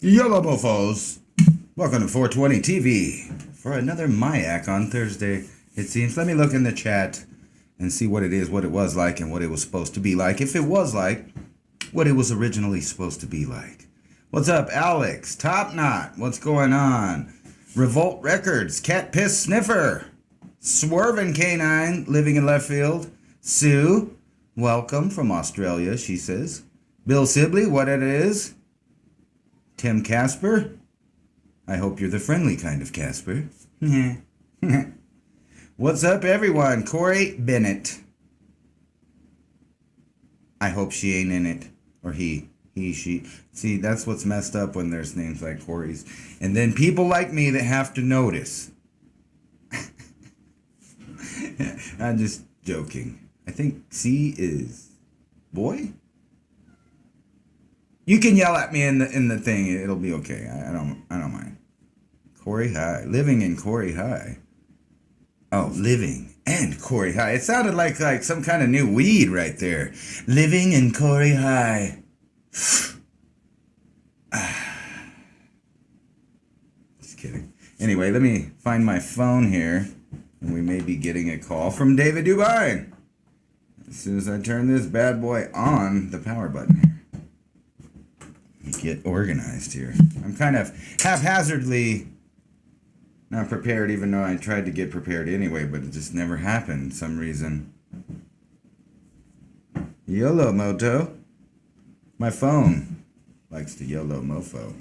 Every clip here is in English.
Yellow mofos! Welcome to 420 TV for another MIAC on Thursday. It seems. Let me look in the chat and see what it is, what it was like, and what it was supposed to be like. If it was like what it was originally supposed to be like. What's up, Alex? Top Knot. What's going on? Revolt Records. Cat Piss Sniffer. Swervin' Canine living in left field. Sue. Welcome from Australia, she says. Bill Sibley, what it is. Tim Casper. I hope you're the friendly kind of Casper. What's up, everyone? Corey Bennett. I hope she ain't in it. Or he, she. See, that's what's messed up when there's names like Corey's. And then people like me that have to notice. I'm just joking. I think C is boy? You can yell at me in the thing. It'll be okay. I don't mind. Corey High. Living in Corey High. Oh, living and Corey High. It sounded like some kind of new weed right there. Living in Corey High. Just kidding. Anyway, let me find my phone here. And we may be getting a call from David Dubine. As soon as I turn this bad boy on, the power button here. Get organized here. I'm kind of haphazardly not prepared, even though I tried to get prepared anyway, but it just never happened for some reason. YOLO Moto. My phone likes to YOLO mofo.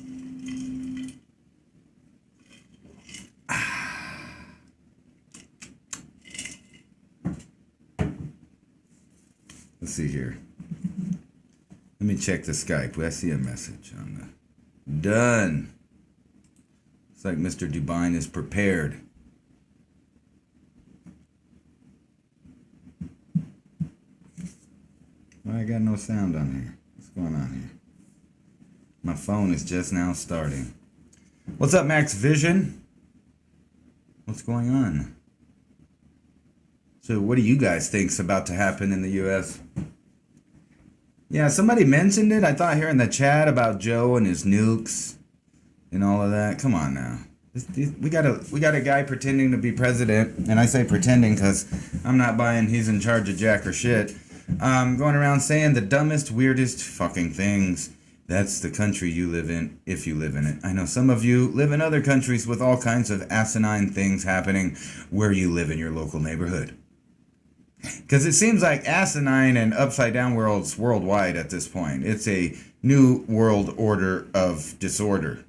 Let's see here. Let me check the Skype. I see a message on the... Done. It's like Mr. Dubine is prepared. Well, I got no sound on here. What's going on here? My phone is just now starting. What's up, Max Vision? What's going on? So what do you guys think's about to happen in the U.S.? Yeah, somebody mentioned it. I thought here in the chat about Joe and his nukes and all of that. Come on now. We got a guy pretending to be president, and I say pretending because I'm not buying he's in charge of jack or shit. Going around saying the dumbest, weirdest fucking things. That's the country you live in, if you live in it. I know some of you live in other countries with all kinds of asinine things happening where you live in your local neighborhood. Because it seems like asinine and upside down worlds worldwide at this point. It's a new world order of disorder.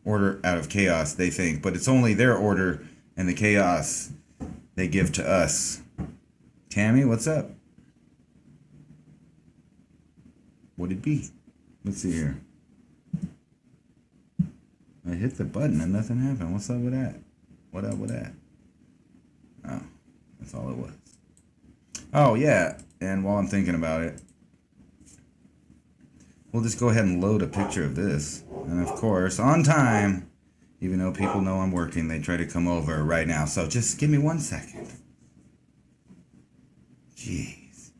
Order out of chaos, they think. But it's only their order and the chaos they give to us. Tammy, what's up? What'd it be? Let's see here. I hit the button and nothing happened. What's up with that? What up with that? Oh. That's all it was. Oh, yeah. And while I'm thinking about it, we'll just go ahead and load a picture of this. And of course, on time, even though people know I'm working, they try to come over right now. So just give me 1 second. Jeez.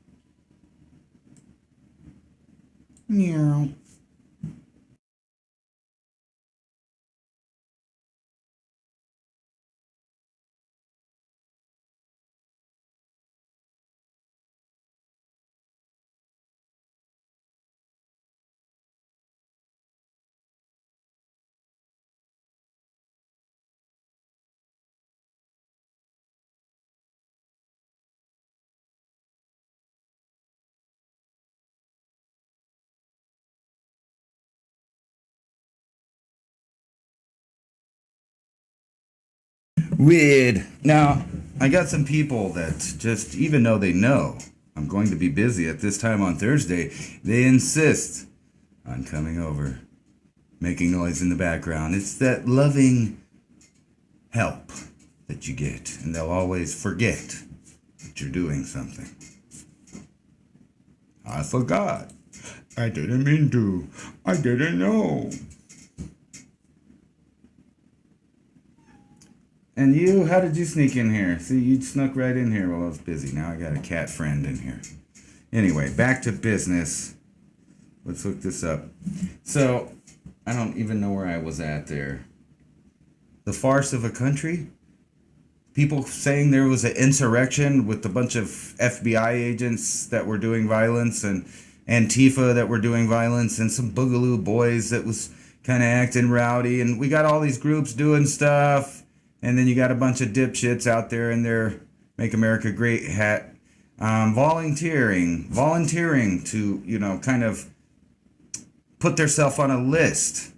Meow. Weird. Now, I got some people that just, even though they know I'm going to be busy at this time on Thursday, they insist on coming over, making noise in the background. It's that loving help that you get, and they'll always forget that you're doing something. I forgot. I didn't mean to. I didn't know. And you, how did you sneak in here? See, you snuck right in here while I was busy. Now I got a cat friend in here. Anyway, back to business. Let's look this up. So, I don't even know where I was at there. The farce of a country? People saying there was an insurrection with a bunch of FBI agents that were doing violence and Antifa that were doing violence and some Boogaloo boys that was kind of acting rowdy. And we got all these groups doing stuff. And then you got a bunch of dipshits out there in their Make America Great hat volunteering to, kind of put themselves on a list.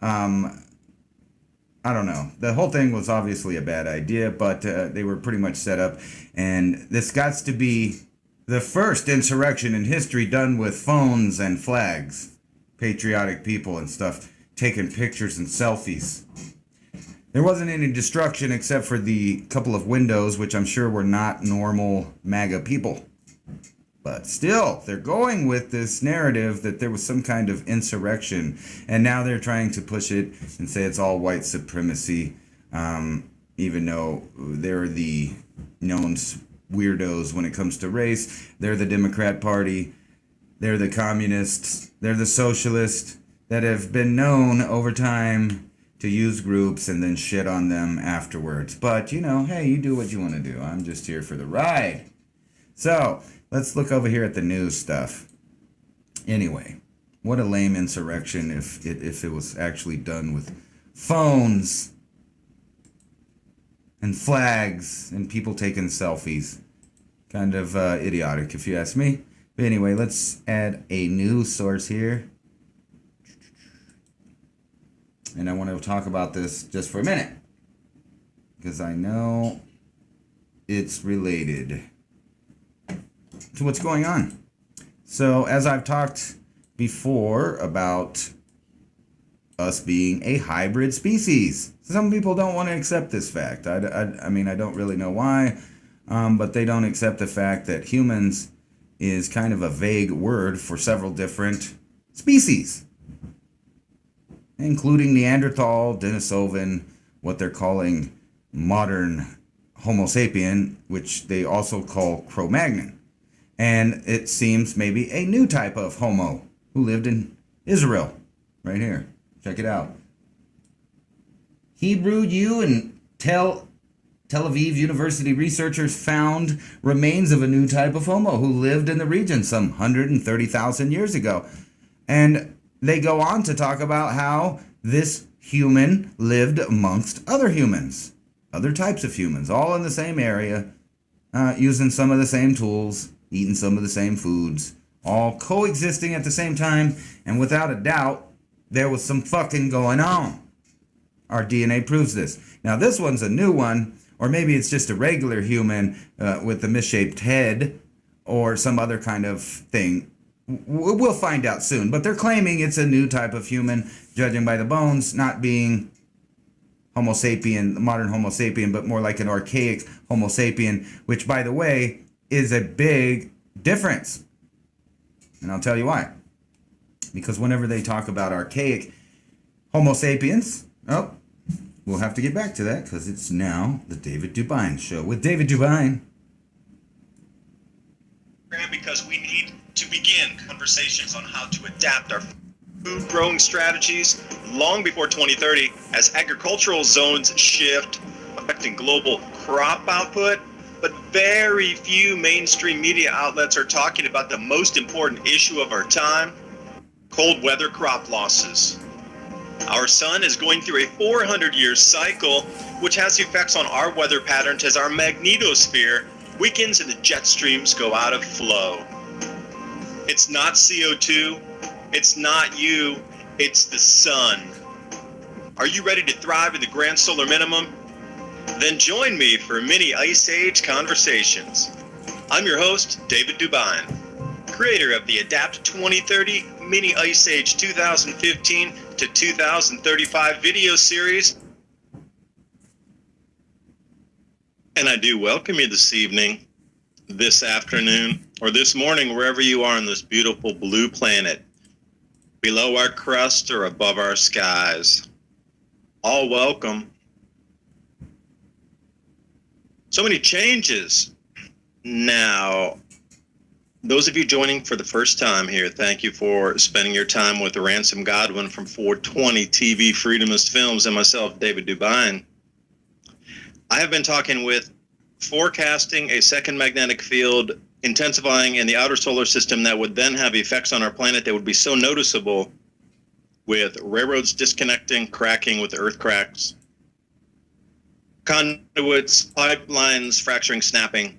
I don't know. The whole thing was obviously a bad idea, but they were pretty much set up. And this got to be the first insurrection in history done with phones and flags. Patriotic people and stuff taking pictures and selfies. There wasn't any destruction except for the couple of windows, which I'm sure were not normal MAGA people. But still, they're going with this narrative that there was some kind of insurrection. And now they're trying to push it and say it's all white supremacy, even though they're the known weirdos when it comes to race. They're the Democrat Party. They're the communists. They're the socialists that have been known over time to use groups and then shit on them afterwards. But, hey, you do what you want to do. I'm just here for the ride. So, let's look over here at the news stuff. Anyway, what a lame insurrection if it was actually done with phones and flags and people taking selfies. Kind of idiotic, if you ask me. But anyway, let's add a news source here. And I want to talk about this just for a minute, because I know it's related to what's going on. So, as I've talked before about us being a hybrid species, some people don't want to accept this fact. I mean, I don't really know why, but they don't accept the fact that humans is kind of a vague word for several different species, including Neanderthal, Denisovan, what they're calling modern Homo sapien, which they also call Cro-Magnon. And it seems maybe a new type of Homo who lived in Israel. Right here. Check it out. Hebrew U and Tel Aviv University researchers found remains of a new type of Homo who lived in the region some 130,000 years ago. And they go on to talk about how this human lived amongst other humans, other types of humans, all in the same area, using some of the same tools, eating some of the same foods, all coexisting at the same time, and without a doubt, there was some fucking going on. Our DNA proves this. Now, this one's a new one, or maybe it's just a regular human with a misshaped head, or some other kind of thing. We'll find out soon, but they're claiming it's a new type of human, judging by the bones, not being Homo sapien, modern Homo sapien, but more like an archaic Homo sapien, which, by the way, is a big difference. And I'll tell you why. Because whenever they talk about archaic Homo sapiens, we'll have to get back to that, because it's now the David Dubine Show with David Dubine. Because we need to begin conversations on how to adapt our food growing strategies long before 2030 as agricultural zones shift, affecting global crop output. But very few mainstream media outlets are talking about the most important issue of our time: cold weather crop losses. Our sun is going through a 400-year cycle, which has effects on our weather patterns as our magnetosphere weakens and the jet streams go out of flow. It's not CO2, it's not you, it's the sun. Are you ready to thrive in the grand solar minimum? Then join me for mini Ice Age conversations. I'm your host, David Dubine, creator of the Adapt 2030 Mini Ice Age 2015 to 2035 video series. And I do welcome you this evening, this afternoon, or this morning, wherever you are on this beautiful blue planet, below our crust or above our skies. All welcome. So many changes. Now, Those of you joining for the first time here, thank you for spending your time with Ransom Godwin from 420 TV Freedomist Films and myself, David Dubine. I have been talking with forecasting a second magnetic field intensifying in the outer solar system that would then have effects on our planet that would be so noticeable, with railroads disconnecting, cracking with the earth cracks, conduits, pipelines fracturing, snapping.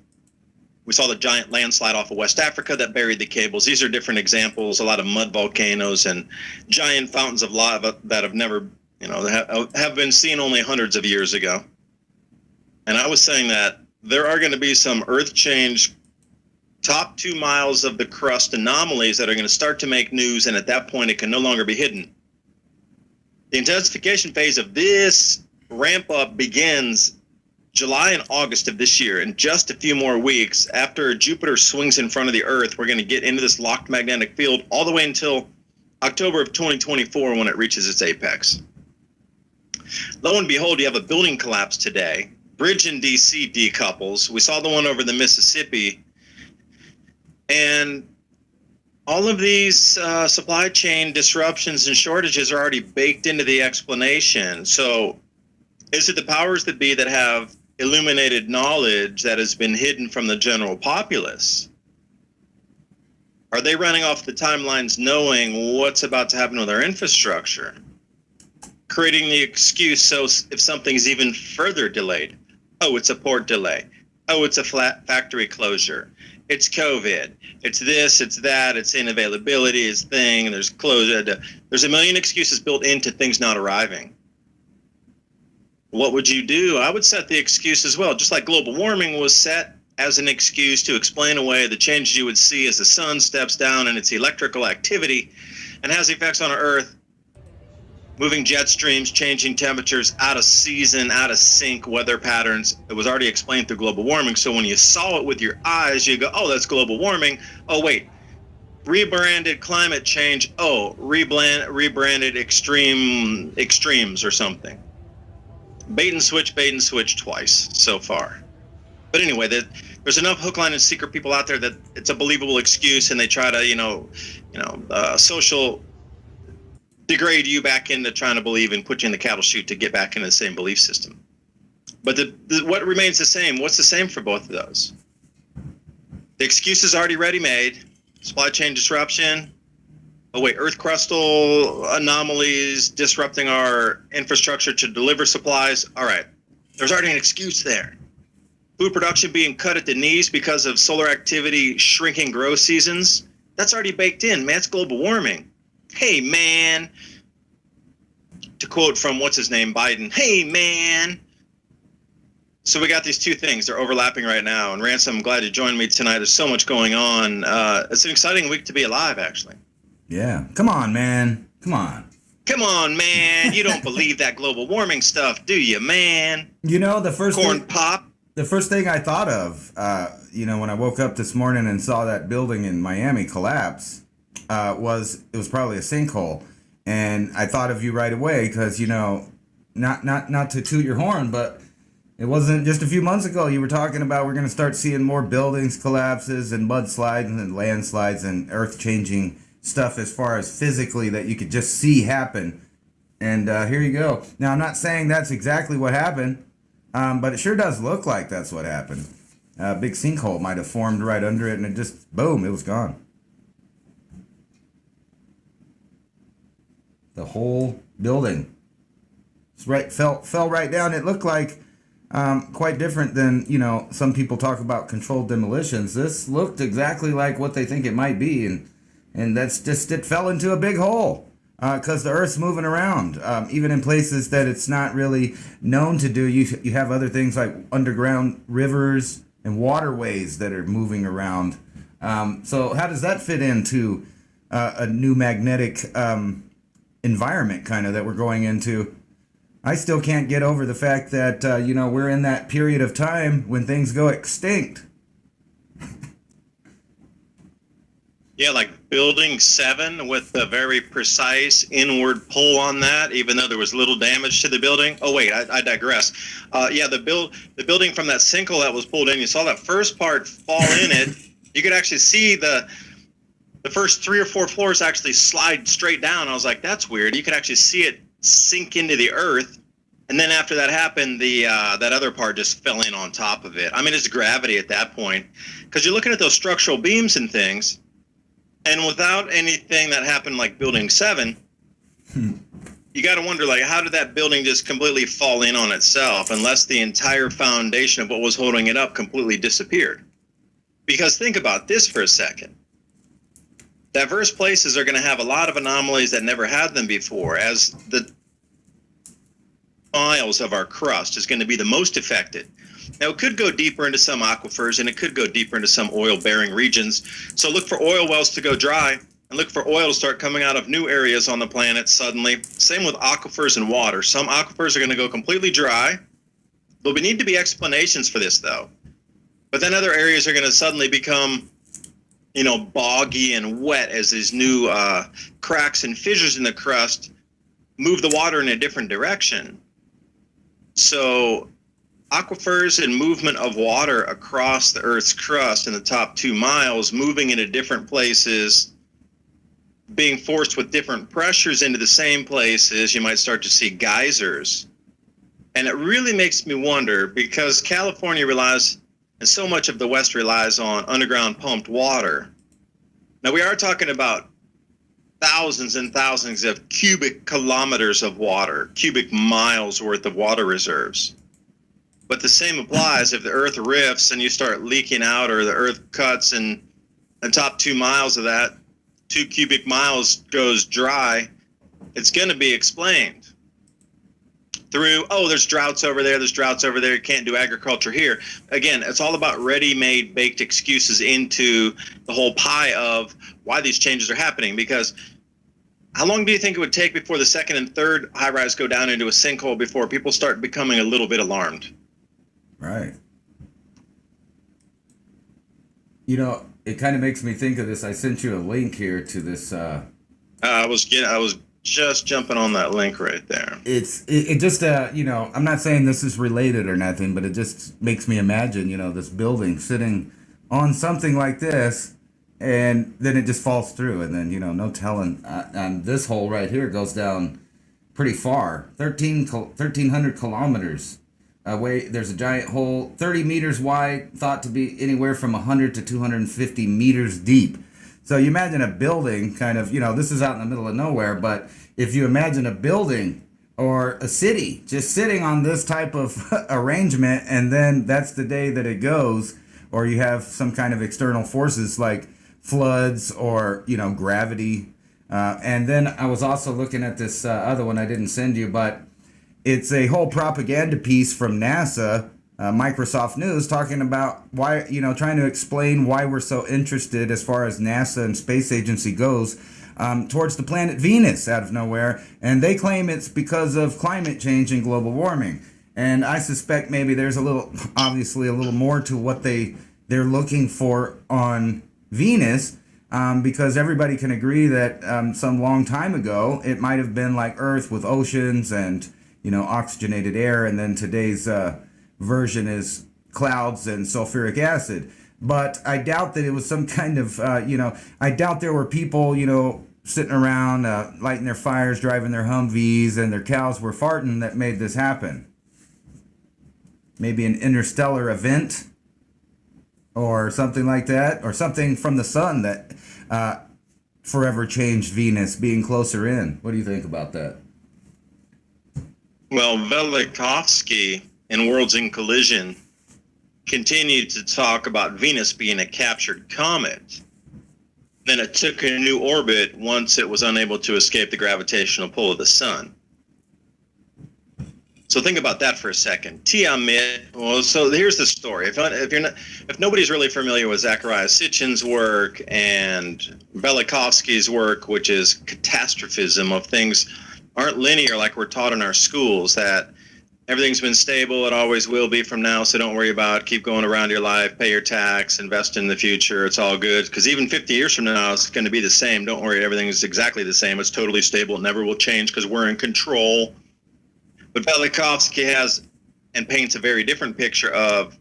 We saw the giant landslide off of West Africa that buried the cables. These are different examples, a lot of mud volcanoes and giant fountains of lava that have never, have been seen only hundreds of years ago. And I was saying that there are going to be some earth change, top 2 miles of the crust anomalies that are going to start to make news, and at that point it can no longer be hidden. The intensification phase of this ramp up begins July and August of this year. In just a few more weeks, after Jupiter swings in front of the Earth, we're going to get into this locked magnetic field all the way until October of 2024 when it reaches its apex. Lo and behold, you have a building collapse today. Bridge in D.C. decouples. We saw the one over the Mississippi. And all of these supply chain disruptions and shortages are already baked into the explanation. So is it the powers that be that have illuminated knowledge that has been hidden from the general populace? Are they running off the timelines knowing what's about to happen with our infrastructure? Creating the excuse so if something's even further delayed. Oh, it's a port delay. Oh, it's a flat factory closure. It's COVID. It's this, it's that, it's inavailability, it's thing, there's closure. There's a million excuses built into things not arriving. What would you do? I would set the excuse as well, just like global warming was set as an excuse to explain away the changes you would see as the sun steps down in its electrical activity and has effects on our Earth, moving jet streams, changing temperatures, out of season, out of sync weather patterns. It was already explained through global warming. So when you saw it with your eyes, you go, oh, that's global warming. Oh, wait, rebranded climate change. Oh, rebranded extremes or something. Bait and switch twice so far. But anyway, there's enough hook, line, and sinker people out there that it's a believable excuse, and they try to, social degrade you back into trying to believe and put you in the cattle chute to get back into the same belief system. But what remains the same? What's the same for both of those? The excuse is already ready-made. Supply chain disruption. Oh wait, earth crustal anomalies disrupting our infrastructure to deliver supplies. All right, there's already an excuse there. Food production being cut at the knees because of solar activity shrinking growth seasons. That's already baked in, man. It's global warming. Hey, man. To quote from what's his name, Biden. Hey, man. So we got these two things. They're overlapping right now. And Ransom, I'm glad you joined me tonight. There's so much going on. It's an exciting week to be alive, actually. Yeah. Come on, man. Come on. Come on, man. You don't believe that global warming stuff, do you, man? You know, the first thing I thought of, when I woke up this morning and saw that building in Miami collapse, it was probably a sinkhole. And I thought of you right away because, not to toot your horn, but it wasn't just a few months ago you were talking about we're going to start seeing more buildings collapses and mudslides and landslides and earth-changing stuff as far as physically that you could just see happen. And here you go. Now, I'm not saying that's exactly what happened, but it sure does look like that's what happened. A big sinkhole might have formed right under it, and it just, boom, it was gone. The whole building fell right down. It looked like quite different than, some people talk about controlled demolitions. This looked exactly like what they think it might be, and that's just, it fell into a big hole because the Earth's moving around. Even in places that it's not really known to do, you have other things like underground rivers and waterways that are moving around. So how does that fit into a new magnetic environment kind of that we're going into? I still can't get over the fact that, we're in that period of time when things go extinct. Yeah, like building 7 with a very precise inward pull on that, even though there was little damage to the building. Oh, wait, I digress. The building from that sinkhole that was pulled in, you saw that first part fall in it, You could actually see the first 3 or 4 floors actually slide straight down. I was like, that's weird. You could actually see it sink into the earth. And then after that happened, that other part just fell in on top of it. I mean, it's gravity at that point, because you're looking at those structural beams and things, and without anything that happened like Building 7, you got to wonder, like, how did that building just completely fall in on itself unless the entire foundation of what was holding it up completely disappeared? Because think about this for a second. Diverse places are going to have a lot of anomalies that never had them before, as the miles of our crust is going to be the most affected. Now, it could go deeper into some aquifers, and it could go deeper into some oil-bearing regions. So look for oil wells to go dry, and look for oil to start coming out of new areas on the planet suddenly. Same with aquifers and water. Some aquifers are going to go completely dry. There'll need to be explanations for this, though. But then other areas are going to suddenly become, boggy and wet as these new cracks and fissures in the crust move the water in a different direction. So aquifers and movement of water across the Earth's crust in the top 2 miles, moving into different places, being forced with different pressures into the same places, you might start to see geysers. And it really makes me wonder, because California relies, and so much of the West relies on underground pumped water. Now, we are talking about thousands and thousands of cubic kilometers of water, cubic miles worth of water reserves. But the same applies if the Earth rifts and you start leaking out, or the Earth cuts and the top 2 miles of that, 2 cubic miles goes dry. It's going to be explained through, there's droughts over there, you can't do agriculture here. Again, it's all about ready-made, baked excuses into the whole pie of why these changes are happening. Because how long do you think it would take before the second and third high-rise go down into a sinkhole before people start becoming a little bit alarmed? Right. It kind of makes me think of this. I sent you a link here to this. I was just jumping on that link right there. It just I'm not saying this is related or nothing, but it just makes me imagine this building sitting on something like this, and then it just falls through, and then no telling. And this hole right here goes down pretty far, 1,300 kilometers away. There's a giant hole, 30 meters wide, thought to be anywhere from 100 to 250 meters deep. So you imagine a building kind of, this is out in the middle of nowhere, but if you imagine a building or a city just sitting on this type of arrangement, and then that's the day that it goes, or you have some kind of external forces like floods or, gravity. And then I was also looking at this other one I didn't send you, but it's a whole propaganda piece from NASA, Microsoft News, talking about why, trying to explain why we're so interested, as far as NASA and space agency goes, towards the planet Venus out of nowhere. And they claim it's because of climate change and global warming. And I suspect maybe there's obviously a little more to what they're looking for on Venus, because everybody can agree that some long time ago, it might have been like Earth with oceans and, oxygenated air. And then today's version is clouds and sulfuric acid. But I doubt that it was some kind of, I doubt there were people, sitting around lighting their fires, driving their Humvees, and their cows were farting that made this happen. Maybe an interstellar event or something like that, or something from the sun that forever changed Venus being closer in. What do you think about that? Well, Velikovsky in Worlds in Collision continued to talk about Venus being a captured comet. Then it took a new orbit once it was unable to escape the gravitational pull of the sun. So think about that for a second. Tiamat. Well, so here's the story. If nobody's really familiar with Zecharia Sitchin's work and Velikovsky's work, which is catastrophism of things aren't linear like we're taught in our schools, that everything's been stable, it always will be from now, so don't worry about it. Keep going around your life, pay your tax, invest in the future, it's all good. Because even 50 years from now, it's going to be the same. Don't worry, everything is exactly the same. It's totally stable. It never will change because we're in control. But Velikovsky has and paints a very different picture of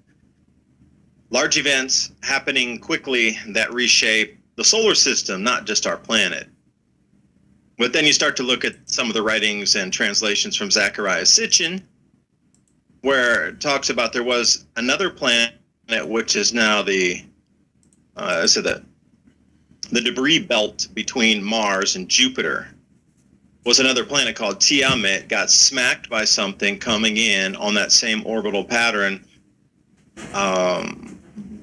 Large events happening quickly that reshape the solar system, not just our planet. But then you start to look at some of the writings and translations from Zecharia Sitchin, where it talks about there was another planet, which is now the debris belt between Mars and Jupiter, was another planet called Tiamat, got smacked by something coming in on that same orbital pattern.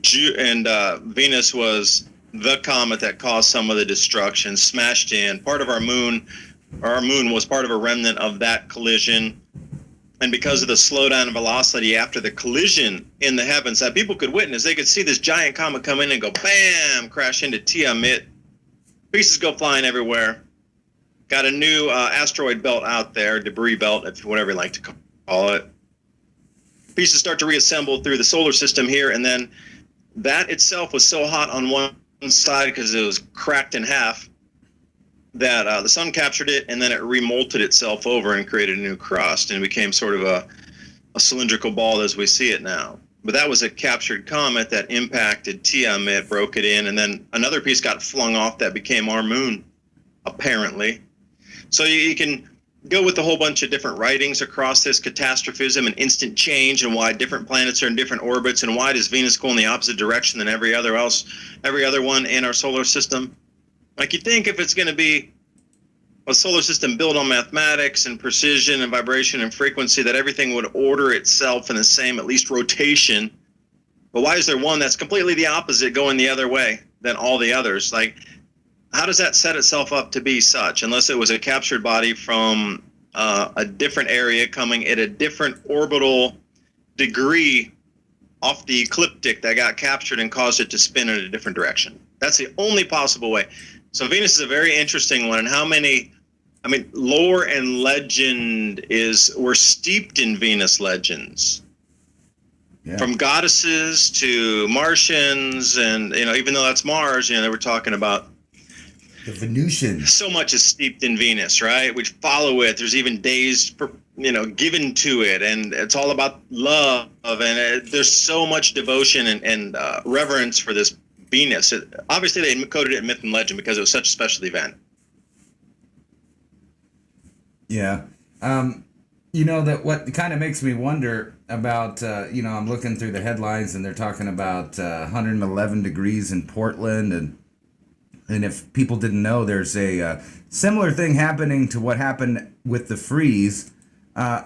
Venus was the comet that caused some of the destruction, smashed in. Part of our moon was part of a remnant of that collision. And because of the slowdown in velocity after the collision in the heavens that people could witness, they could see this giant comet come in and go bam, crash into Tiamat. Pieces go flying everywhere. Got a new asteroid belt out there, debris belt, if whatever you like to call it. Pieces start to reassemble through the solar system here, and then that itself was so hot on one side because it was cracked in half that the sun captured it, and then it remolted itself over and created a new crust and became sort of a cylindrical ball as we see it now. But that was a captured comet that impacted Tiamat, broke it in, and then another piece got flung off that became our moon, apparently. So you can go with a whole bunch of different writings across this catastrophism and instant change, and why different planets are in different orbits, and why does Venus go in the opposite direction than every other one in our solar system. Like, you think if it's going to be a solar system built on mathematics and precision and vibration and frequency, that everything would order itself in the same, at least, rotation. But why is there one that's completely the opposite, going the other way than all the others? Like, how does that set itself up to be such, unless it was a captured body from a different area coming at a different orbital degree off the ecliptic that got captured and caused it to spin in a different direction? That's the only possible way. So Venus is a very interesting one. And how many, lore and legend we're steeped in Venus legends. Yeah. From goddesses to Martians, and, even though that's Mars, they were talking about the Venusians. So much is steeped in Venus, right? We follow it. There's even days, given to it, and it's all about love. And there's so much devotion and reverence for this Venus. Obviously, they encoded it in myth and legend because it was such a special event. Yeah. That what kind of makes me wonder about, I'm looking through the headlines, and they're talking about 111 degrees in Portland, and if people didn't know, there's a similar thing happening to what happened with the freeze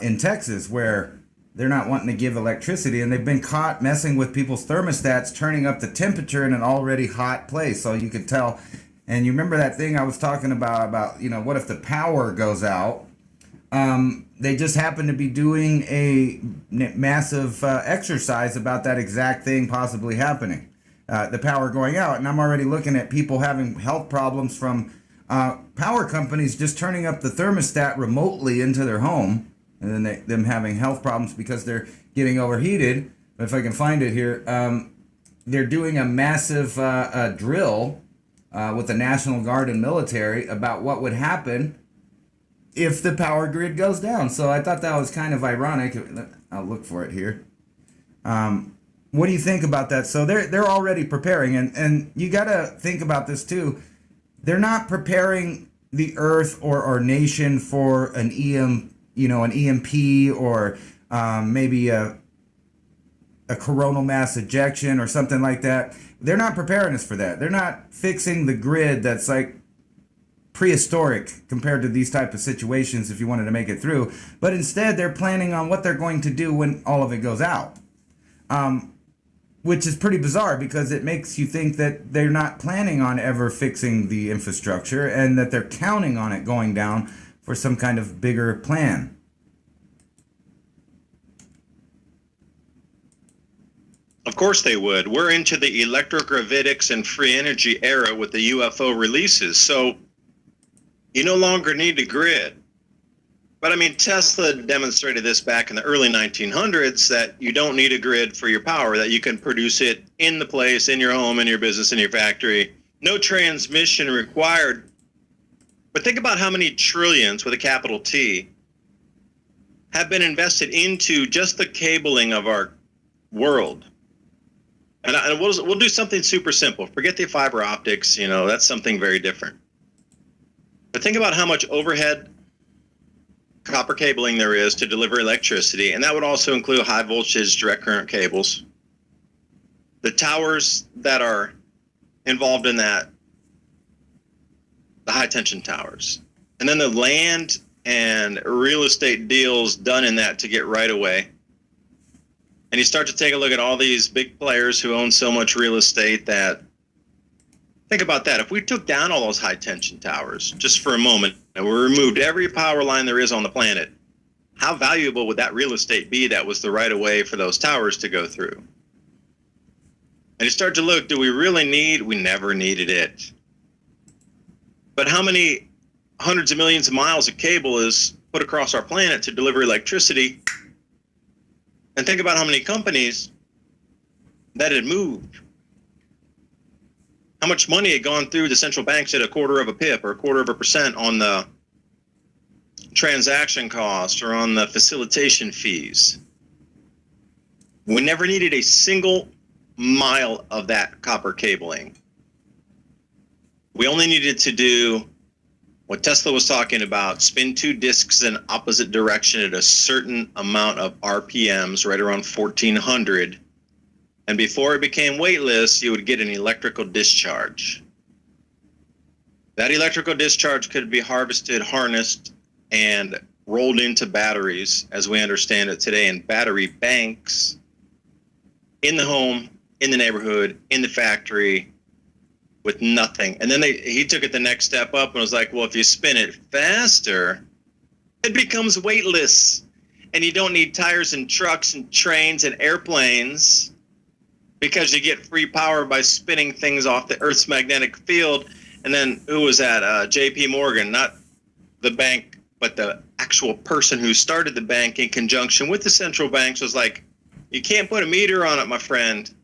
in Texas, where they're not wanting to give electricity, and they've been caught messing with people's thermostats, turning up the temperature in an already hot place. So you could tell. And you remember that thing I was talking about, what if the power goes out? They just happen to be doing a massive exercise about that exact thing possibly happening. The power going out. And I'm already looking at people having health problems from power companies just turning up the thermostat remotely into their home, and then them having health problems because they're getting overheated. But if I can find it here, they're doing a massive drill with the National Guard and military about what would happen if the power grid goes down. So I thought that was kind of ironic. I'll look for it here. What do you think about that? So they're already preparing, and you got to think about this too. They're not preparing the Earth or our nation for an EMP or maybe a coronal mass ejection or something like that. They're not preparing us for that. They're not fixing the grid that's like prehistoric compared to these type of situations if you wanted to make it through. But instead, they're planning on what they're going to do when all of it goes out. Which is pretty bizarre, because it makes you think that they're not planning on ever fixing the infrastructure, and that they're counting on it going down for some kind of bigger plan. Of course they would. We're into the electrogravitics and free energy era with the UFO releases, so you no longer need a grid. But Tesla demonstrated this back in the early 1900s, that you don't need a grid for your power, that you can produce it in the place, in your home, in your business, in your factory. No transmission required. But think about how many trillions, with a capital T, have been invested into just the cabling of our world. And we'll do something super simple. Forget the fiber optics. That's something very different. But think about how much overhead copper cabling there is to deliver electricity, and that would also include high voltage direct current cables. The towers that are involved in that, the high tension towers, and then the land and real estate deals done in that to get right away. And you start to take a look at all these big players who own so much real estate that, think about that. If we took down all those high tension towers just for a moment and we removed every power line there is on the planet, how valuable would that real estate be that was the right of way for those towers to go through? And you start to look, do we really need? We never needed it. But how many hundreds of millions of miles of cable is put across our planet to deliver electricity? And think about how many companies that had moved. How much money had gone through the central banks at a quarter of a pip or a quarter of a percent on the transaction cost or on the facilitation fees. We never needed a single mile of that copper cabling. We only needed to do what Tesla was talking about, spin 2 disks in opposite direction at a certain amount of RPMs, right around 1400. And before it became weightless, you would get an electrical discharge. That electrical discharge could be harvested, harnessed, and rolled into batteries, as we understand it today, in battery banks, in the home, in the neighborhood, in the factory, with nothing. And then he took it the next step up and was like, well, if you spin it faster, it becomes weightless. And you don't need tires and trucks and trains and airplanes because you get free power by spinning things off the Earth's magnetic field. And then who was that? JP Morgan, not the bank, but the actual person who started the bank in conjunction with the central banks was like, you can't put a meter on it, my friend.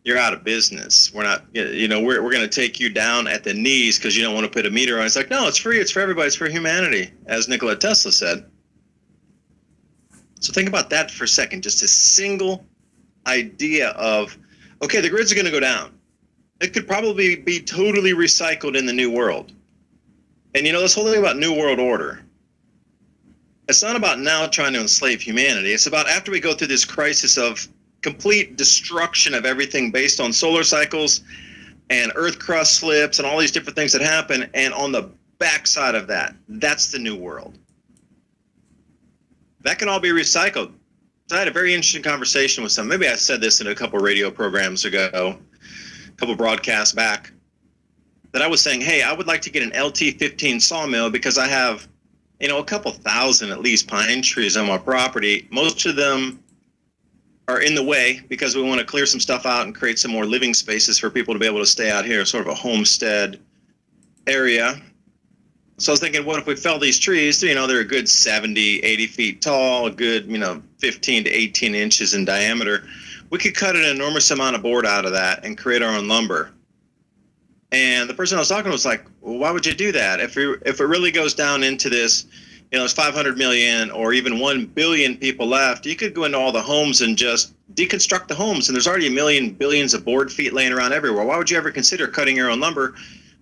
You're out of business. We're not, we're going to take you down at the knees because you don't want to put a meter on. It's like, no, it's free. It's for everybody. It's for humanity, as Nikola Tesla said. So think about that for a second. Just a single idea of, okay, the grids are going to go down. It could probably be totally recycled in the new world. And this whole thing about New World Order, it's not about now trying to enslave humanity. It's about after we go through this crisis of complete destruction of everything based on solar cycles and earth crust slips and all these different things that happen, and on the backside of that, that's the new world. That can all be recycled. So I had a very interesting conversation with maybe I said this in a couple radio programs ago, a couple broadcasts back, that I was saying, hey, I would like to get an LT15 sawmill because I have, a couple thousand at least pine trees on my property. Most of them are in the way because we want to clear some stuff out and create some more living spaces for people to be able to stay out here, sort of a homestead area. So I was thinking, what if we fell these trees? They're a good 70, 80 feet tall, a good, 15 to 18 inches in diameter. We could cut an enormous amount of board out of that and create our own lumber. And the person I was talking to was like, well, why would you do that? If it really goes down into this, there's 500 million or even 1 billion people left, you could go into all the homes and just deconstruct the homes. And there's already a million billions of board feet laying around everywhere. Why would you ever consider cutting your own lumber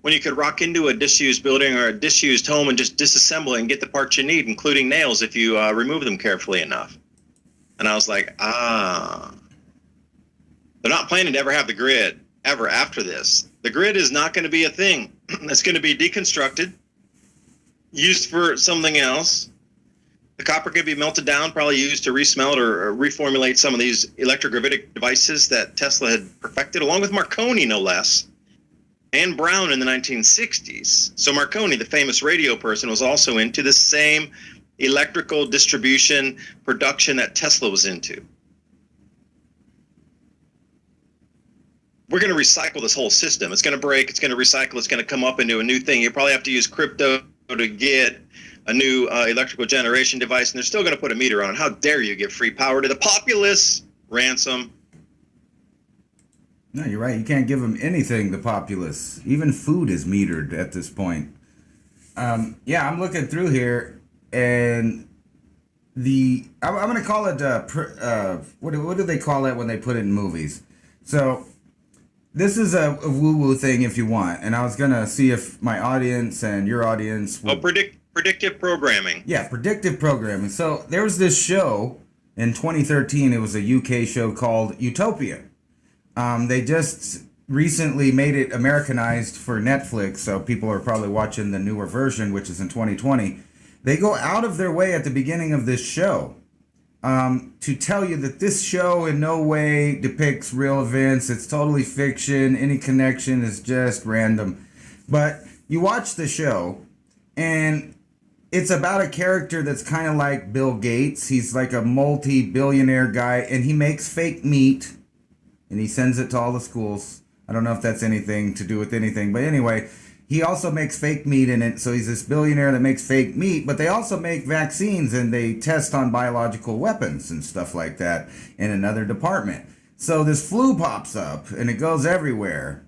when you could rock into a disused building or a disused home and just disassemble it and get the parts you need, including nails, if you remove them carefully enough? And I was like, they're not planning to ever have the grid ever after this. The grid is not going to be a thing. It's going to be deconstructed, used for something else. The copper can be melted down, probably used to resmelt or reformulate some of these electrogravitic devices that Tesla had perfected, along with Marconi, no less, and Brown in the 1960s. So Marconi, the famous radio person, was also into the same electrical distribution production that Tesla was into. We're going to recycle this whole system. It's going to break, it's going to recycle, it's going to come up into a new thing. You probably have to use crypto to get a new electrical generation device, and they're still going to put a meter on it. How dare you give free power to the populace? Ransom. No, you're right. You can't give them anything, the populace. Even food is metered at this point. Yeah, I'm looking through here, and I'm going to call it, what do they call it when they put it in movies? So this is a woo-woo thing if you want, and I was gonna see if my audience and your audience would... predictive programming. Yeah, predictive programming. So there was this show in 2013. It was a UK show called Utopia. They just recently made it Americanized for Netflix, so people are probably watching the newer version, which is in 2020. They go out of their way at the beginning of this show to tell you that this show in no way depicts real events. It's totally fiction. Any connection is just random. But you watch the show, and it's about a character that's kind of like Bill Gates. He's like a multi-billionaire guy, and he makes fake meat, and he sends it to all the schools. I don't know if that's anything to do with anything, but anyway, he also makes fake meat in it. So he's this billionaire that makes fake meat, but they also make vaccines, and they test on biological weapons and stuff like that in another department. So this flu pops up, and it goes everywhere,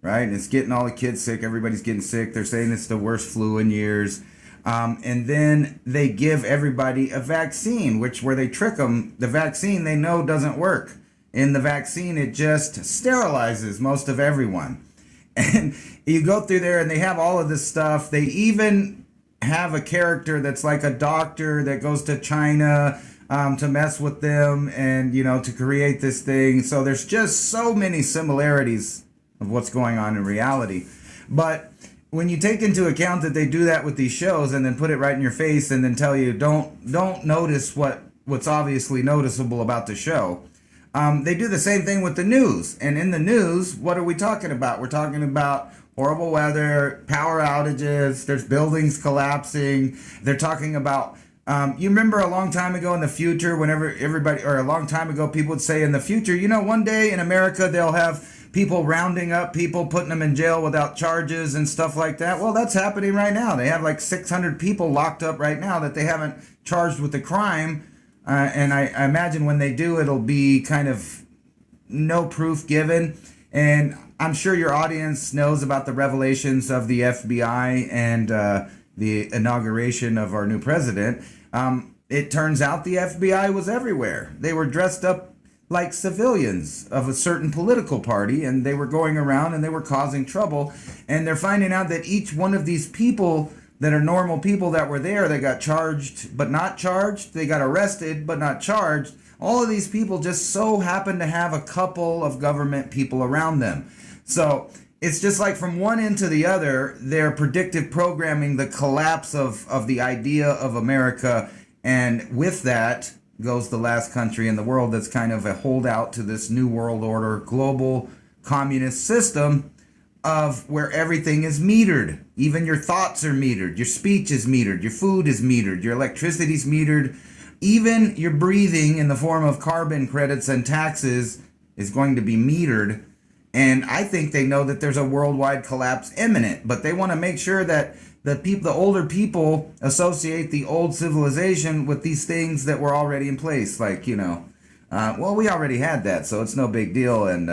right? And it's getting all the kids sick. Everybody's getting sick. They're saying it's the worst flu in years. And then they give everybody a vaccine, where they trick them. The vaccine they know doesn't work. In the vaccine, it just sterilizes most of everyone. And you go through there, and they have all of this stuff. They even have a character that's like a doctor that goes to China to mess with them and, to create this thing. So there's just so many similarities of what's going on in reality. But when you take into account that they do that with these shows and then put it right in your face and then tell you don't notice what's obviously noticeable about the show, they do the same thing with the news. And in the news, what are we talking about? We're talking about horrible weather, power outages, there's buildings collapsing. They're talking about, you remember a long time ago in the future, whenever a long time ago, people would say in the future, one day in America, they'll have people rounding up people, putting them in jail without charges and stuff like that. Well, that's happening right now. They have like 600 people locked up right now that they haven't charged with the crime. And I imagine when they do, it'll be kind of no proof given. And I'm sure your audience knows about the revelations of the FBI and the inauguration of our new president. It turns out the FBI was everywhere. They were dressed up like civilians of a certain political party, and they were going around and they were causing trouble. And they're finding out that each one of these people that are normal people that were there, they got charged but not charged, they got arrested but not charged. All of these people just so happen to have a couple of government people around them. So it's just like from one end to the other, they're predictive programming the collapse of the idea of America, and with that goes the last country in the world that's kind of a holdout to this new world order, global communist system of where everything is metered. Even your thoughts are metered, your speech is metered, your food is metered, your electricity is metered, even your breathing in the form of carbon credits and taxes is going to be metered. And I think they know that there's a worldwide collapse imminent, but they want to make sure that the older people associate the old civilization with these things that were already in place. Like, we already had that, so it's no big deal. And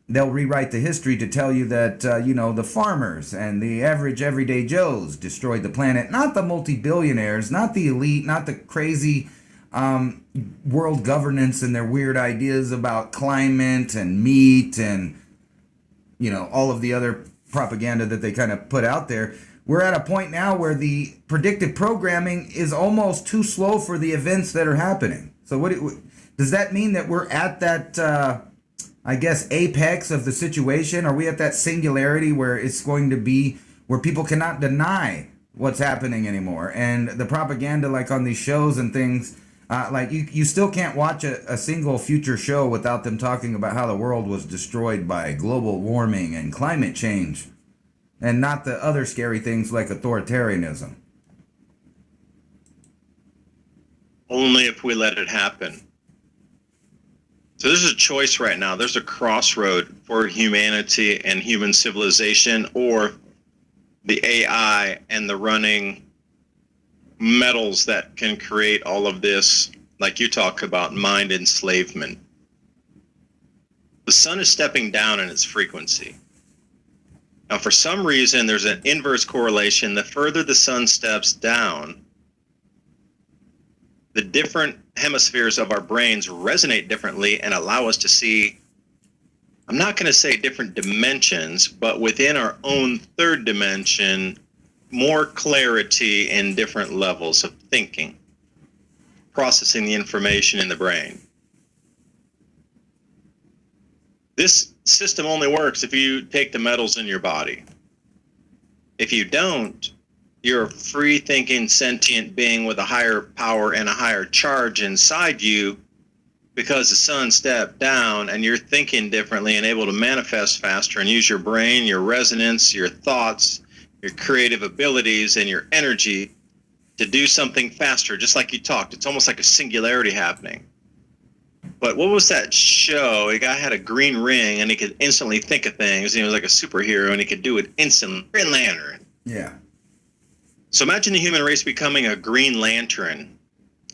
they'll rewrite the history to tell you that, the farmers and the average everyday Joes destroyed the planet. Not the multi-billionaires, not the elite, not the crazy world governance and their weird ideas about climate and meat and, all of the other propaganda that they kind of put out there. We're at a point now where the predictive programming is almost too slow for the events that are happening. So does that mean that we're at that, apex of the situation? Are we at that singularity where it's going to be where people cannot deny what's happening anymore? And the propaganda, like on these shows and things, you still can't watch a single future show without them talking about how the world was destroyed by global warming and climate change, and not the other scary things like authoritarianism. Only if we let it happen. So there's a choice right now. There's a crossroad for humanity and human civilization, or the AI and the running metals that can create all of this, like you talk about, mind enslavement. The sun is stepping down in its frequency. Now, for some reason, there's an inverse correlation. The further the sun steps down, the different hemispheres of our brains resonate differently and allow us to see I'm not going to say different dimensions, but within our own third dimension, more clarity in different levels of thinking, processing the information in the brain. This system only works if you take the metals in your body. If you don't, you're a free thinking sentient being with a higher power and a higher charge inside you, because the sun stepped down and you're thinking differently and able to manifest faster and use your brain, your resonance, your thoughts, your creative abilities, and your energy to do something faster, just like you talked. It's almost like a singularity happening. But what was that show? A guy had a green ring and he could instantly think of things. He was like a superhero and he could do it instantly. Green Lantern. Yeah. So imagine the human race becoming a Green Lantern,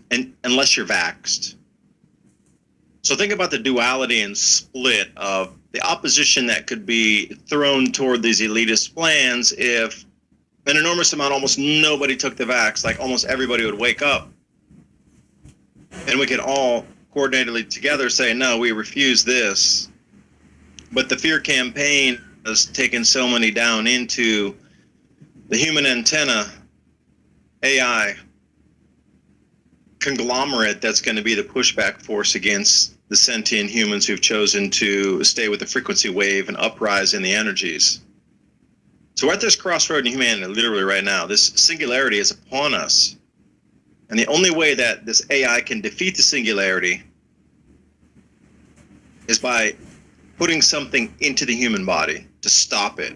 and unless you're vaxxed. So think about the duality and split of the opposition that could be thrown toward these elitist plans if an enormous amount, almost nobody took the vax, like almost everybody would wake up. And we could all coordinatedly together say, no, we refuse this. But the fear campaign has taken so many down into the human antenna AI conglomerate that's going to be the pushback force against the sentient humans who've chosen to stay with the frequency wave and uprise in the energies. So we're at this crossroad in humanity literally right now. This singularity is upon us. And the only way that this AI can defeat the singularity is by putting something into the human body to stop it.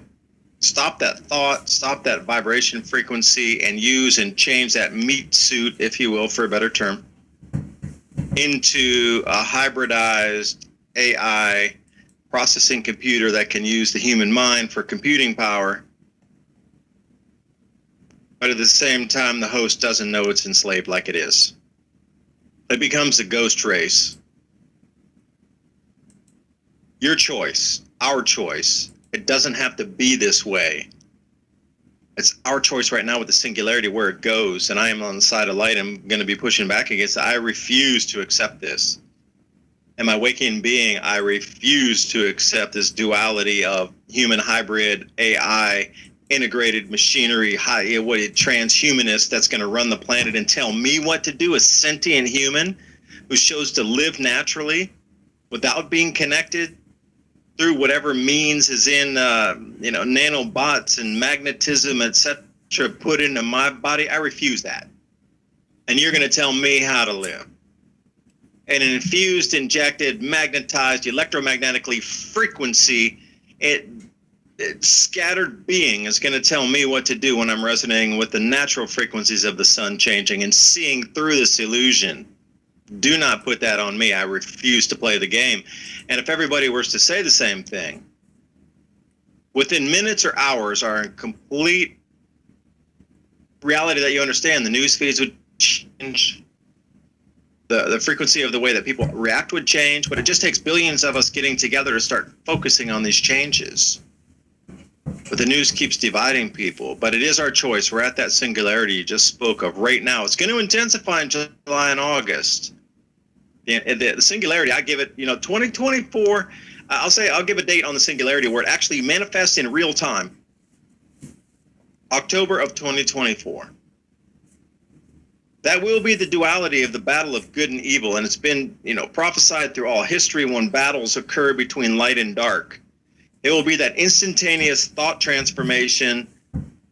Stop that thought, stop that vibration frequency, and use and change that meat suit, if you will, for a better term, into a hybridized AI processing computer that can use the human mind for computing power. But at the same time, the host doesn't know it's enslaved like it is. It becomes a ghost race. Your choice, our choice. It doesn't have to be this way. It's our choice right now with the singularity where it goes. And I am on the side of light. I'm going to be pushing back against it. I refuse to accept this. And my waking being, I refuse to accept this duality of human hybrid AI integrated machinery, transhumanist that's going to run the planet and tell me what to do. A sentient human who chose to live naturally without being connected through whatever means is in nanobots and magnetism, etc., put into my body. I refuse that. And you're going to tell me how to live. And an infused, injected, magnetized, electromagnetically frequency, it scattered being is going to tell me what to do when I'm resonating with the natural frequencies of the sun changing and seeing through this illusion. Do not put that on me. I refuse to play the game. And if everybody was to say the same thing, within minutes or hours, our complete reality that you understand, the news feeds would change. The frequency of the way that people react would change, but it just takes billions of us getting together to start focusing on these changes. But the news keeps dividing people. But it is our choice. We're at that singularity you just spoke of right now. It's going to intensify in July and August. The singularity, I give it, 2024, I'll give a date on the singularity where it actually manifests in real time. October of 2024. That will be the duality of the battle of good and evil. And it's been, prophesied through all history when battles occur between light and dark. It will be that instantaneous thought transformation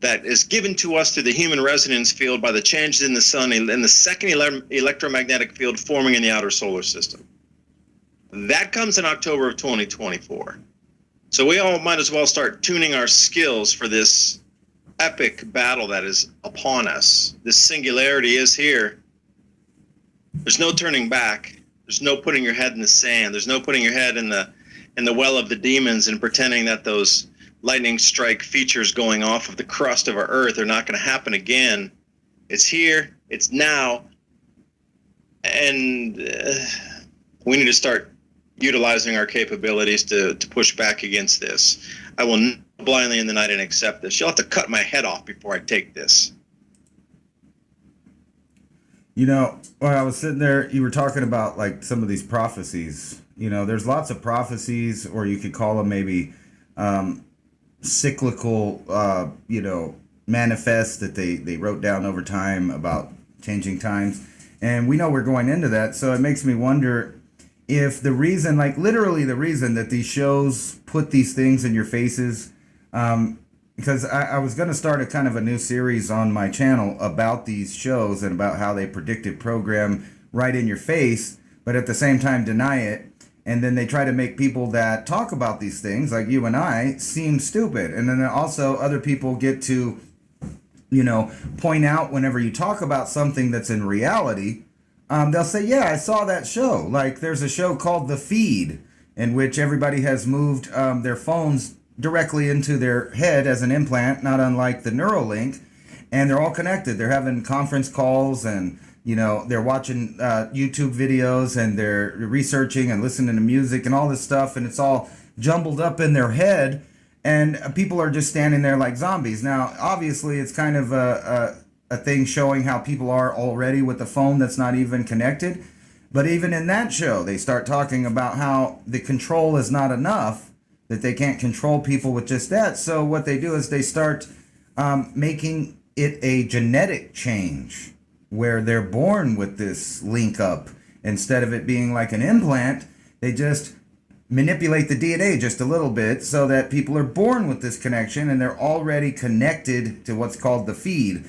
that is given to us through the human resonance field by the changes in the sun and the second electromagnetic field forming in the outer solar system. That comes in October of 2024. So we all might as well start tuning our skills for this epic battle that is upon us. This singularity is here. There's no turning back. There's no putting your head in the sand. There's no putting your head in the well of the demons and pretending that those lightning strike features going off of the crust of our earth are not going to happen again. It's here. It's now. And we need to start utilizing our capabilities to push back against this. I will not blindly in the night and accept this. You'll have to cut my head off before I take this. While I was sitting there, you were talking about like some of these prophecies You know, there's lots of prophecies, or you could call them maybe cyclical, manifests that they wrote down over time about changing times. And we know we're going into that. So it makes me wonder if the reason, like literally the reason that these shows put these things in your faces, because I was going to start a kind of a new series on my channel about these shows and about how they predictive program right in your face, but at the same time deny it. And then they try to make people that talk about these things, like you and I, seem stupid. And then also other people get to, point out whenever you talk about something that's in reality, they'll say, yeah, I saw that show. Like there's a show called The Feed, in which everybody has moved their phones directly into their head as an implant, not unlike the Neuralink. And they're all connected. They're having conference calls and they're watching YouTube videos and they're researching and listening to music and all this stuff, and it's all jumbled up in their head, and people are just standing there like zombies. Now, obviously, it's kind of a thing showing how people are already with the phone that's not even connected. But even in that show, they start talking about how the control is not enough, that they can't control people with just that. So what they do is they start making it a genetic change, where they're born with this link up. Instead of it being like an implant, they just manipulate the DNA just a little bit so that people are born with this connection and they're already connected to what's called the feed.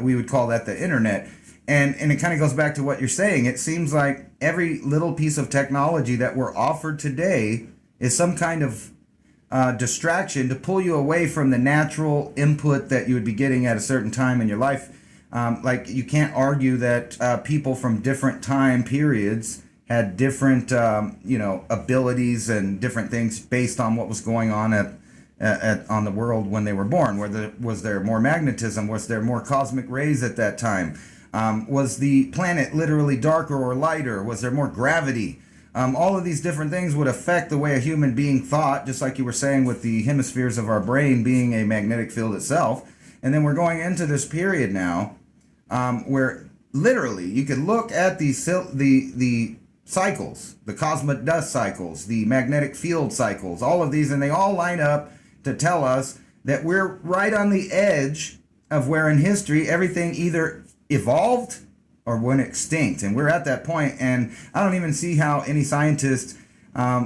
We would call that the internet. And it kind of goes back to what you're saying. It seems like every little piece of technology that we're offered today is some kind of distraction to pull you away from the natural input that you would be getting at a certain time in your life. Like you can't argue that people from different time periods had different, abilities and different things based on what was going on on the world when they were born. Was there more magnetism? Was there more cosmic rays at that time? Was the planet literally darker or lighter? Was there more gravity? All of these different things would affect the way a human being thought, just like you were saying with the hemispheres of our brain being a magnetic field itself. And then we're going into this period now where literally you could look at the cycles, the cosmic dust cycles, the magnetic field cycles, all of these, and they all line up to tell us that we're right on the edge of where in history everything either evolved or went extinct. And we're at that point, and I don't even see how any scientist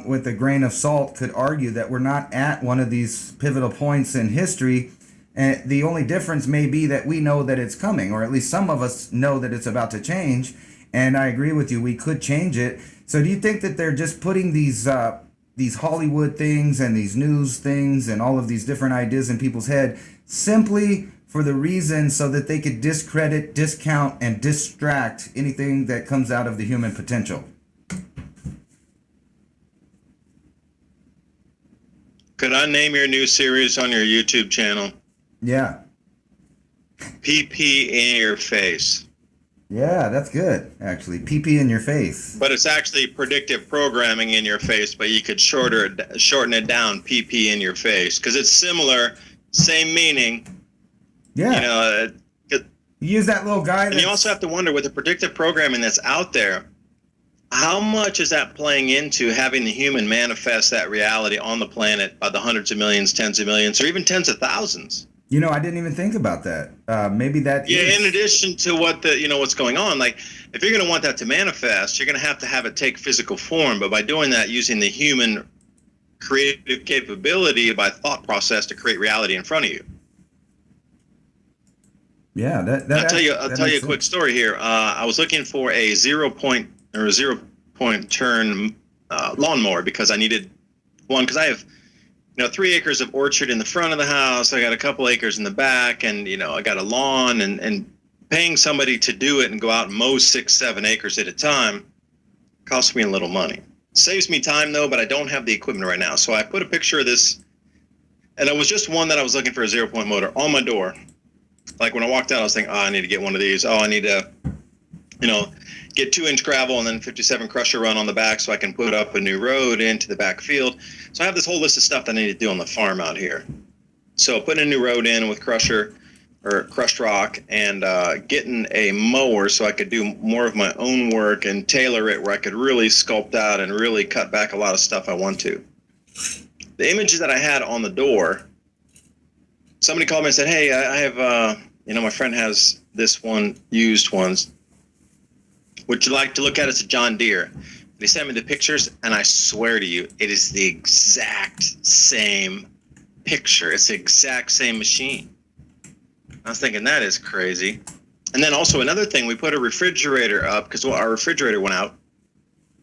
with a grain of salt could argue that we're not at one of these pivotal points in history. And the only difference may be that we know that it's coming, or at least some of us know that it's about to change. And I agree with you, we could change it. So do you think that they're just putting these Hollywood things and these news things and all of these different ideas in people's head simply for the reason so that they could discredit, discount, and distract anything that comes out of the human potential? Could I name your new series on your YouTube channel? Yeah. PP in your face. Yeah, that's good, actually. PP in your face. But it's actually predictive programming in your face, but you could shorten it down, PP in your face, because it's similar, same meaning. Yeah. You use that little guy. And you also have to wonder, with the predictive programming that's out there, how much is that playing into having the human manifest that reality on the planet by the hundreds of millions, tens of millions, or even tens of thousands? I didn't even think about that. Maybe that is. In addition to what's going on, like if you're going to want that to manifest, you're going to have it take physical form. But by doing that, using the human creative capability by thought process to create reality in front of you. Yeah, I'll tell you a quick story here. I was looking for a 0-point turn lawnmower because I needed one, because I have 3 acres of orchard in the front of the house. I got a couple acres in the back, and I got a lawn, and paying somebody to do it and go out and mow 6-7 acres at a time costs me a little money. Saves me time though, but I don't have the equipment right now. So I put a picture of this, and it was just one that I was looking for, a 0-point motor, on my door. Like when I walked out, I was thinking, I need to get one of these. I need to, get 2-inch gravel and then 57 crusher run on the back so I can put up a new road into the back field. So I have this whole list of stuff that I need to do on the farm out here. So putting a new road in with crusher, or crushed rock, and getting a mower so I could do more of my own work and tailor it where I could really sculpt out and really cut back a lot of stuff I want to. The images that I had on the door, somebody called me and said, hey, I have, my friend has this one, used ones. Would you like to look at it? It's a John Deere. They sent me the pictures, and I swear to you, it is the exact same picture. It's the exact same machine. I was thinking, that is crazy. And then also another thing, we put a refrigerator up because our refrigerator went out.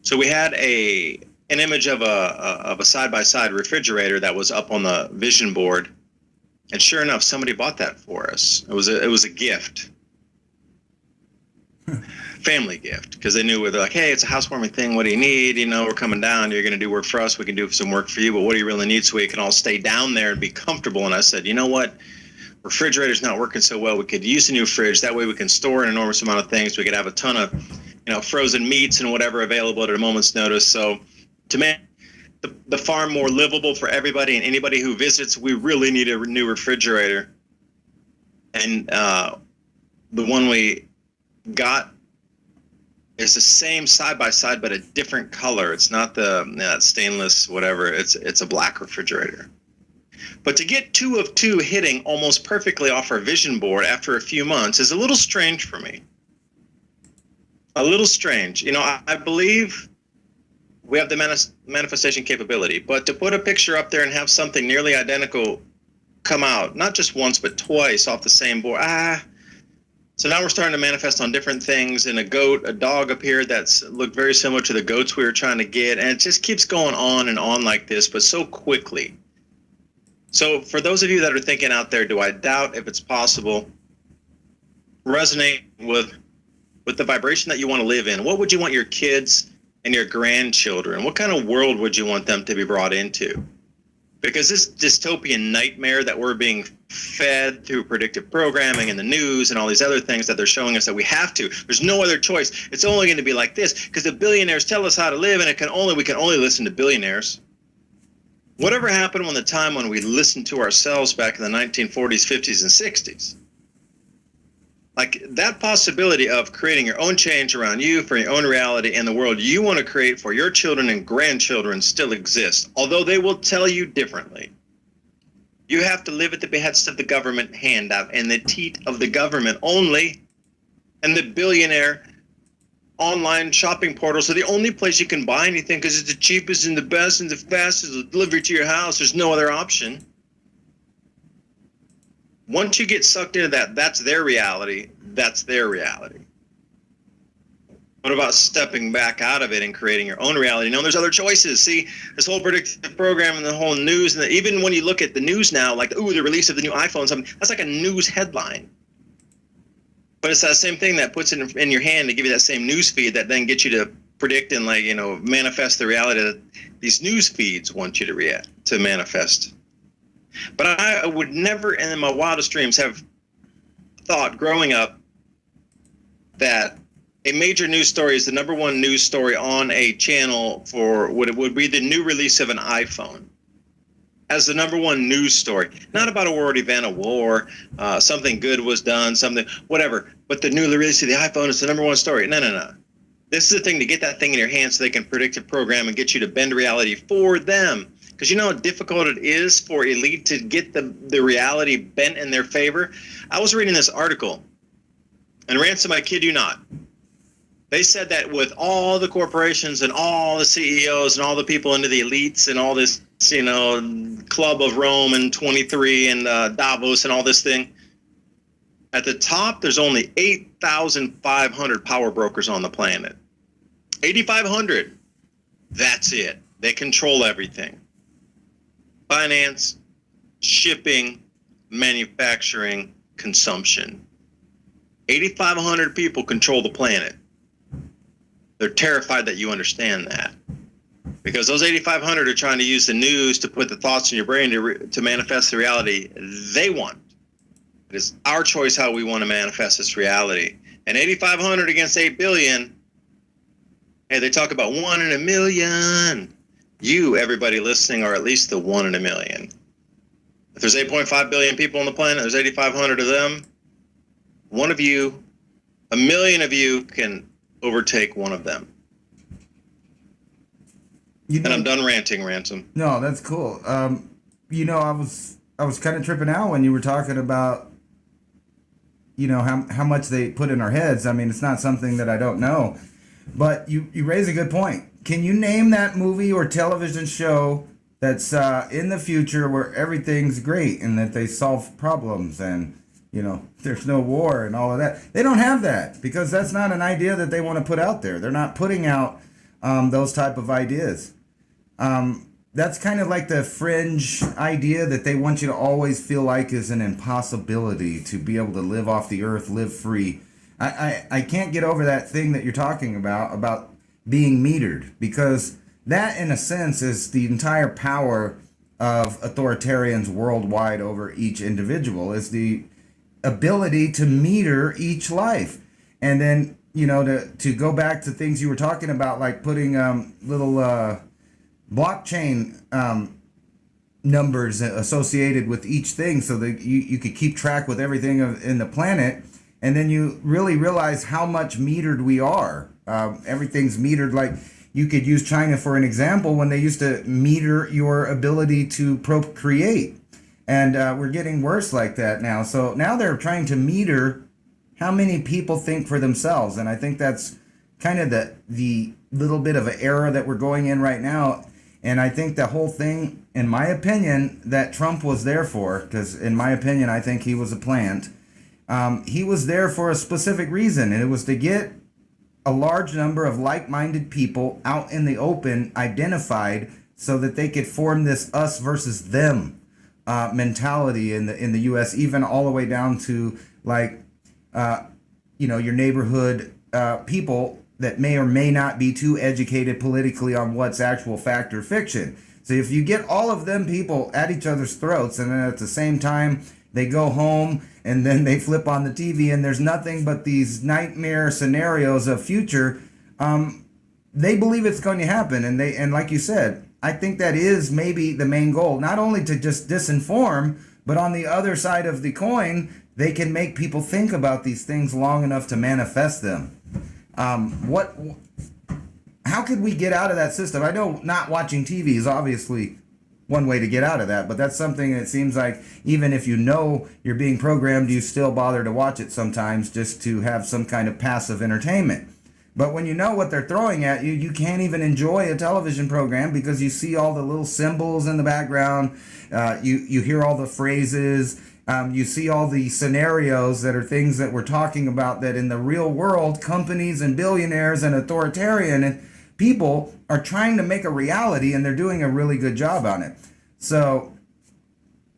So we had an image of a side-by-side refrigerator that was up on the vision board. And sure enough, somebody bought that for us. It was a gift. Family gift, because they knew, they're like, hey, it's a housewarming thing. What do you need? We're coming down. You're going to do work for us. We can do some work for you. But what do you really need so we can all stay down there and be comfortable? And I said, you know what? Refrigerator's not working so well. We could use a new fridge. That way we can store an enormous amount of things. We could have a ton of, frozen meats and whatever available at a moment's notice. So to make the farm more livable for everybody and anybody who visits, we really need a new refrigerator. And the one we got is the same side by side, but a different color. It's not the stainless whatever. It's a black refrigerator. But to get 2 of 2 hitting almost perfectly off our vision board after a few months is a little strange for me. A little strange. I believe we have the manifestation capability, but to put a picture up there and have something nearly identical come out, not just once, but twice off the same board, so now we're starting to manifest on different things, and a dog appeared that's looked very similar to the goats we were trying to get, and it just keeps going on and on like this, but so quickly. So for those of you that are thinking out there, do I doubt if it's possible, resonate with the vibration that you want to live in? What would you want your kids and your grandchildren, what kind of world would you want them to be brought into? Because this dystopian nightmare that we're being fed through predictive programming and the news and all these other things that they're showing us that we have to, there's no other choice. It's only going to be like this because the billionaires tell us how to live, and we can only listen to billionaires. Whatever happened when we listened to ourselves back in the 1940s, 50s, and 60s? Like that possibility of creating your own change around you for your own reality and the world you want to create for your children and grandchildren still exists, although they will tell you differently. You have to live at the behest of the government handout and the teat of the government only, and the billionaire online shopping portals are the only place you can buy anything because it's the cheapest and the best and the fastest delivery to your house. There's no other option. Once you get sucked into that, that's their reality. That's their reality. What about stepping back out of it and creating your own reality? No, there's other choices. See, this whole predictive program and the whole news, and even when you look at the news now, like, the release of the new iPhone, something that's like a news headline. But it's that same thing that puts it in your hand to give you that same news feed that then gets you to predict and manifest the reality that these news feeds want you to manifest. But I would never in my wildest dreams have thought growing up that a major news story is the number one news story on a channel for what it would be the new release of an iPhone as the number one news story. Not about a world event, a war, something good was done, something, whatever. But the new release of the iPhone is the number one story. No. This is the thing to get that thing in your hand so they can predict a program and get you to bend reality for them. Because you know how difficult it is for elite to get the reality bent in their favor? I was reading this article, and Ransom, I kid you not, they said that with all the corporations and all the CEOs and all the people into the elites and all this, Club of Rome and 23 and Davos and all this thing, at the top, there's only 8,500 power brokers on the planet. 8,500. That's it. They control everything. Finance, shipping, manufacturing, consumption. 8,500 people control the planet. They're terrified that you understand that. Because those 8,500 are trying to use the news to put the thoughts in your brain to manifest the reality they want. It is our choice how we want to manifest this reality. And 8,500 against 8 billion, hey, they talk about 1 in a million. You, everybody listening, are at least the 1 in a million. If there's 8.5 billion people on the planet, there's 8,500 of them. one of you, a million of you can overtake one of them. And I'm done ranting, Ransom. No, that's cool. I was kind of tripping out when you were talking about, how much they put in our heads. I mean, it's not something that I don't know, but you raise a good point. Can you name that movie or television show that's in the future where everything's great and that they solve problems and, there's no war and all of that? They don't have that because that's not an idea that they want to put out there. They're not putting out those type of ideas. That's kind of like the fringe idea that they want you to always feel like is an impossibility to be able to live off the earth, live free. I can't get over that thing that you're talking about being metered, because that in a sense is the entire power of authoritarians worldwide over each individual, is the ability to meter each life. And then, to go back to things you were talking about, like putting little blockchain numbers associated with each thing so that you could keep track with everything in the planet, and then you really realize how much metered we are. Everything's metered. Like, you could use China for an example when they used to meter your ability to procreate, and we're getting worse like that now. So now they're trying to meter how many people think for themselves, and I think that's kind of the little bit of an era that we're going in right now. And I think the whole thing, in my opinion, that Trump was there for, because in my opinion, I think he was a plant. He was there for a specific reason, and it was to get a large number of like-minded people out in the open, identified, so that they could form this us versus them mentality in the U.S., even all the way down to your neighborhood people that may or may not be too educated politically on what's actual fact or fiction. So if you get all of them people at each other's throats, and then at the same time they go home and then they flip on the TV and there's nothing but these nightmare scenarios of future, they believe it's going to happen. And like you said, I think that is maybe the main goal, not only to just disinform, but on the other side of the coin, they can make people think about these things long enough to manifest them. How could we get out of that system? I know not watching TV is obviously one way to get out of that, but that's something that seems like even if you know you're being programmed, you still bother to watch it sometimes just to have some kind of passive entertainment. But when you know what they're throwing at you, you can't even enjoy a television program because you see all the little symbols in the background, you hear all the phrases, you see all the scenarios that are things that we're talking about that in the real world, companies and billionaires and authoritarian people are trying to make a reality, and they're doing a really good job on it. So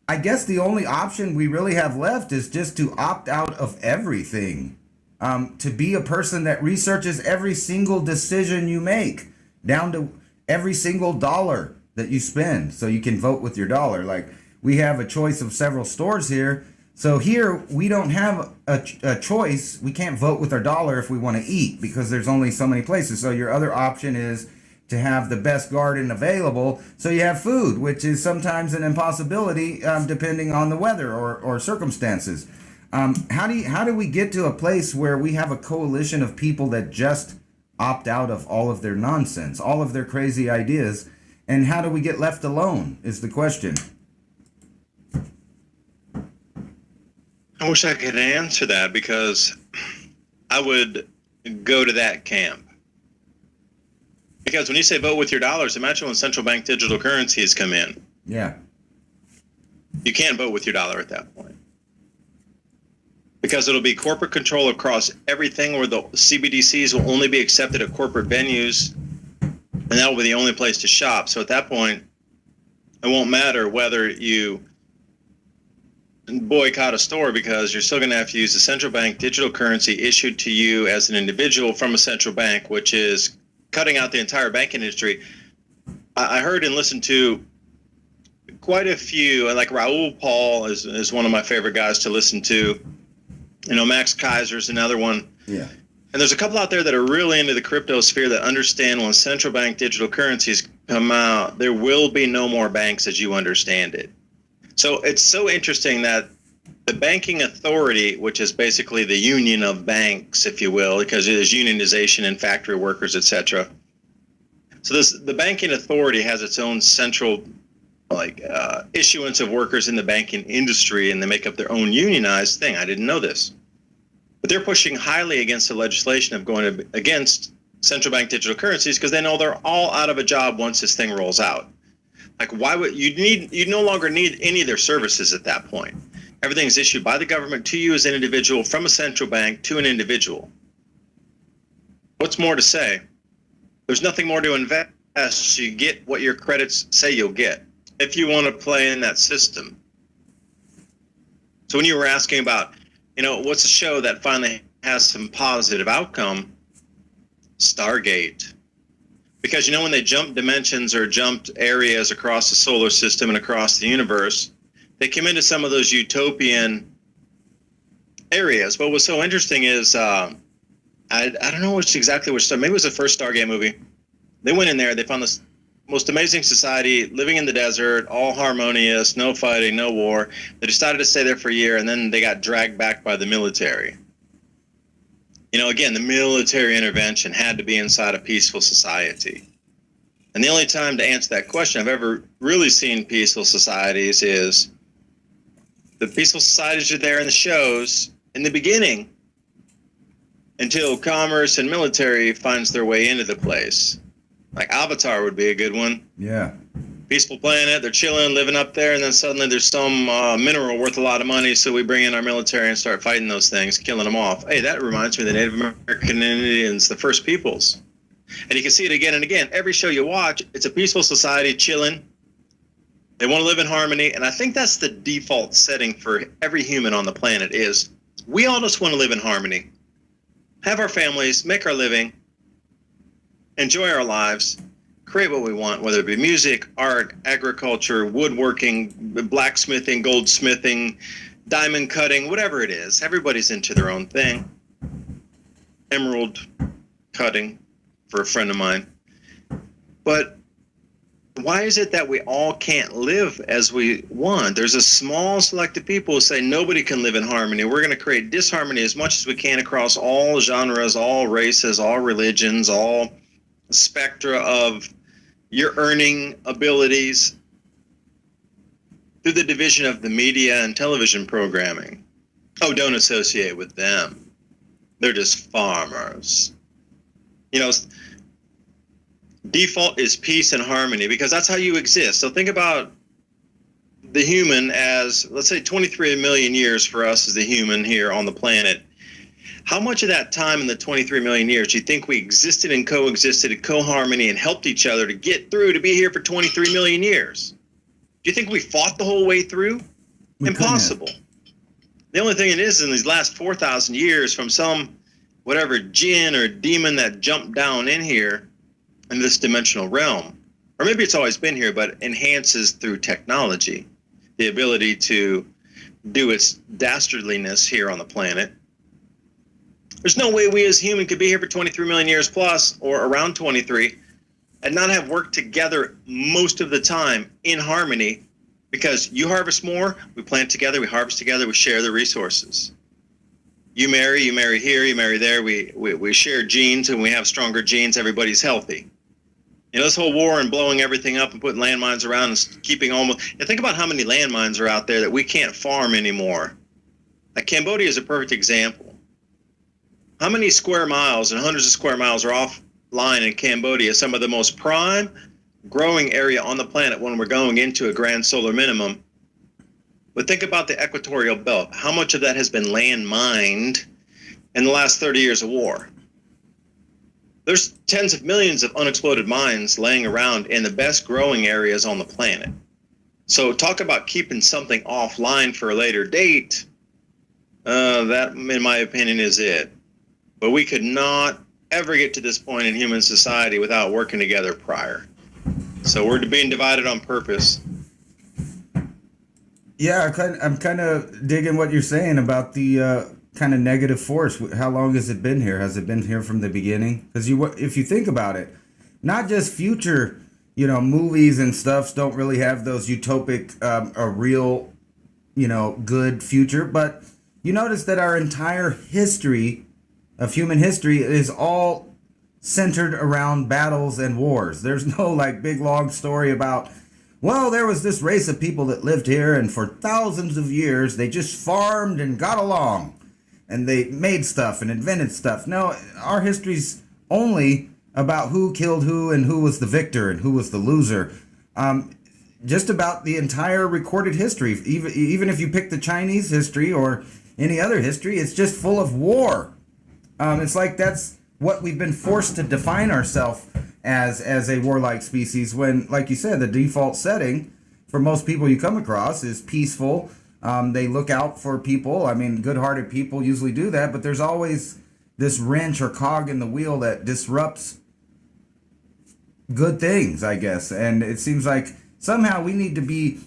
I guess the only option we really have left is just to opt out of everything. To be a person that researches every single decision you make, down to every single dollar that you spend, so you can vote with your dollar. Like, we have a choice of several stores here. So here we don't have a choice. We can't vote with our dollar if we want to eat because there's only so many places. So your other option is to have the best garden available. So you have food, which is sometimes an impossibility depending on the weather or circumstances. How do we get to a place where we have a coalition of people that just opt out of all of their nonsense, all of their crazy ideas? And how do we get left alone is the question. I wish I could answer that, because I would go to that camp. Because when you say vote with your dollars, imagine when central bank digital currencies come in. Yeah. You can't vote with your dollar at that point. Because it'll be corporate control across everything, where the CBDCs will only be accepted at corporate venues, and that will be the only place to shop. So at that point, it won't matter whether you boycott a store, because you're still going to have to use the central bank digital currency issued to you as an individual from a central bank, which is cutting out the entire banking industry. I heard and listened to quite a few, like Raoul Paul is one of my favorite guys to listen to. Max Kaiser's another one. Yeah. And there's a couple out there that are really into the crypto sphere that understand when central bank digital currencies come out, there will be no more banks as you understand it. So it's so interesting that The banking authority, which is basically the union of banks, if you will, because there's unionization in factory workers, etc. So the banking authority has its own central issuance of workers in the banking industry, and they make up their own unionized thing. I didn't know this. But they're pushing highly against the legislation of going against central bank digital currencies because they know they're all out of a job once this thing rolls out. Like, why would you no longer need any of their services at that point. Everything's issued by the government to you as an individual from a central bank to an individual. What's more to say? There's nothing more to invest. You get what your credits say you'll get if you want to play in that system. So when you were asking about, what's a show that finally has some positive outcome? Stargate. Because when they jumped dimensions or jumped areas across the solar system and across the universe, they came into some of those utopian areas. What was so interesting is, I don't know which maybe it was the first Stargate movie. They went in there, they found this most amazing society, living in the desert, all harmonious, no fighting, no war. They decided to stay there for a year, and then they got dragged back by the military. Again, the military intervention had to be inside a peaceful society. And the only time to answer that question I've ever really seen peaceful societies is the peaceful societies are there in the shows in the beginning until commerce and military finds their way into the place. Like Avatar would be a good one. Yeah. Peaceful planet, they're chilling, living up there, and then suddenly there's some mineral worth a lot of money, so we bring in our military and start fighting those things, killing them off. Hey, that reminds me of the Native American Indians, the first peoples. And you can see it again and again. Every show you watch, it's a peaceful society chilling. They want to live in harmony, and I think that's the default setting for every human on the planet is we all just want to live in harmony, have our families, make our living, enjoy our lives, create what we want, whether it be music, art, agriculture, woodworking, blacksmithing, goldsmithing, diamond cutting, whatever it is. Everybody's into their own thing. Emerald cutting for a friend of mine. But why is it that we all can't live as we want? There's a small select of people who say nobody can live in harmony. We're going to create disharmony as much as we can across all genres, all races, all religions, all spectra of your earning abilities through the division of the media and television programming. Oh, don't associate with them. They're just farmers. Default is peace and harmony because that's how you exist. So think about the human as, let's say 23 million years for us as the human here on the planet. How much of that time in the 23 million years do you think we existed and coexisted in co-harmony and helped each other to get through to be here for 23 million years? Do you think we fought the whole way through? Impossible. The only thing it is in these last 4,000 years from some whatever jinn or demon that jumped down in here in this dimensional realm, or maybe it's always been here but enhances through technology the ability to do its dastardliness here on the planet. There's no way we as humans could be here for 23 million years plus, or around 23, and not have worked together most of the time in harmony, because you harvest more, we plant together, we harvest together, we share the resources. You marry here, you marry there, we share genes, and we have stronger genes, everybody's healthy. This whole war and blowing everything up and putting landmines around and keeping think about how many landmines are out there that we can't farm anymore. Like Cambodia is a perfect example. How many square miles and hundreds of square miles are offline in Cambodia, some of the most prime growing area on the planet when we're going into a grand solar minimum? But think about the equatorial belt. How much of that has been land mined in the last 30 years of war? There's tens of millions of unexploded mines laying around in the best growing areas on the planet. So talk about keeping something offline for a later date. That, in my opinion, is it. But we could not ever get to this point in human society without working together prior. So we're being divided on purpose. Yeah, I'm kind of digging what you're saying about the kind of negative force. How long has it been here? Has it been here from the beginning? Because if you think about it, not just future, movies and stuffs don't really have those utopic, a real good future. But you notice that our entire history of human history is all centered around battles and wars. There's no like big long story about, well, there was this race of people that lived here, and for thousands of years they just farmed and got along, and they made stuff and invented stuff. No, our history's only about who killed who and who was the victor and who was the loser. Just about the entire recorded history. Even if you pick the Chinese history or any other history, it's just full of war. It's like that's what we've been forced to define ourselves as a warlike species, when, like you said, the default setting for most people you come across is peaceful. They look out for people. I mean, good-hearted people usually do that, but there's always this wrench or cog in the wheel that disrupts good things, I guess. And it seems like somehow we need to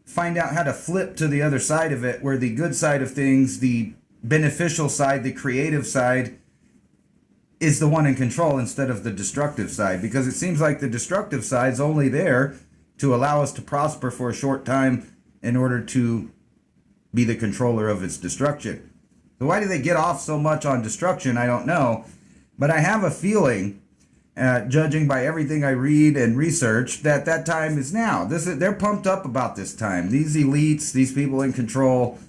find out how to flip to the other side of it, where the good side of things, the beneficial side, the creative side, is the one in control instead of the destructive side. Because it seems like the destructive side's only there to allow us to prosper for a short time in order to be the controller of its destruction. So why do they get off so much on destruction? I don't know. But I have a feeling, judging by everything I read and research, that time is now. They're pumped up about this time. These elites, these people in control,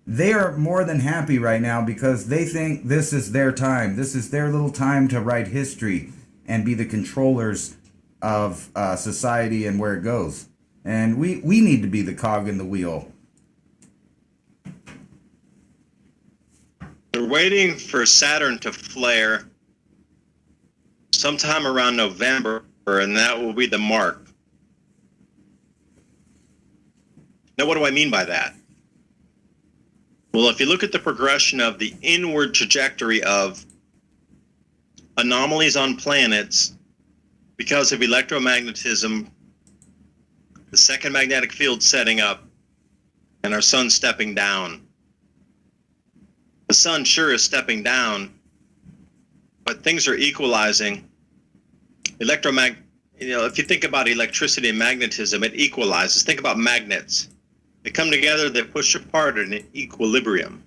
they are more than happy right now because they think this is their time. This is their little time to write history and be the controllers of society and where it goes. And we need to be the cog in the wheel. They're waiting for Saturn to flare sometime around November, and that will be the mark. Now, what do I mean by that? Well, if you look at the progression of the inward trajectory of anomalies on planets because of electromagnetism, the second magnetic field setting up, and our sun stepping down. The sun sure is stepping down, but things are equalizing. If you think about electricity and magnetism, it equalizes. Think about magnets. They come together, they push apart in an equilibrium.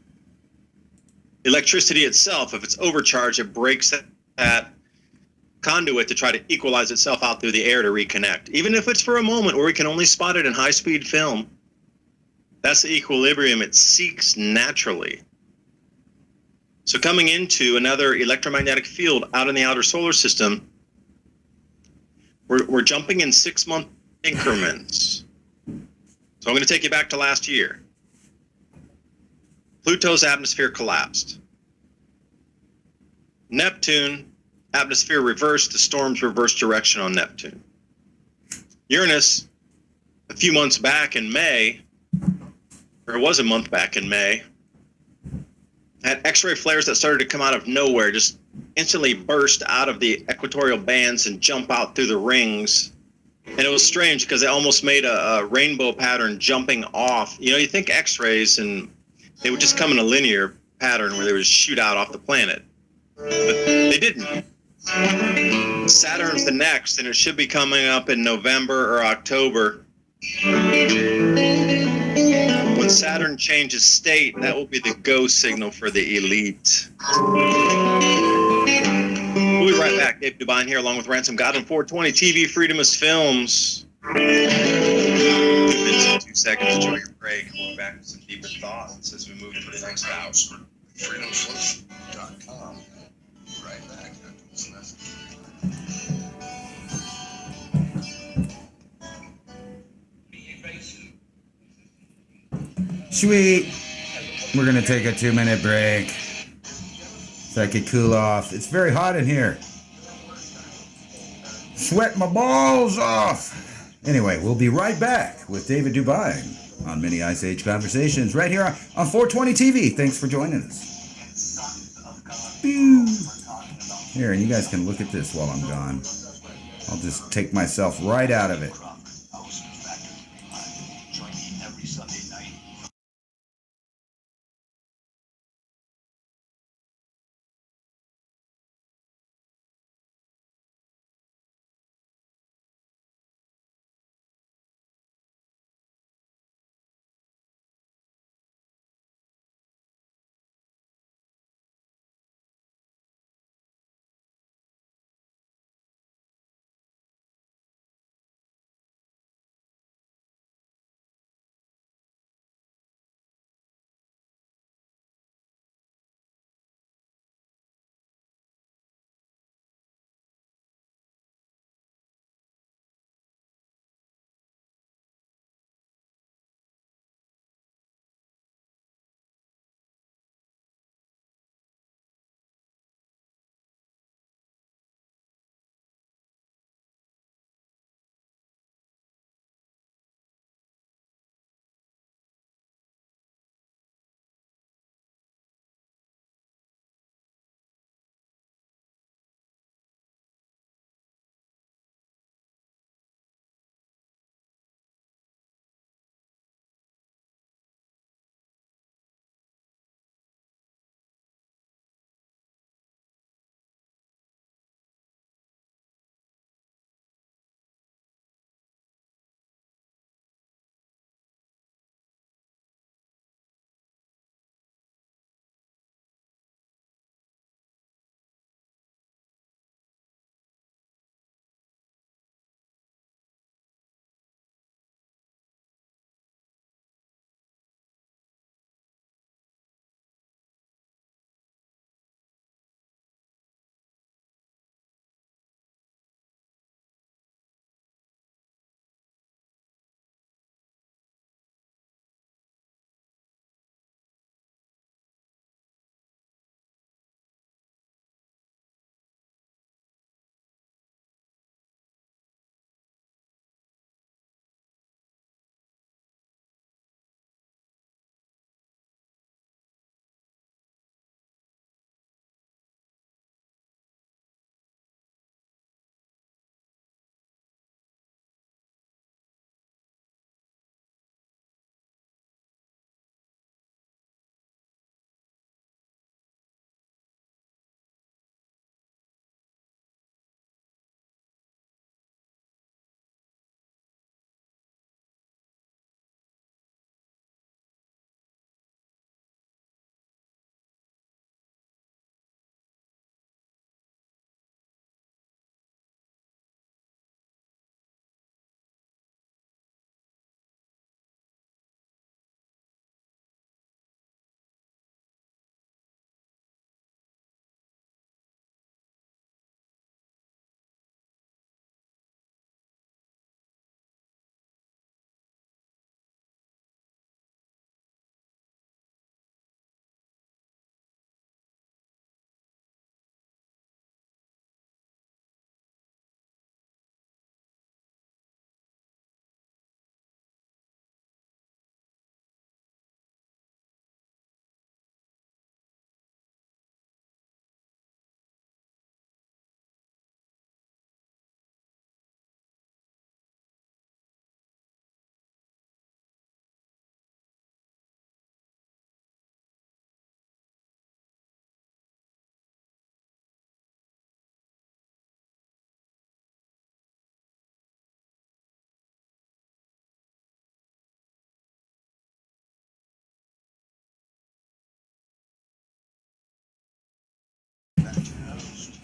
Electricity itself, if it's overcharged, it breaks that conduit to try to equalize itself out through the air to reconnect. Even if it's for a moment where we can only spot it in high-speed film, that's the equilibrium it seeks naturally. So coming into another electromagnetic field out in the outer solar system, we're jumping in 6-month increments. So I'm going to take you back to last year. Pluto's atmosphere collapsed. Neptune, atmosphere reversed, the storms reversed direction on Neptune. Uranus, a few months back in May, or it was a month back in May, had X-ray flares that started to come out of nowhere, just instantly burst out of the equatorial bands and jump out through the rings. And it was strange because they almost made a rainbow pattern jumping off. You think X-rays, and they would just come in a linear pattern where they would shoot out off the planet. But they didn't. Saturn's the next, and it should be coming up in November or October. When Saturn changes state, that will be the go signal for the elite. We'll be right back. Dave Dubine here, along with Ransom Godwin, 420 TV, Freedomist Films. 2 minutes and 2 seconds. Enjoy your break. We'll be back with some deeper thoughts as we move to the next hour. Freedomsolution.com. Right back after this message. Sweet. We're going to take a 2-minute break so I could cool off. It's very hot in here. Sweat my balls off. Anyway, we'll be right back with David Dubine on Mini Ice Age Conversations right here on 420 TV. Thanks for joining us. Pew. Here, and you guys can look at this while I'm gone. I'll just take myself right out of it.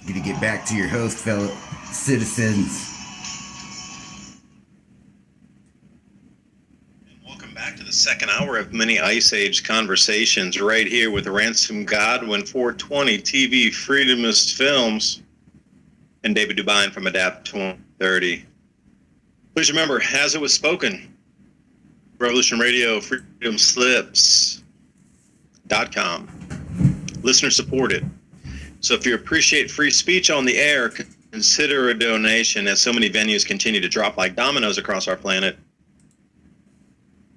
You to get back to your host, fellow citizens. Welcome back to the second hour of Mini Ice Age Conversations right here with Ransom Godwin, 420 TV Freedomist Films, and David Dubine from Adapt 2030. Please remember, as it was spoken, Revolution Radio, freedomslips.com. Listener supported. So if you appreciate free speech on the air, consider a donation as so many venues continue to drop like dominoes across our planet.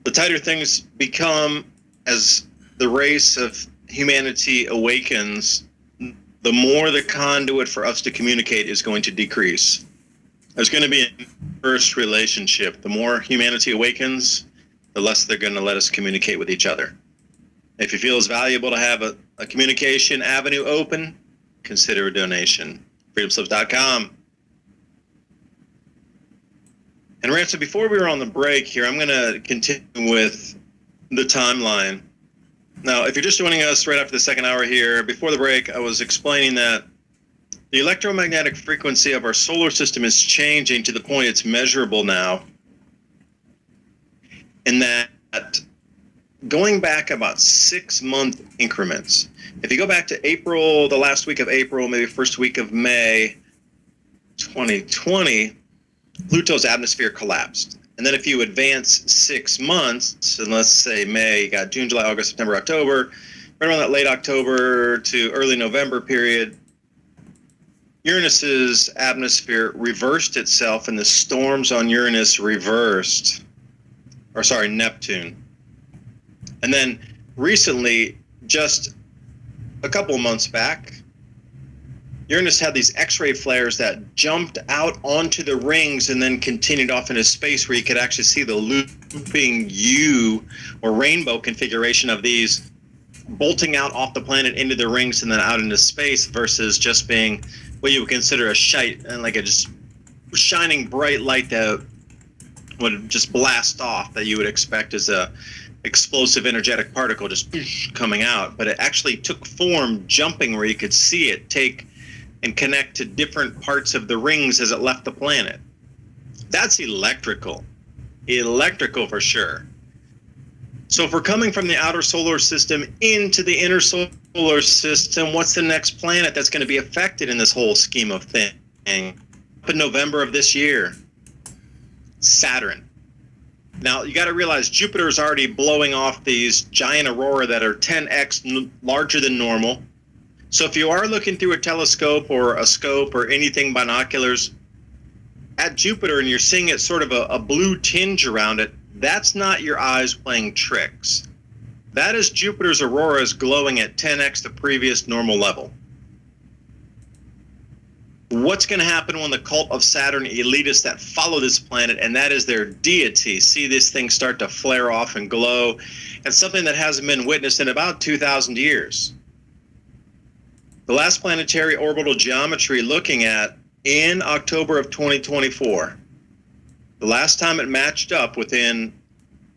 The tighter things become as the race of humanity awakens, the more the conduit for us to communicate is going to decrease. There's going to be an inverse relationship. The more humanity awakens, the less they're going to let us communicate with each other. If you feel it's valuable to have a communication avenue open, consider a donation. freedomslips.com. And Ransom, before we were on the break here, I'm going to continue with the timeline. Now, if you're just joining us right after the second hour here, before the break, I was explaining that the electromagnetic frequency of our solar system is changing to the point it's measurable now. And that going back about 6-month increments, if you go back to April, the last week of April, maybe first week of May 2020, Pluto's atmosphere collapsed. And then if you advance 6 months, and let's say May, you got June, July, August, September, October, right around that late October to early November period, Uranus's atmosphere reversed itself and the storms on Uranus reversed. Or sorry, Neptune. And then recently, just a couple of months back, Uranus had these X-ray flares that jumped out onto the rings and then continued off into space, where you could actually see the looping U or rainbow configuration of these bolting out off the planet into the rings and then out into space, versus just being what you would consider a shite and like a just shining bright light that would just blast off, that you would expect as a explosive energetic particle just coming out. But it actually took form jumping, where you could see it take and connect to different parts of the rings as it left the planet. That's electrical for sure. So if we're coming from the outer solar system into the inner solar system, what's the next planet that's going to be affected in this whole scheme of thing? In November of this year, Saturn. Now, you got to realize Jupiter is already blowing off these giant aurora that are 10x larger than normal. So if you are looking through a telescope or a scope or anything binoculars at Jupiter and you're seeing it sort of a blue tinge around it, that's not your eyes playing tricks. That is Jupiter's auroras glowing at 10x the previous normal level. What's going to happen when the cult of Saturn elitists that follow this planet, and that is their deity, see this thing start to flare off and glow? It's something that hasn't been witnessed in about 2,000 years. The last planetary orbital geometry looking at in October of 2024, the last time it matched up within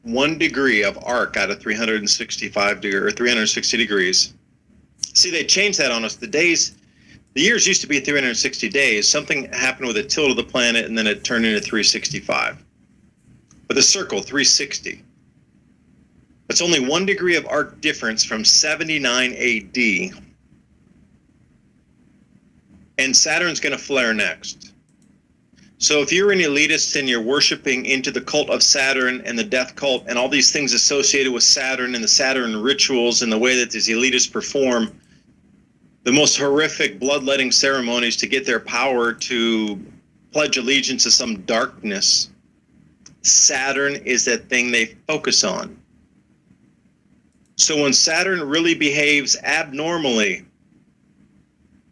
1 degree of arc out of 365 or 360 degrees. See, they changed that on us. The years used to be 360 days. Something happened with a tilt of the planet, and then it turned into 365. But the circle, 360. It's only 1 degree of arc difference from 79 AD. And Saturn's going to flare next. So if you're an elitist and you're worshiping into the cult of Saturn and the death cult and all these things associated with Saturn and the Saturn rituals and the way that these elitists perform the most horrific bloodletting ceremonies to get their power to pledge allegiance to some darkness, Saturn is that thing they focus on. So when Saturn really behaves abnormally,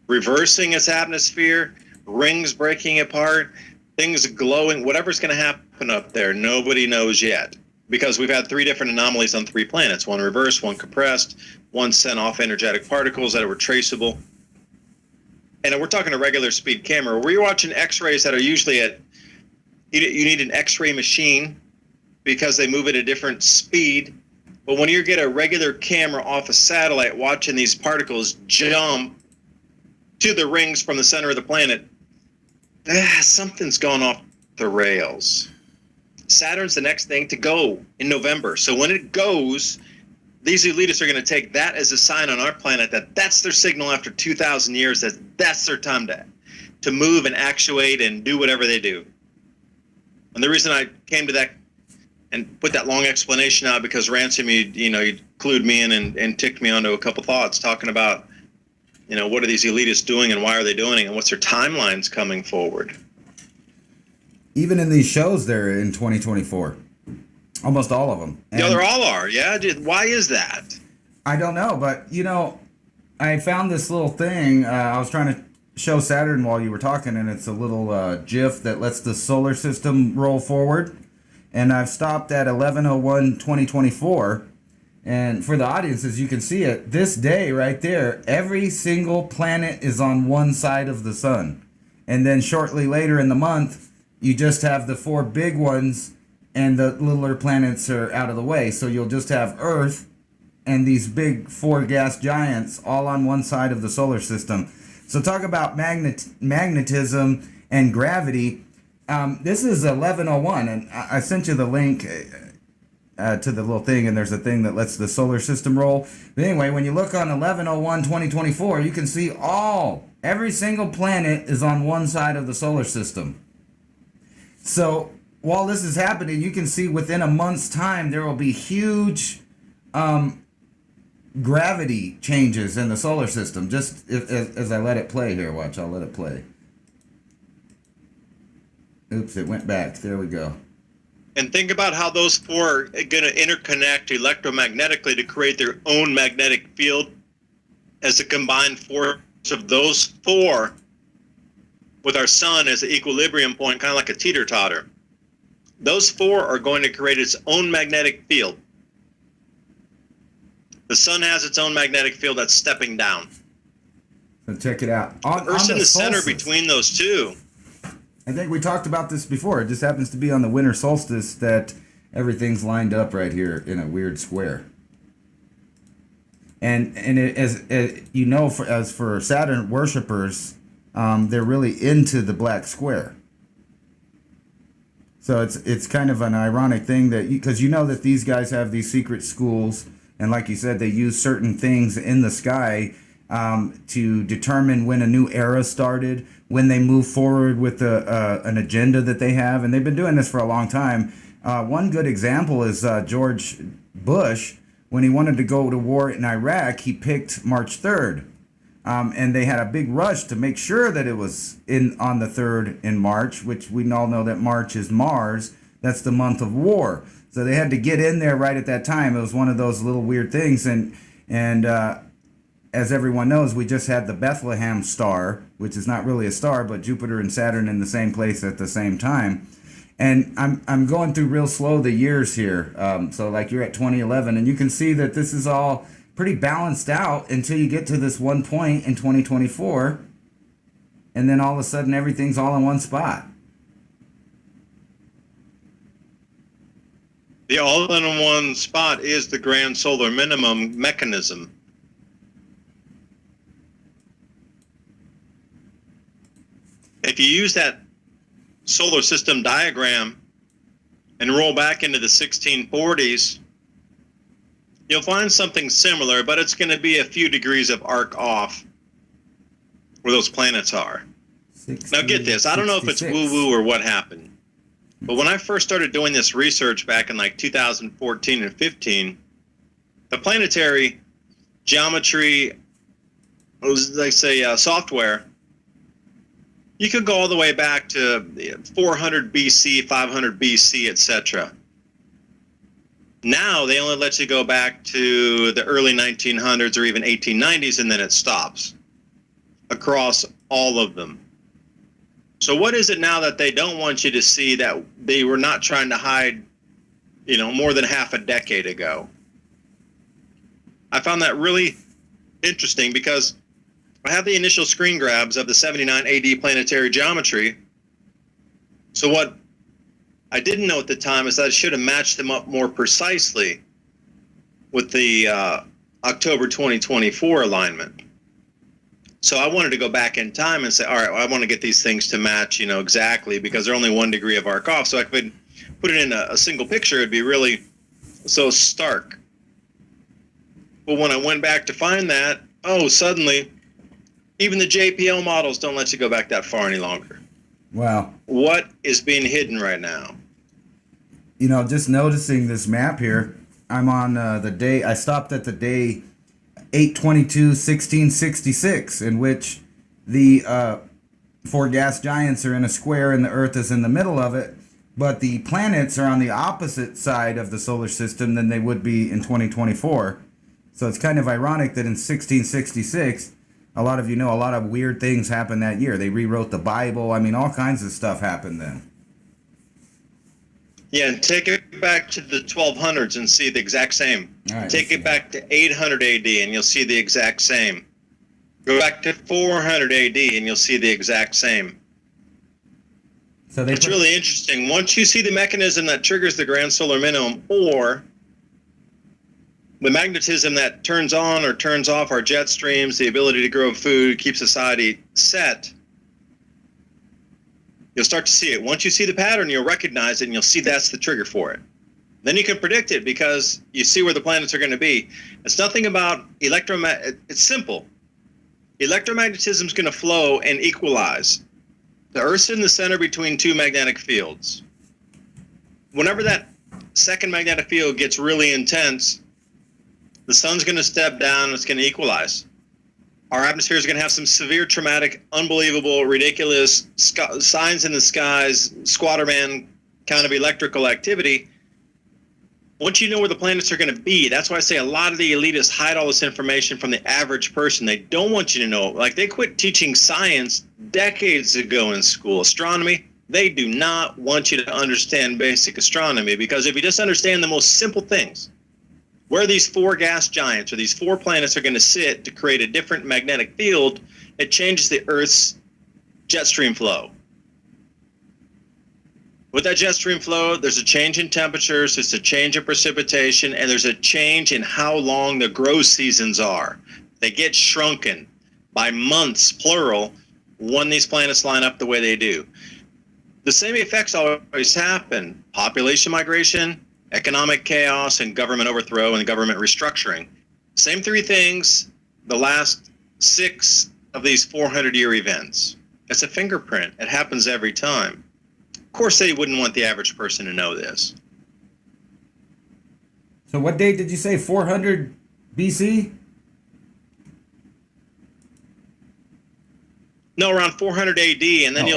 reversing its atmosphere, rings breaking apart, things glowing, whatever's going to happen up there, nobody knows yet. Because we've had 3 different anomalies on 3 planets, one reversed, one compressed, one sent off energetic particles that were traceable. And we're talking a regular speed camera. Where you're watching X-rays that are usually at, you need an X-ray machine because they move at a different speed. But when you get a regular camera off a satellite watching these particles jump to the rings from the center of the planet, something's gone off the rails. Saturn's the next thing to go in November. So when it goes, these elitists are going to take that as a sign on our planet that that's their signal after 2,000 years, that that's their time to move and actuate and do whatever they do. And the reason I came to that and put that long explanation out, because Ransom, you clued me in and ticked me onto a couple thoughts talking about, what are these elitists doing and why are they doing it and what's their timelines coming forward. Even in these shows, they're in 2024. Almost all of them. Yeah, they all are. Yeah. Why is that? I don't know, but I found this little thing. I was trying to show Saturn while you were talking, and it's a little GIF that lets the solar system roll forward. And I've stopped at 11/01/2024. And for the audiences, you can see it. This day right there, every single planet is on one side of the sun. And then shortly later in the month, you just have the 4 big ones, and the littler planets are out of the way. So you'll just have Earth and these big 4 gas giants all on one side of the solar system. So talk about magnetism and gravity. This is 11/01, and I sent you the link to the little thing, and there's a thing that lets the solar system roll. But anyway, when you look on 11/01/2024, you can see every single planet is on one side of the solar system. So while this is happening, you can see within a month's time, there will be huge gravity changes in the solar system. Just as I let it play here. Watch, I'll let it play. Oops, it went back. There we go. And think about how those 4 are going to interconnect electromagnetically to create their own magnetic field as a combined force of those 4 with our sun as the equilibrium point, kind of like a teeter-totter. Those 4 are going to create its own magnetic field. The sun has its own magnetic field that's stepping down. So check it out. Earth's in the center between those two. I think we talked about this before. It just happens to be on the winter solstice that everything's lined up right here in a weird square. And as for Saturn worshipers, they're really into the black square. So it's kind of an ironic thing that because that these guys have these secret schools, and like you said, they use certain things in the sky to determine when a new era started, when they move forward with an agenda that they have, and they've been doing this for a long time. One good example is George Bush. When he wanted to go to war in Iraq, he picked March 3rd. And they had a big rush to make sure that it was on the 3rd in March, which we all know that March is Mars. That's the month of war. So they had to get in there right at that time. It was one of those little weird things. And as everyone knows, we just had the Bethlehem star, which is not really a star, but Jupiter and Saturn in the same place at the same time. And I'm going through real slow the years here. So like you're at 2011, and you can see that this is all pretty balanced out until you get to this one point in 2024. And then all of a sudden, everything's all in one spot. The all-in-one spot is the grand solar minimum mechanism. If you use that solar system diagram and roll back into the 1640s, you'll find something similar, but it's going to be a few degrees of arc off where those planets are. Now get this, I don't know if it's woo-woo or what happened, but when I first started doing this research back in like 2014 and 15, the planetary geometry, they say software, you could go all the way back to 400 BC, 500 BC, etc. Now they only let you go back to the early 1900s or even 1890s, and then it stops across all of them. So what is it now that they don't want you to see that they were not trying to hide, more than half a decade ago? I found that really interesting because I have the initial screen grabs of the 79 AD planetary geometry. So what I didn't know at the time is that I should have matched them up more precisely with the October 2024 alignment. So I wanted to go back in time and say, all right, well, I want to get these things to match, exactly, because they're only 1 degree of arc off. So I could put it in a single picture. It'd be really so stark. But when I went back to find that, suddenly, even the JPL models don't let you go back that far any longer. Wow. What is being hidden right now? Just noticing this map here, I'm on the day, I stopped at the day 8/22/1666, in which the 4 gas giants are in a square and the Earth is in the middle of it, but the planets are on the opposite side of the solar system than they would be in 2024. So it's kind of ironic that in 1666, a lot of a lot of weird things happened that year. They rewrote the Bible. I mean, all kinds of stuff happened then. Yeah, and take it back to the 1200s and see the exact same. All right, take it back to 800 AD and you'll see the exact same. Go back to 400 AD and you'll see the exact same. So it's really interesting. Once you see the mechanism that triggers the grand solar minimum, or the magnetism that turns on or turns off our jet streams, the ability to grow food, keep society set, you'll start to see it. Once you see the pattern, you'll recognize it, and you'll see that's the trigger for it. Then you can predict it because you see where the planets are going to be. It's nothing about it's simple. Electromagnetism is going to flow and equalize. The Earth's in the center between 2 magnetic fields. Whenever that second magnetic field gets really intense, the sun's going to step down, it's going to equalize. Our atmosphere is going to have some severe, traumatic, unbelievable, ridiculous signs in the skies, squatterman kind of electrical activity. Once you know where the planets are going to be, that's why I say a lot of the elitists hide all this information from the average person. They don't want you to know. Like, they quit teaching science decades ago in school. Astronomy, they do not want you to understand basic astronomy, because if you just understand the most simple things, where these 4 gas giants or these 4 planets are going to sit to create a different magnetic field, it changes the Earth's jet stream flow. With that jet stream flow, there's a change in temperatures, there's a change in precipitation, and there's a change in how long the growth seasons are. They get shrunken by months, plural, when these planets line up the way they do. The same effects always happen: population migration, economic chaos, and government overthrow and government restructuring. Same 3 things the last 6 of these 400-year events. It's a fingerprint. It happens every time. Of course, they wouldn't want the average person to know this. So what date did you say? 400 BC? No, around 400 AD, and then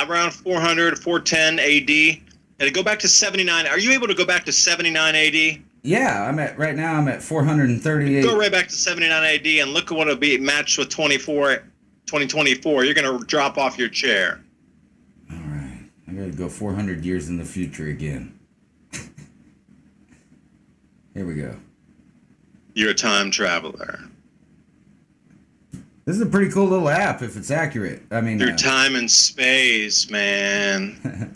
around 400, 410 AD. And go back to 79. Are you able to go back to 79 AD? Yeah, I'm at 438. Go right back to 79 AD and look at what it'll be matched with 2024. You're going to drop off your chair. All right. I got to go 400 years in the future again. Here we go. You're a time traveler. This is a pretty cool little app if it's accurate. I mean, through time and space, man.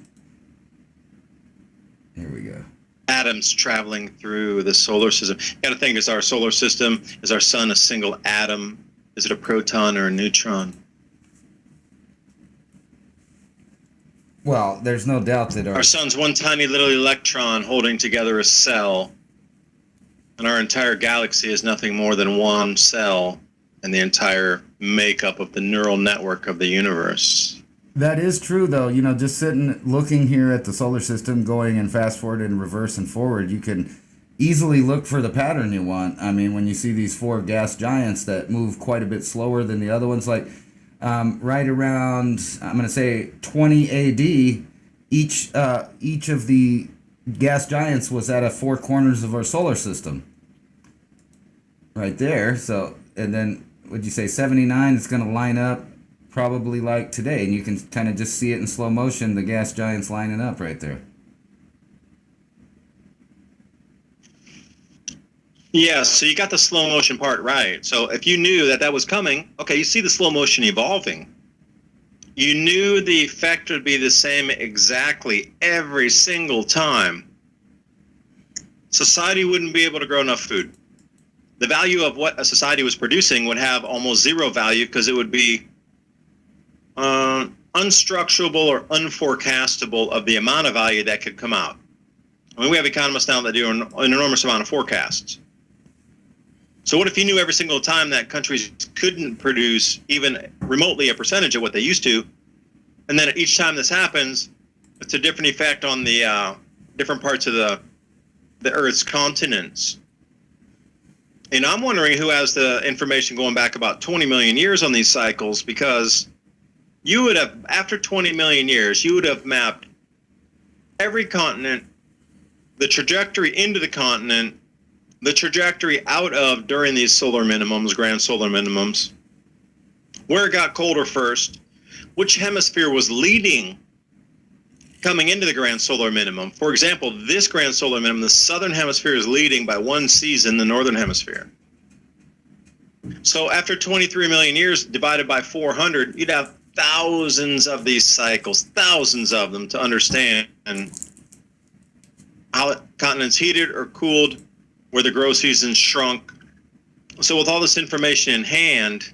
Here we go. Atoms traveling through the solar system. You got to think, is our solar system, is our sun a single atom? Is it a proton or a neutron? Well, there's no doubt that our sun's one tiny little electron holding together a cell. And our entire galaxy is nothing more than one cell in the entire makeup of the neural network of the universe. That is true, though. Just sitting, looking here at the solar system, going and fast forward and reverse and forward, you can easily look for the pattern you want. I mean, when you see these 4 gas giants that move quite a bit slower than the other ones, like right around, I'm going to say 20 AD, each of the gas giants was at 4 corners of our solar system. Right there. So, and then, would you say 79 is going to line up probably like today, and you can kind of just see it in slow motion, the gas giants lining up right there. Yeah, so you got the slow motion part right. So if you knew that was coming, okay, you see the slow motion evolving. You knew the effect would be the same exactly every single time. Society wouldn't be able to grow enough food. the value of what a society was producing would have almost zero value because it would be unstructurable or unforecastable of the amount of value that could come out. I mean, we have economists now that do an enormous amount of forecasts. So what if you knew every single time that countries couldn't produce even remotely a percentage of what they used to, and then each time this happens, it's a different effect on the different parts of the Earth's continents. And I'm wondering who has the information going back about 20 million years on these cycles, because you would have, after 20 million years, you would have mapped every continent, the trajectory into the continent, the trajectory out of during these solar minimums, grand solar minimums, where it got colder first, which hemisphere was leading coming into the grand solar minimum. For example, this grand solar minimum, the southern hemisphere is leading by one season the northern hemisphere. So after 23 million years divided by 400, you'd have thousands of these cycles, thousands of them, to understand how continents heated or cooled, where the growth seasons shrunk. So with all this information in hand,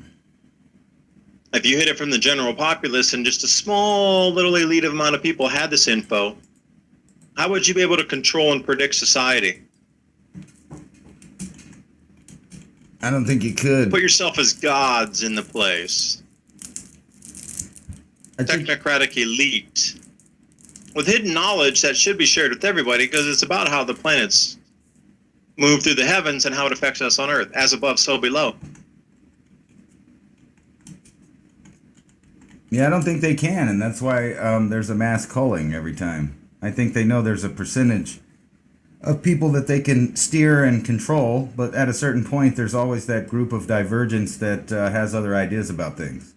if you hid it from the general populace and just a small little elite amount of people had this info, how would you be able to control and predict society? I don't think you could. Put yourself as gods in the place. Technocratic elite with hidden knowledge that should be shared with everybody, because it's about how the planets move through the heavens and how it affects us on Earth, as above, so below. Yeah, I don't think they can, and that's why there's a mass culling every time. I think they know there's a percentage of people that they can steer and control, but at a certain point, there's always that group of divergence that has other ideas about things.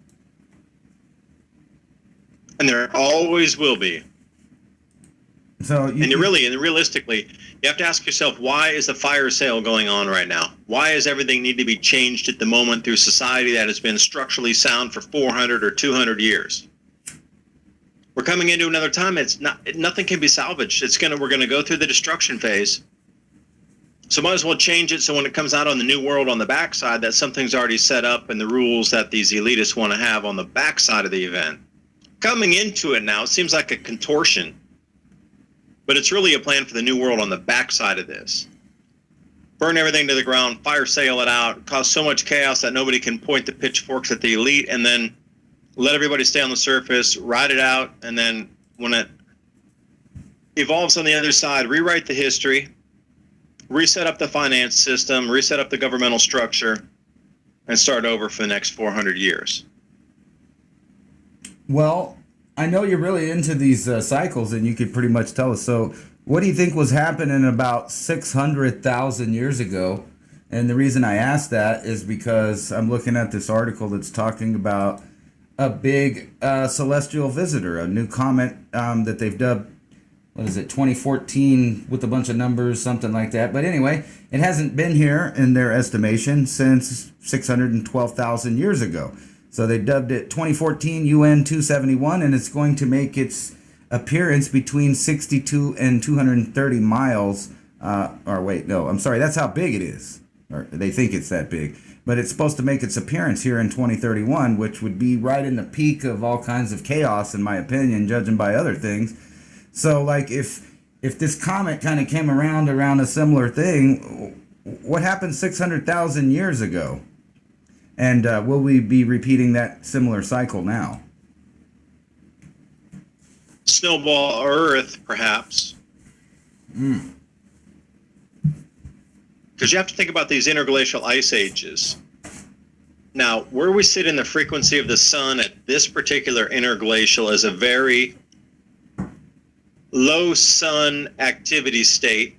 And there always will be. So realistically, you have to ask yourself, why is the fire sale going on right now? Why does everything need to be changed at the moment through society that has been structurally sound for 400 or 200 years? We're coming into another time. Nothing can be salvaged. We're gonna go through the destruction phase. So might as well change it so when it comes out on the new world on the backside, that something's already set up and the rules that these elitists want to have on the backside of the event. Coming into it now, it seems like a contortion. But it's really a plan for the new world on the backside of this. Burn everything to the ground, fire sale it out, cause so much chaos that nobody can point the pitchforks at the elite, and then let everybody stay on the surface, ride it out, and then when it evolves on the other side, rewrite the history, reset up the finance system, reset up the governmental structure, and start over for the next 400 years. Well, I know you're really into these cycles, and you could pretty much tell us. So what do you think was happening about 600,000 years ago? And the reason I asked that is because I'm looking at this article that's talking about a big celestial visitor, a new comet that they've dubbed, 2014 with a bunch of numbers, something like that. But anyway, it hasn't been here in their estimation since 612,000 years ago. So they dubbed it 2014 UN 271, and it's going to make its appearance between 62 and 230 miles. That's how big it is. Or they think it's that big. But it's supposed to make its appearance here in 2031, which would be right in the peak of all kinds of chaos, in my opinion, judging by other things. So, like, if this comet kind of came around a similar thing, what happened 600,000 years ago? And will we be repeating that similar cycle now? Snowball Earth, perhaps. Because you have to think about these interglacial ice ages. Now, where we sit in the frequency of the sun at this particular interglacial is a very low sun activity state.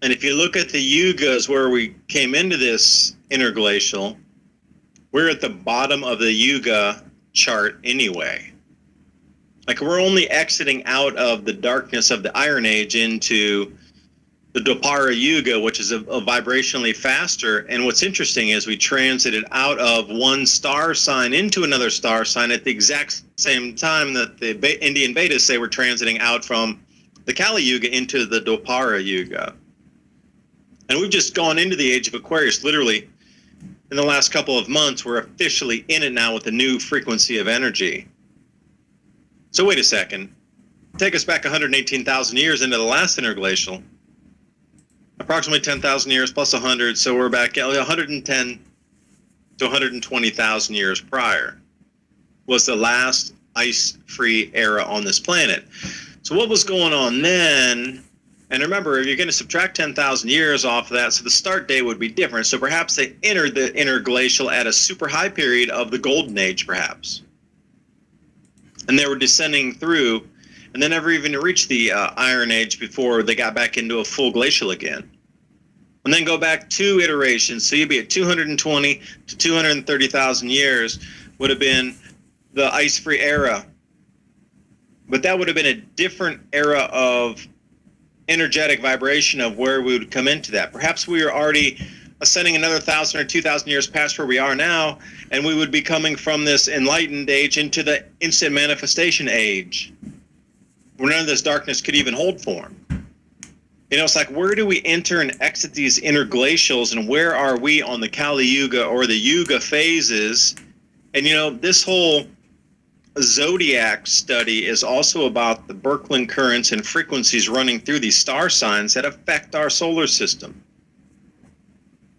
And if you look at the yugas where we came into this interglacial, we're at the bottom of the yuga chart anyway. Like, we're only exiting out of the darkness of the Iron Age into the Dwapara Yuga, which is a vibrationally faster. And what's interesting is we transited out of one star sign into another star sign at the exact same time that the Indian Vedas say we're transiting out from the Kali Yuga into the Dwapara Yuga. And we've just gone into the age of Aquarius, literally. In the last couple of months, we're officially in it now with a new frequency of energy. So wait a second. Take us back 118,000 years into the last interglacial. Approximately 10,000 years plus 100, so we're back at 110 to 120,000 years prior was the last ice-free era on this planet. So what was going on then? And remember, if you're going to subtract 10,000 years off of that, so the start date would be different. So perhaps they entered the interglacial at a super high period of the golden age, perhaps. And they were descending through, and they never even reached the iron age before they got back into a full glacial again. And then go back 2 iterations, so you'd be at 220 to 230,000 years would have been the ice-free era. But that would have been a different era of energetic vibration of where we would come into that. Perhaps we are already ascending another 1,000 or 2,000 years past where we are now, and we would be coming from this enlightened age into the instant manifestation age, where none of this darkness could even hold form. You know, it's like, where do we enter and exit these interglacials, and where are we on the Kali Yuga or the Yuga phases? And, you know, this whole zodiac study is also about the Birkeland currents and frequencies running through these star signs that affect our solar system.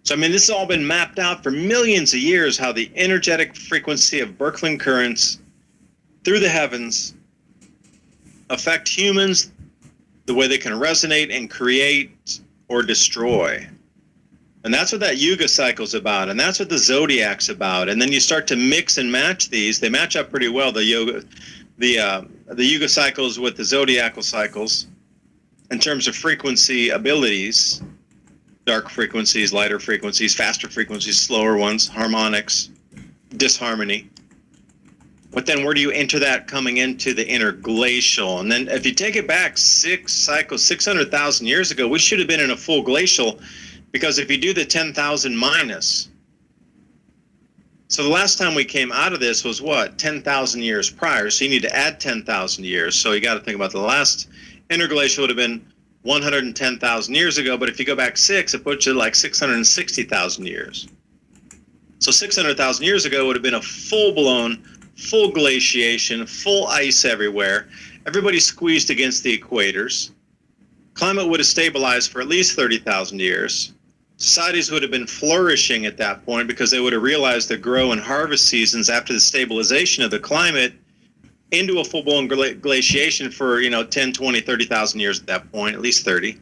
So, I mean, this has all been mapped out for millions of years, how the energetic frequency of Birkeland currents through the heavens affect humans, the way they can resonate and create or destroy. And that's what that Yuga cycle's about, and that's what the zodiac's about. And then you start to mix and match these. They match up pretty well, the Yuga cycles with the zodiacal cycles in terms of frequency abilities, dark frequencies, lighter frequencies, faster frequencies, slower ones, harmonics, disharmony. But then where do you enter that coming into the interglacial? And then if you take it back 6 cycles, 600,000 years ago, we should have been in a full glacial. Because if you do the 10,000 minus, so the last time we came out of this was what? 10,000 years prior. So you need to add 10,000 years. So you got to think about the last interglacial would have been 110,000 years ago. But if you go back 6, it puts you like 660,000 years. So 600,000 years ago would have been a full-blown, full glaciation, full ice everywhere. Everybody squeezed against the equators. Climate would have stabilized for at least 30,000 years. Societies would have been flourishing at that point because they would have realized the grow and harvest seasons after the stabilization of the climate into a full-blown glaciation for, 10, 20, 30,000 years at that point, at least 30.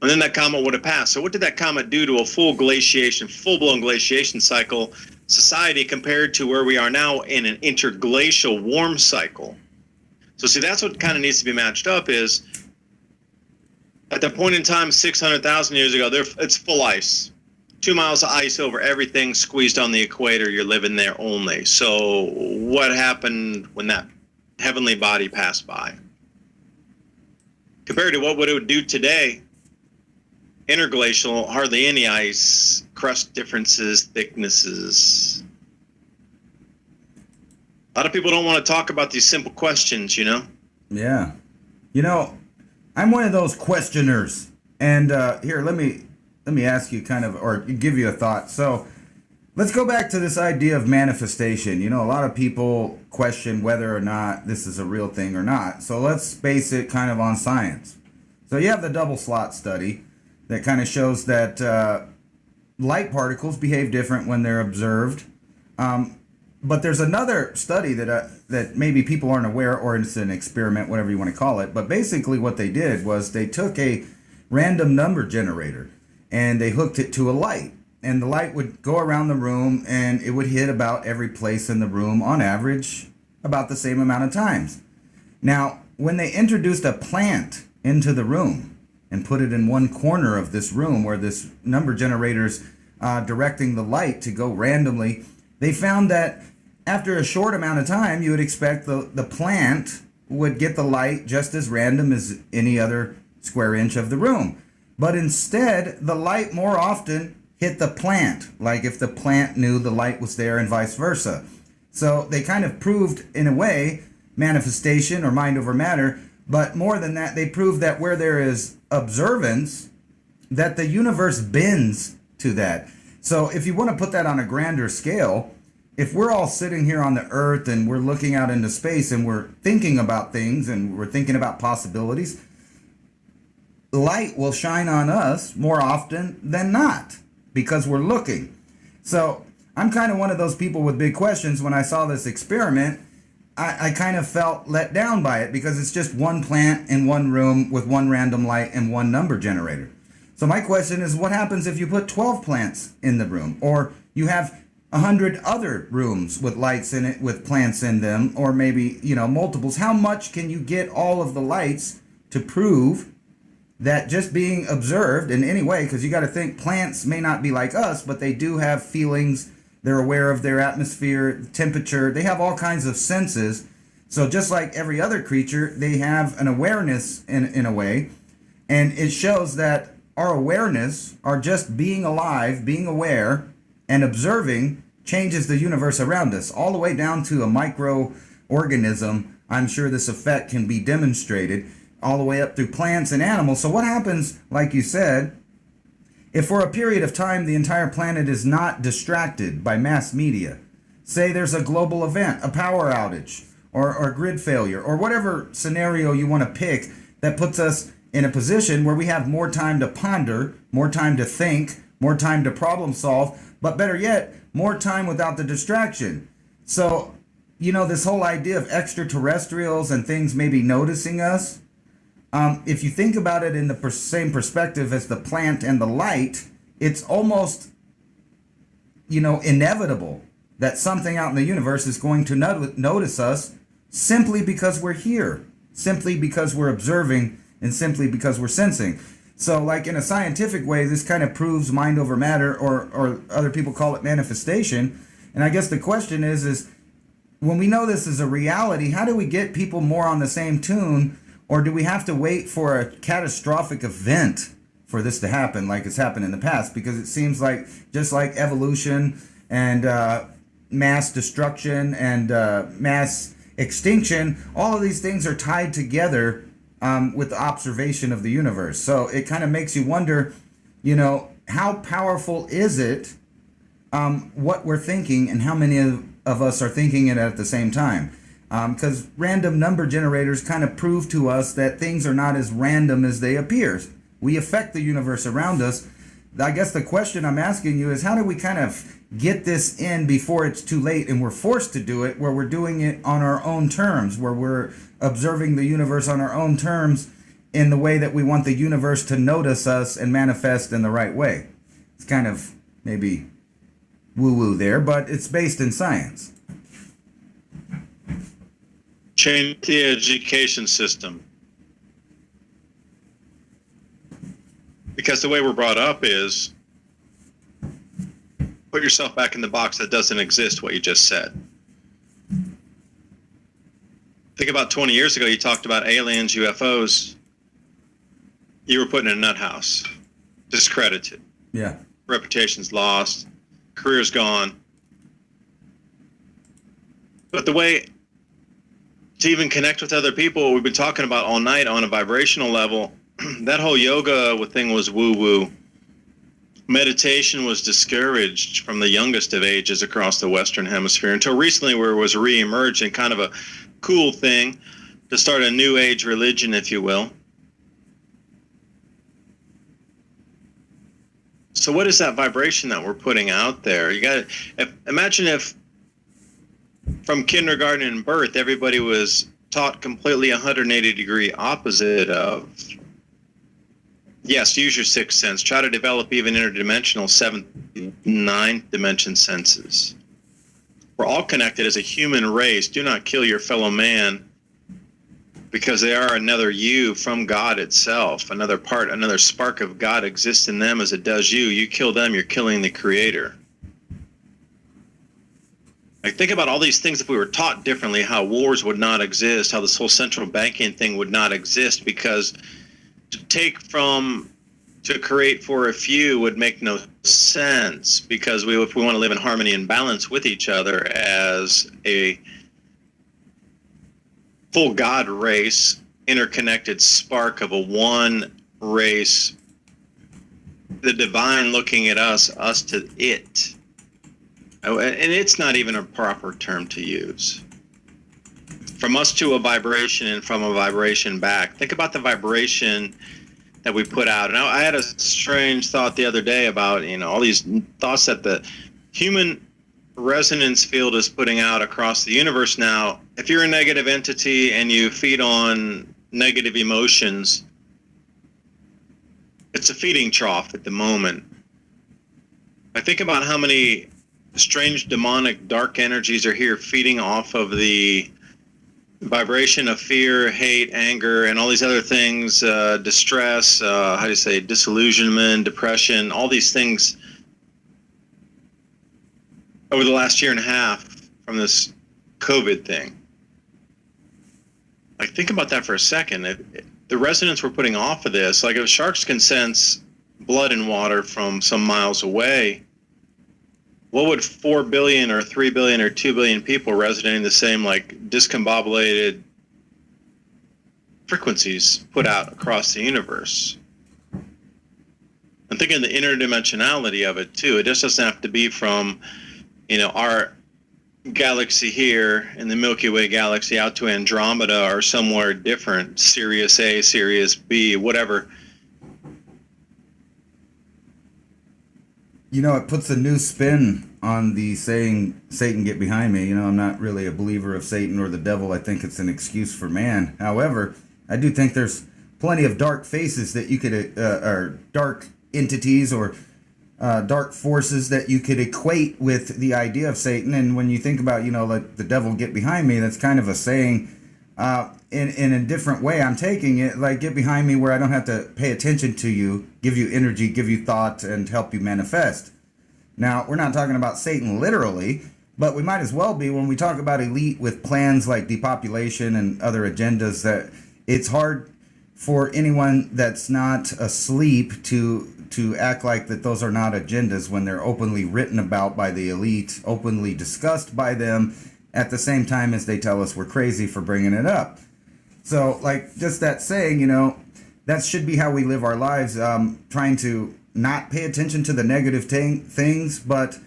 And then that comet would have passed. So what did that comet do to a full glaciation, full-blown glaciation cycle society compared to where we are now in an interglacial warm cycle? So see, that's what kind of needs to be matched up is at that point in time, 600,000 years ago, it's full ice. 2 miles of ice over everything squeezed on the equator. You're living there only. So what happened when that heavenly body passed by? Compared to what would it would do today, interglacial, hardly any ice, crust differences, thicknesses. A lot of people don't want to talk about these simple questions, Yeah. I'm one of those questioners. And here, let me ask you or give you a thought. So let's go back to this idea of manifestation. A lot of people question whether or not this is a real thing or not. So let's base it kind of on science. So you have the double slot study that kind of shows that light particles behave different when they're observed. But there's another study that maybe people aren't aware, or it's an experiment, whatever you want to call it. But basically what they did was they took a random number generator and they hooked it to a light. And the light would go around the room and it would hit about every place in the room on average about the same amount of times. Now, when they introduced a plant into the room and put it in one corner of this room where this number generator's directing the light to go randomly, they found that after a short amount of time, you would expect the plant would get the light just as random as any other square inch of the room. But instead, the light more often hit the plant, like if the plant knew the light was there and vice versa. So they kind of proved, in a way, manifestation or mind over matter. But more than that, they proved that where there is observance, that the universe bends to that. So if you want to put that on a grander scale, if we're all sitting here on the earth and we're looking out into space and we're thinking about things and we're thinking about possibilities, light will shine on us more often than not because we're looking. So I'm kind of one of those people with big questions. When I saw this experiment, I kind of felt let down by it because it's just one plant in one room with one random light and one number generator. So my question is, what happens if you put 12 plants in the room, or you have 100 other rooms with lights in it with plants in them, or maybe, multiples? How much can you get all of the lights to prove that just being observed in any way? Because you got to think, plants may not be like us, but they do have feelings. They're aware of their atmosphere, temperature. They have all kinds of senses. So just like every other creature, they have an awareness in a way. And it shows that our awareness, our just being alive, being aware, and observing changes the universe around us, all the way down to a microorganism. I'm sure this effect can be demonstrated all the way up through plants and animals. So what happens, like you said, if for a period of time the entire planet is not distracted by mass media? Say there's a global event, a power outage, or grid failure, or whatever scenario you want to pick that puts us in a position where we have more time to ponder, more time to think, more time to problem solve, but better yet, more time without the distraction. So, this whole idea of extraterrestrials and things maybe noticing us, if you think about it in the same perspective as the plant and the light, it's almost, inevitable that something out in the universe is going to notice us simply because we're here, simply because we're observing, and simply because we're sensing. So like in a scientific way, this kind of proves mind over matter, or other people call it manifestation. And I guess the question is when we know this is a reality, how do we get people more on the same tune? Or do we have to wait for a catastrophic event for this to happen like it's happened in the past? Because it seems like just like evolution and mass destruction and mass extinction, all of these things are tied together with the observation of the universe. So it kind of makes you wonder, how powerful is it, what we're thinking, and how many of us are thinking it at the same time? Because random number generators kind of prove to us that things are not as random as they appear. We affect the universe around us. I guess the question I'm asking you is, how do we kind of get this in before it's too late and we're forced to do it, where we're doing it on our own terms, where we're observing the universe on our own terms in the way that we want the universe to notice us and manifest in the right way? It's kind of maybe woo-woo there, but it's based in science. Change the education system. Because the way we're brought up is put yourself back in the box that doesn't exist, what you just said. Think about 20 years ago, you talked about aliens, UFOs. You were put in a nut house, discredited. Yeah. Reputation's lost, career's gone. But the way to even connect with other people, we've been talking about all night on a vibrational level, that whole yoga thing was woo-woo. Meditation was discouraged from the youngest of ages across the Western Hemisphere until recently, where it was re-emerged and kind of a cool thing to start a new age religion, if you will. So what is that vibration that we're putting out there? You got to imagine if from kindergarten and birth, everybody was taught completely 180 degree opposite of, yes, use your sixth sense. Try to develop even interdimensional seventh, ninth dimension senses. We're all connected as a human race. Do not kill your fellow man, because they are another you from God itself. Another part, another spark of God exists in them as it does you. You kill them, you're killing the Creator. Like, think about all these things. If we were taught differently, how wars would not exist, how this whole central banking thing would not exist, because to create for a few would make no sense, because if we want to live in harmony and balance with each other as a full God race, interconnected spark of a one race the divine looking at us to it. Oh, and it's not even a proper term to use. From us to a vibration and from a vibration back. Think about the vibration that we put out. And I had a strange thought the other day about, all these thoughts that the human resonance field is putting out across the universe now. If you're a negative entity and you feed on negative emotions, it's a feeding trough at the moment. I think about how many strange demonic dark energies are here feeding off of the vibration of fear, hate, anger, and all these other things, distress, disillusionment, depression, all these things over the last year and a half from this COVID thing. Like, think about that for a second. The resonance we're putting off of this, like if sharks can sense blood in water from some miles away, what would 4 billion or 3 billion or 2 billion people resonating the same, like, discombobulated frequencies put out across the universe? I'm thinking the interdimensionality of it too. It just doesn't have to be from, our galaxy here in the Milky Way galaxy out to Andromeda or somewhere different, Sirius A, Sirius B, whatever. It puts a new spin on the saying, Satan, get behind me. I'm not really a believer of Satan or the devil. I think it's an excuse for man. However, I do think there's plenty of dark faces that you could, or dark entities or dark forces that you could equate with the idea of Satan. And when you think about, like the devil, get behind me, that's kind of a saying in a different way. I'm taking it like, get behind me where I don't have to pay attention to you, give you energy, give you thought, and help you manifest. Now, we're not talking about Satan literally, but we might as well be when we talk about elite with plans like depopulation and other agendas, that it's hard for anyone that's not asleep to act like that those are not agendas when they're openly written about by the elite, openly discussed by them, at the same time as they tell us we're crazy for bringing it up. So, like, just that saying, that should be how we live our lives, trying to not pay attention to the negative things, but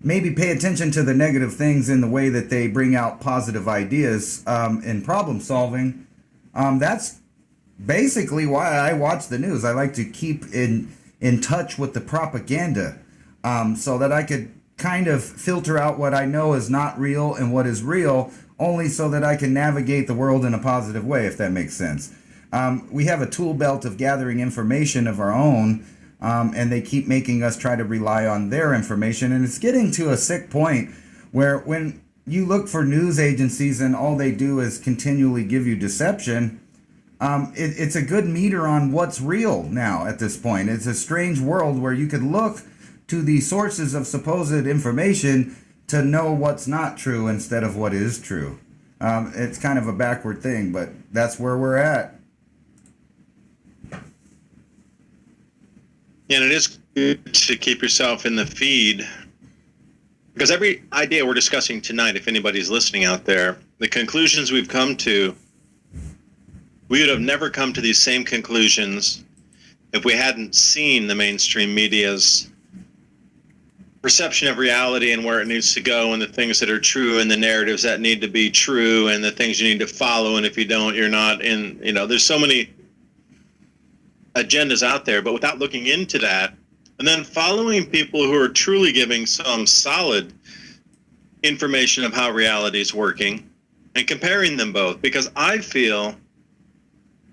maybe pay attention to the negative things in the way that they bring out positive ideas in problem solving. That's basically why I watch the news. I like to keep in touch with the propaganda so that I could kind of filter out what I know is not real and what is real, only so that I can navigate the world in a positive way, if that makes sense. We have a tool belt of gathering information of our own, and they keep making us try to rely on their information. And it's getting to a sick point where when you look for news agencies and all they do is continually give you deception, it's a good meter on what's real now at this point. It's a strange world where you could look to the sources of supposed information to know what's not true instead of what is true. It's kind of a backward thing, but that's where we're at. And it is good to keep yourself in the feed, because every idea we're discussing tonight, if anybody's listening out there, the conclusions we've come to, we would have never come to these same conclusions if we hadn't seen the mainstream media's perception of reality and where it needs to go, and the things that are true and the narratives that need to be true and the things you need to follow, and if you don't, you're not in. There's so many agendas out there, but without looking into that and then following people who are truly giving some solid information of how reality is working and comparing them both, because I feel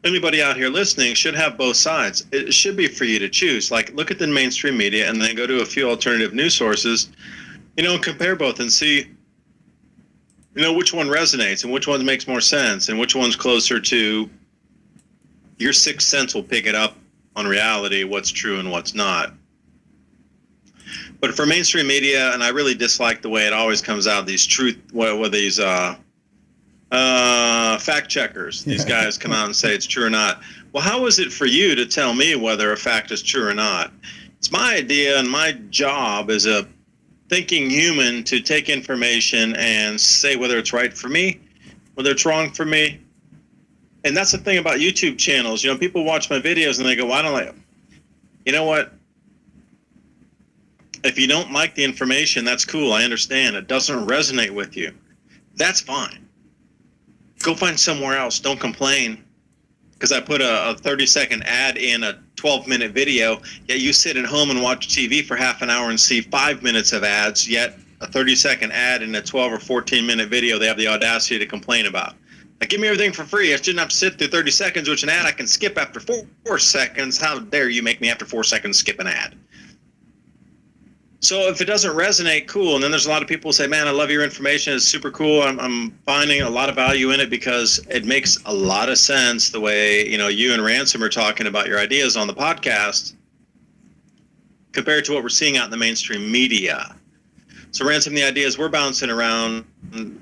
anybody out here listening should have both sides. It should be for you to choose. Like, look at the mainstream media and then go to a few alternative news sources, and compare both and see, which one resonates and which one makes more sense and which one's closer to your sixth sense will pick it up on reality, what's true and what's not. But for mainstream media, and I really dislike the way it always comes out, these these fact checkers, these guys come out and say it's true or not. Well, how is it for you to tell me whether a fact is true or not? It's my idea and my job as a thinking human to take information and say whether it's right for me, whether it's wrong for me. And that's the thing about YouTube channels. People watch my videos and they go, why don't I? You know what? If you don't like the information, that's cool. I understand. It doesn't resonate with you. That's fine. Go find somewhere else. Don't complain. Because I put a 30-second ad in a 12-minute video, yet you sit at home and watch TV for half an hour and see 5 minutes of ads, yet a 30-second ad in a 12 or 14-minute video they have the audacity to complain about. Like, give me everything for free. I shouldn't have to sit through 30 seconds, which an ad I can skip after 4 seconds. How dare you make me after 4 seconds skip an ad? So if it doesn't resonate, cool. And then there's a lot of people who say, man, I love your information. It's super cool. I'm finding a lot of value in it because it makes a lot of sense the way, you and Ransom are talking about your ideas on the podcast compared to what we're seeing out in the mainstream media. So Ransom, the ideas we're bouncing around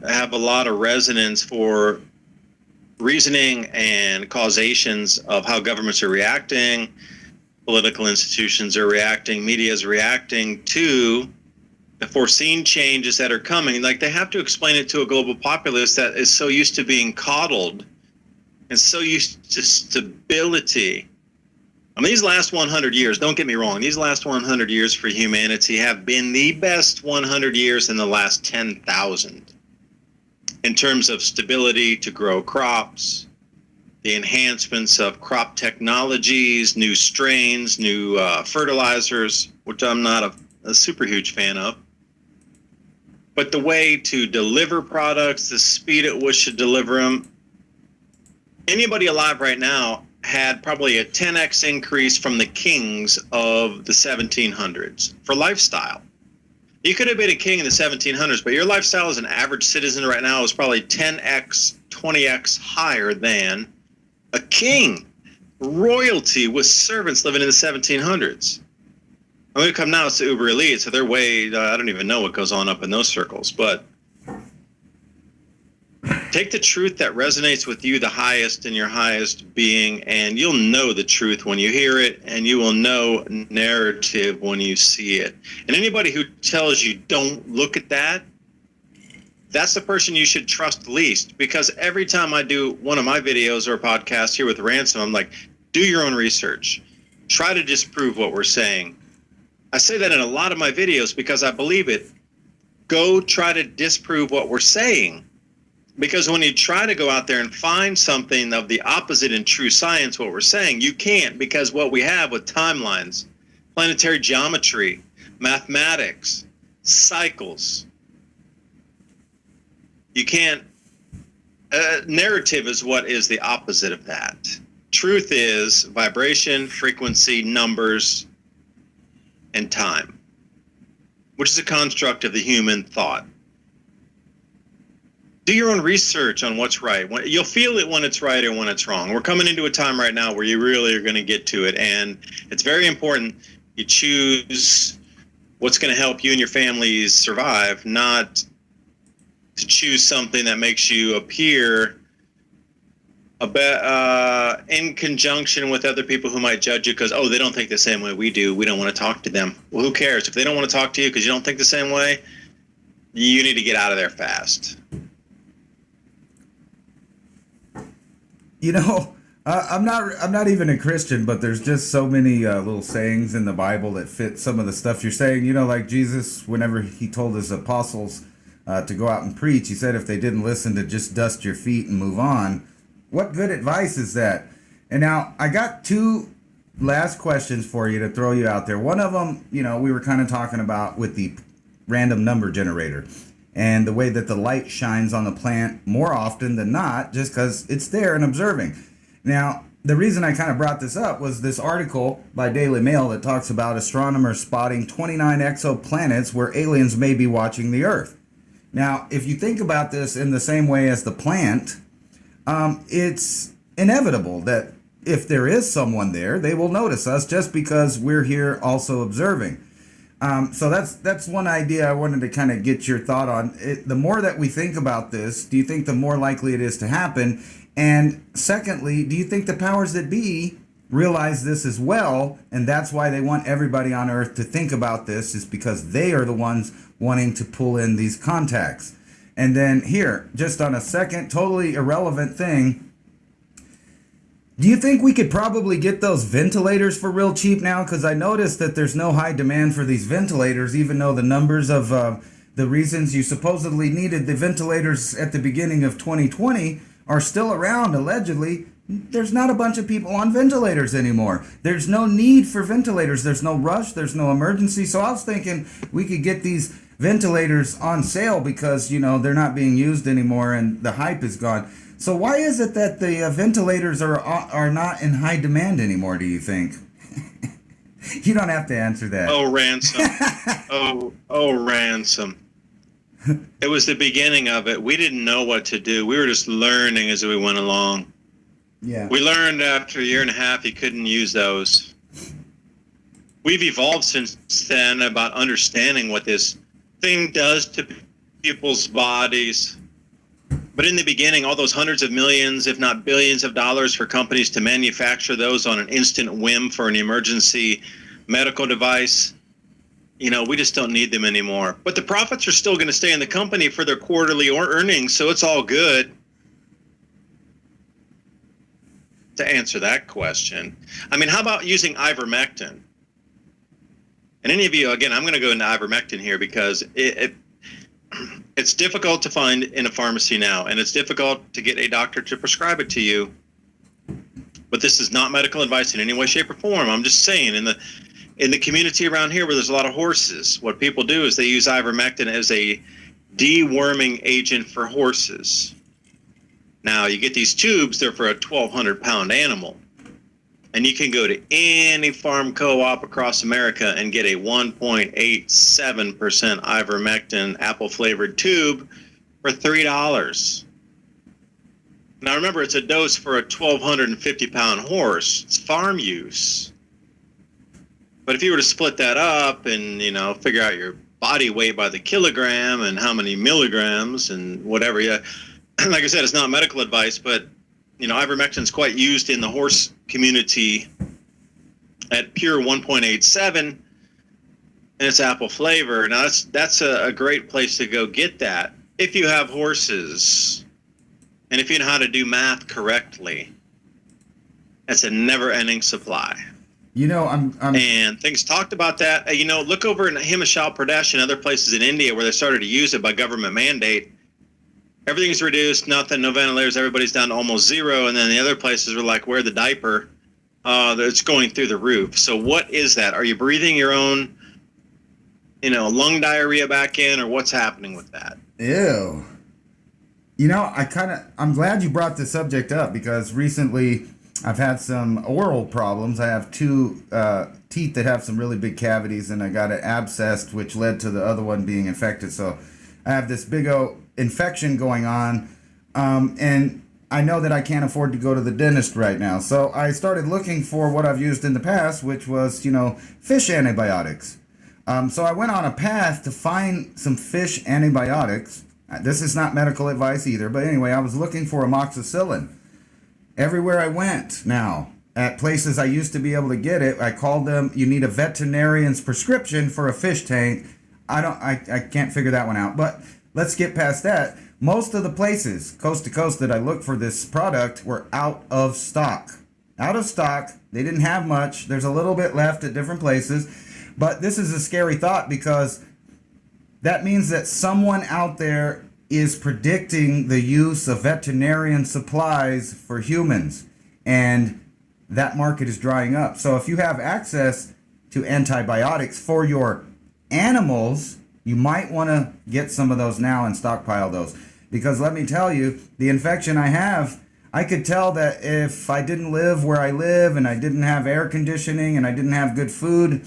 have a lot of resonance for reasoning and causations of how governments are reacting, political institutions are reacting, media is reacting to the foreseen changes that are coming. Like, they have to explain it to a global populace that is so used to being coddled and so used to stability. I mean, these last 100 years, don't get me wrong, these last 100 years for humanity have been the best 100 years in the last 10,000 in terms of stability to grow crops, the enhancements of crop technologies, new strains, new fertilizers, which I'm not a super huge fan of. But the way to deliver products, the speed at which to deliver them, anybody alive right now had probably a 10x increase from the kings of the 1700s for lifestyle. You could have been a king in the 1700s, but your lifestyle as an average citizen right now is probably 10x, 20x higher than a king, royalty with servants living in the 1700s. I mean, come now, it's the uber elite, so they're way, I don't even know what goes on up in those circles, but take the truth that resonates with you the highest in your highest being, and you'll know the truth when you hear it, and you will know narrative when you see it. And anybody who tells you don't look at that, that's the person you should trust least, because every time I do one of my videos or a podcast here with Ransom, I'm like, do your own research. Try to disprove what we're saying. I say that in a lot of my videos because I believe it. Go try to disprove what we're saying. Because when you try to go out there and find something of the opposite in true science, what we're saying, you can't, because what we have with timelines, planetary geometry, mathematics, cycles, you can't, narrative is what is the opposite of that. Truth is vibration, frequency, numbers, and time, which is a construct of the human thought. Do your own research on what's right. You'll feel it when it's right or when it's wrong. We're coming into a time right now where you really are going to get to it, and it's very important you choose what's going to help you and your families survive, not to choose something that makes you appear a bit in conjunction with other people who might judge you because, oh, they don't think the same way we do. We don't want to talk to them. Well, who cares? If they don't want to talk to you because you don't think the same way, you need to get out of there fast. I'm not even a Christian, but there's just so many little sayings in the Bible that fit some of the stuff you're saying. Like Jesus, whenever he told his apostles to go out and preach, he said if they didn't listen, to just dust your feet and move on. What good advice is that? And now I got two last questions for you to throw you out there. One of them, we were kind of talking about with the random number generator and the way that the light shines on the plant more often than not, just because it's there and observing. Now, the reason I kind of brought this up was this article by Daily Mail that talks about astronomers spotting 29 exoplanets where aliens may be watching the Earth. Now, if you think about this in the same way as the plant, it's inevitable that if there is someone there, they will notice us just because we're here also observing. So that's one idea I wanted to kind of get your thought on. The more that we think about this, do you think the more likely it is to happen? And secondly, do you think the powers that be realize this as well, and that's why they want everybody on Earth to think about this, is because they are the ones wanting to pull in these contacts? And then here, just on a second, totally irrelevant thing, Do you think we could probably get those ventilators for real cheap now? Because I noticed that there's no high demand for these ventilators, even though the numbers of the reasons you supposedly needed the ventilators at the beginning of 2020 are still around, allegedly. There's not a bunch of people on ventilators anymore. There's no need for ventilators. There's no rush. There's no emergency. So I was thinking we could get these ventilators on sale because, they're not being used anymore and the hype is gone. So why is it that the ventilators are not in high demand anymore, do you think? You don't have to answer that. Oh, ransom. oh, ransom. It was the beginning of it. We didn't know what to do. We were just learning as we went along. Yeah. We learned after a year and a half you couldn't use those. We've evolved since then about understanding what this thing does to people's bodies. But in the beginning, all those hundreds of millions, if not billions of dollars for companies to manufacture those on an instant whim for an emergency medical device, we just don't need them anymore. But the profits are still going to stay in the company for their quarterly earnings, so it's all good. To answer that question, how about using ivermectin? And any of you, again, I'm going to go into ivermectin here because it's difficult to find in a pharmacy now, and it's difficult to get a doctor to prescribe it to you. But this is not medical advice in any way, shape, or form. I'm just saying, in the community around here where there's a lot of horses, what people do is they use ivermectin as a deworming agent for horses. Now, you get these tubes, they're for a 1,200-pound animal. And you can go to any farm co-op across America and get a 1.87% ivermectin apple-flavored tube for $3. Now, remember, it's a dose for a 1,250-pound horse. It's farm use. But if you were to split that up and, figure out your body weight by the kilogram and how many milligrams and whatever, like I said, it's not medical advice, but ivermectin is quite used in the horse community at pure 1.87, and it's apple flavor. Now that's a great place to go get that if you have horses and if you know how to do math correctly. That's a never-ending supply. I'm and things talked about that. Look over in Himachal Pradesh and other places in India where they started to use it by government mandate. Everything's reduced, nothing, no ventilators, everybody's down to almost zero. And then the other places were like, wear the diaper. It's going through the roof. So what is that? Are you breathing your own, lung diarrhea back in, or what's happening with that? Ew. I'm glad you brought this subject up because recently I've had some oral problems. I have two teeth that have some really big cavities, and I got it abscessed, which led to the other one being infected. So I have this big old infection going on, and I know that I can't afford to go to the dentist right now. So I started looking for what I've used in the past, which was, fish antibiotics. So I went on a path to find some fish antibiotics. This is not medical advice either, but anyway, I was looking for amoxicillin. Everywhere I went now, at places I used to be able to get it, I called them, you need a veterinarian's prescription for a fish tank. I can't figure that one out, but let's get past that. Most of the places, coast to coast, that I looked for this product were out of stock. Out of stock. They didn't have much. There's a little bit left at different places. But this is a scary thought because that means that someone out there is predicting the use of veterinarian supplies for humans. And that market is drying up. So if you have access to antibiotics for your animals, you might want to get some of those now and stockpile those. Because let me tell you, the infection I have, I could tell that if I didn't live where I live and I didn't have air conditioning and I didn't have good food,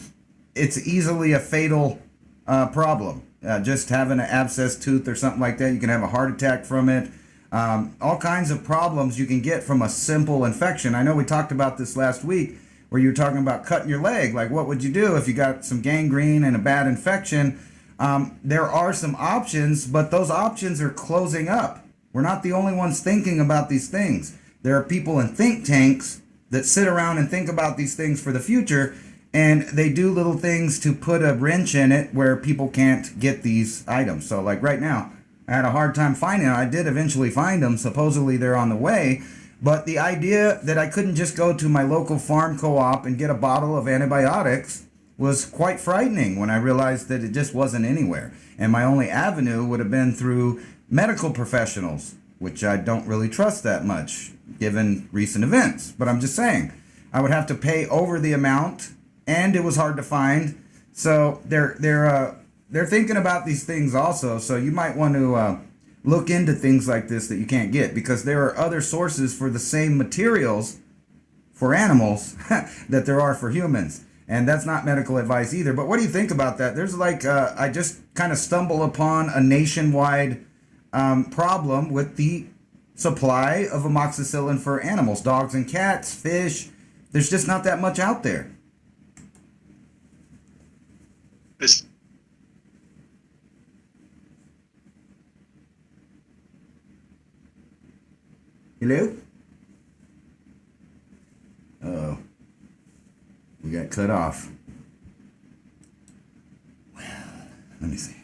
it's easily a fatal problem. Just having an abscessed tooth or something like that, you can have a heart attack from it. All kinds of problems you can get from a simple infection. I know we talked about this last week where you were talking about cutting your leg. Like, what would you do if you got some gangrene and a bad infection? There are some options, but those options are closing up. We're not the only ones thinking about these things. There are people in think tanks that sit around and think about these things for the future, and they do little things to put a wrench in it where people can't get these items. So like right now, I had a hard time finding them. I did eventually find them. Supposedly they're on the way, But the idea that I couldn't just go to my local farm co-op and get a bottle of antibiotics was quite frightening when I realized that it just wasn't anywhere. And my only avenue would have been through medical professionals, which I don't really trust that much given recent events. But I'm just saying, I would have to pay over the amount, and it was hard to find. So they're thinking about these things also. So you might want to look into things like this that you can't get, because there are other sources for the same materials for animals that there are for humans. And that's not medical advice either. But what do you think about that? There's like, I just kind of stumble upon a nationwide problem with the supply of amoxicillin for animals, dogs and cats, fish. There's just not that much out there. This Hello? Uh-oh. We got cut off. Well, let me see.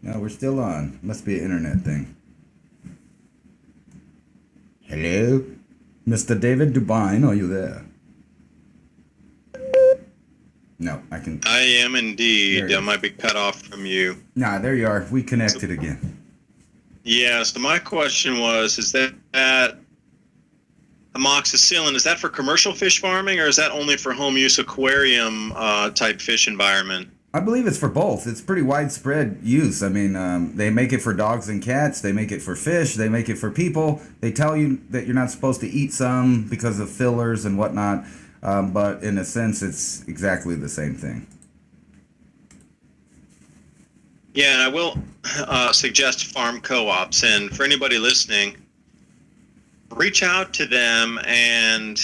No, we're still on. Must be an internet thing. Hello? Mr. David Dubine, are you there? No, I can... I am indeed. There I it might be cut off from you. Nah, there you are. We connected again. Yeah, so my question was, is that amoxicillin, is that for commercial fish farming, or is that only for home use aquarium type fish environment? I believe it's for both. It's pretty widespread use. I mean, they make it for dogs and cats. They make it for fish. They make it for people. They tell you that you're not supposed to eat some because of fillers and whatnot. But in a sense, it's exactly the same thing. Yeah, and I will suggest farm co-ops. And for anybody listening, reach out to them and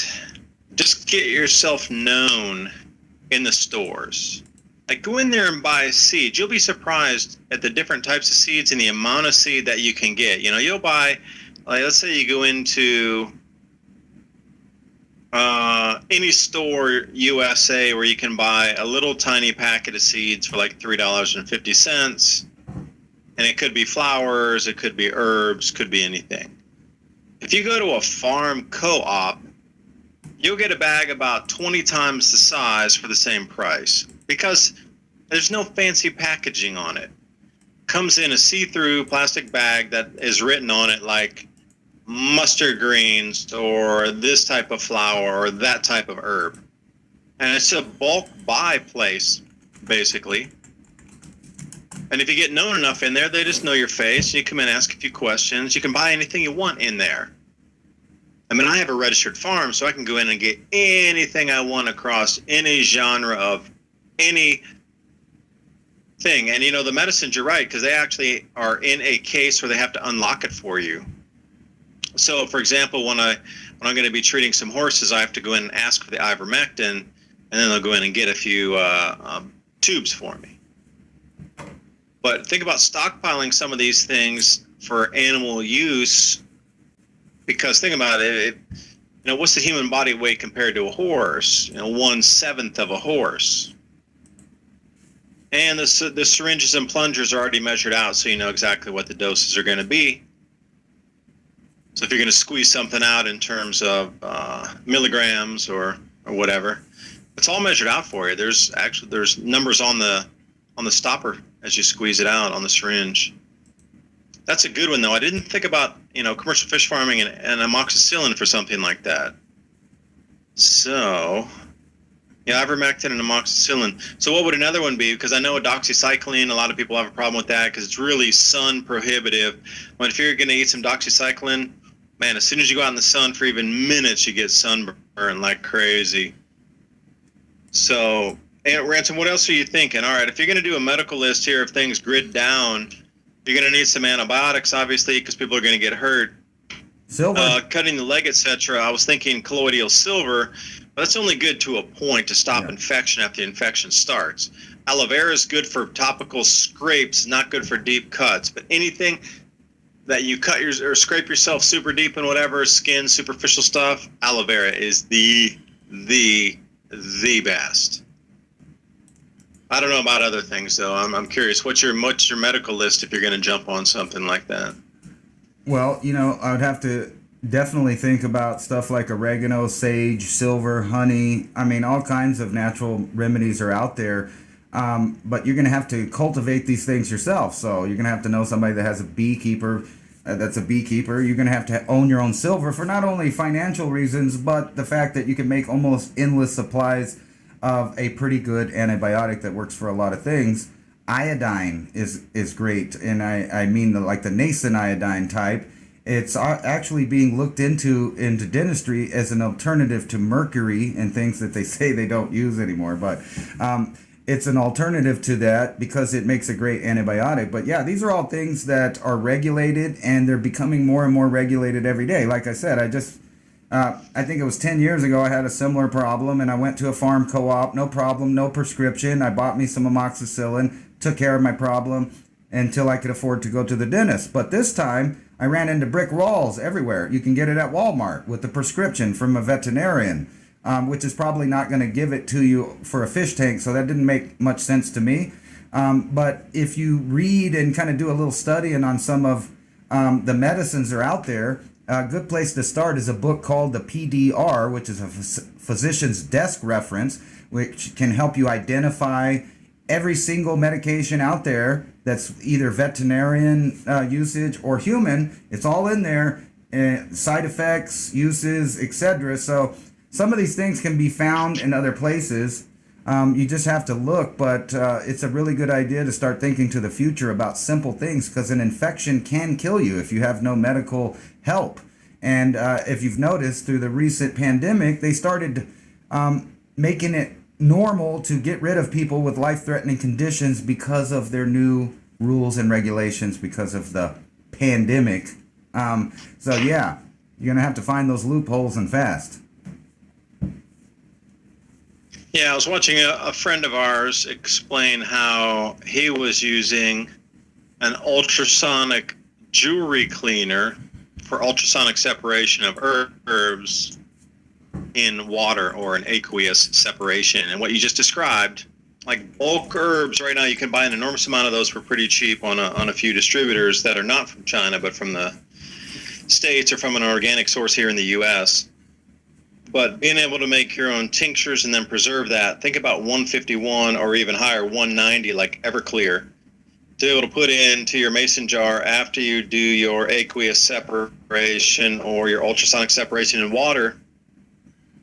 just get yourself known in the stores. Like, go in there and buy seeds. You'll be surprised at the different types of seeds and the amount of seed that you can get. You know, you'll buy, like, let's say you go into any store USA where you can buy a little tiny packet of seeds for like $3.50. And it could be flowers, it could be herbs, could be anything. If you go to a farm co-op, you'll get a bag about 20 times the size for the same price, because there's no fancy packaging on it. Comes in a see-through plastic bag that is written on it like mustard greens or this type of flower or that type of herb. And it's a bulk buy place, basically. And if you get known enough in there, they just know your face. You come in and ask a few questions. You can buy anything you want in there. I mean, I have a registered farm, so I can go in and get anything I want across any genre of any thing. And, you know, the medicines, you're right, because they actually are in a case where they have to unlock it for you. So, for example, when I'm going to be treating some horses, I have to go in and ask for the ivermectin, and then they'll go in and get a few tubes for me. But think about stockpiling some of these things for animal use, because think about it, you know, what's the human body weight compared to a horse? You know, 1/7 of a horse. And the syringes and plungers are already measured out, so you know exactly what the doses are going to be. So if you're going to squeeze something out in terms of milligrams or whatever, it's all measured out for you. There's numbers on the stopper as you squeeze it out on the syringe. That's a good one, though. I didn't think about, you know, commercial fish farming and amoxicillin for something like that. So, yeah, ivermectin and amoxicillin. So what would another one be? Because I know doxycycline, a lot of people have a problem with that because it's really sun prohibitive. But if you're going to eat some doxycycline, man, as soon as you go out in the sun for even minutes, you get sunburn like crazy. So, and Ransom, what else are you thinking? All right, if you're going to do a medical list here of things grid down, you're going to need some antibiotics, obviously, because people are going to get hurt. Silver. Cutting the leg, etc. I was thinking colloidal silver, but that's only good to a point to stop infection after the infection starts. Aloe vera is good for topical scrapes, not good for deep cuts. But anything that you cut or scrape yourself super deep in whatever, skin, superficial stuff, aloe vera is the best. I don't know about other things though. I'm curious. What's your medical list if you're going to jump on something like that? Well, I would have to definitely think about stuff like oregano, sage, silver, honey. I mean, all kinds of natural remedies are out there. But you're going to have to cultivate these things yourself. So you're going to have to know somebody that has a beekeeper. That's a beekeeper. You're going to have to own your own silver for not only financial reasons, but the fact that you can make almost endless supplies of a pretty good antibiotic that works for a lot of things. Iodine is great, and I mean like the nascent iodine type. It's actually being looked into dentistry as an alternative to mercury and things that they say they don't use anymore. But it's an alternative to that because it makes a great antibiotic. But yeah, these are all things that are regulated, and they're becoming more and more regulated every day. Like I said, I think it was 10 years ago, I had a similar problem, and I went to a farm co-op, no problem, no prescription. I bought me some amoxicillin, took care of my problem until I could afford to go to the dentist. But this time, I ran into brick walls everywhere. You can get it at Walmart with a prescription from a veterinarian, which is probably not going to give it to you for a fish tank, so that didn't make much sense to me. But if you read and kind of do a little studying on some of the medicines that are out there, a good place to start is a book called the PDR, which is a physician's desk reference, which can help you identify every single medication out there that's either veterinarian usage or human. It's all in there, side effects, uses, etc. So some of these things can be found in other places. You just have to look, but it's a really good idea to start thinking to the future about simple things, because an infection can kill you if you have no medical help. And if you've noticed through the recent pandemic, they started making it normal to get rid of people with life-threatening conditions because of their new rules and regulations because of the pandemic. So yeah, you're gonna have to find those loopholes and fast. Yeah, I was watching a friend of ours explain how he was using an ultrasonic jewelry cleaner for ultrasonic separation of herbs in water, or an aqueous separation. And what you just described, like bulk herbs right now, you can buy an enormous amount of those for pretty cheap on a few distributors that are not from China, but from the States or from an organic source here in the U.S. But being able to make your own tinctures and then preserve that, think about 151 or even higher, 190, like Everclear, to be able to put into your mason jar after you do your aqueous separation or your ultrasonic separation in water,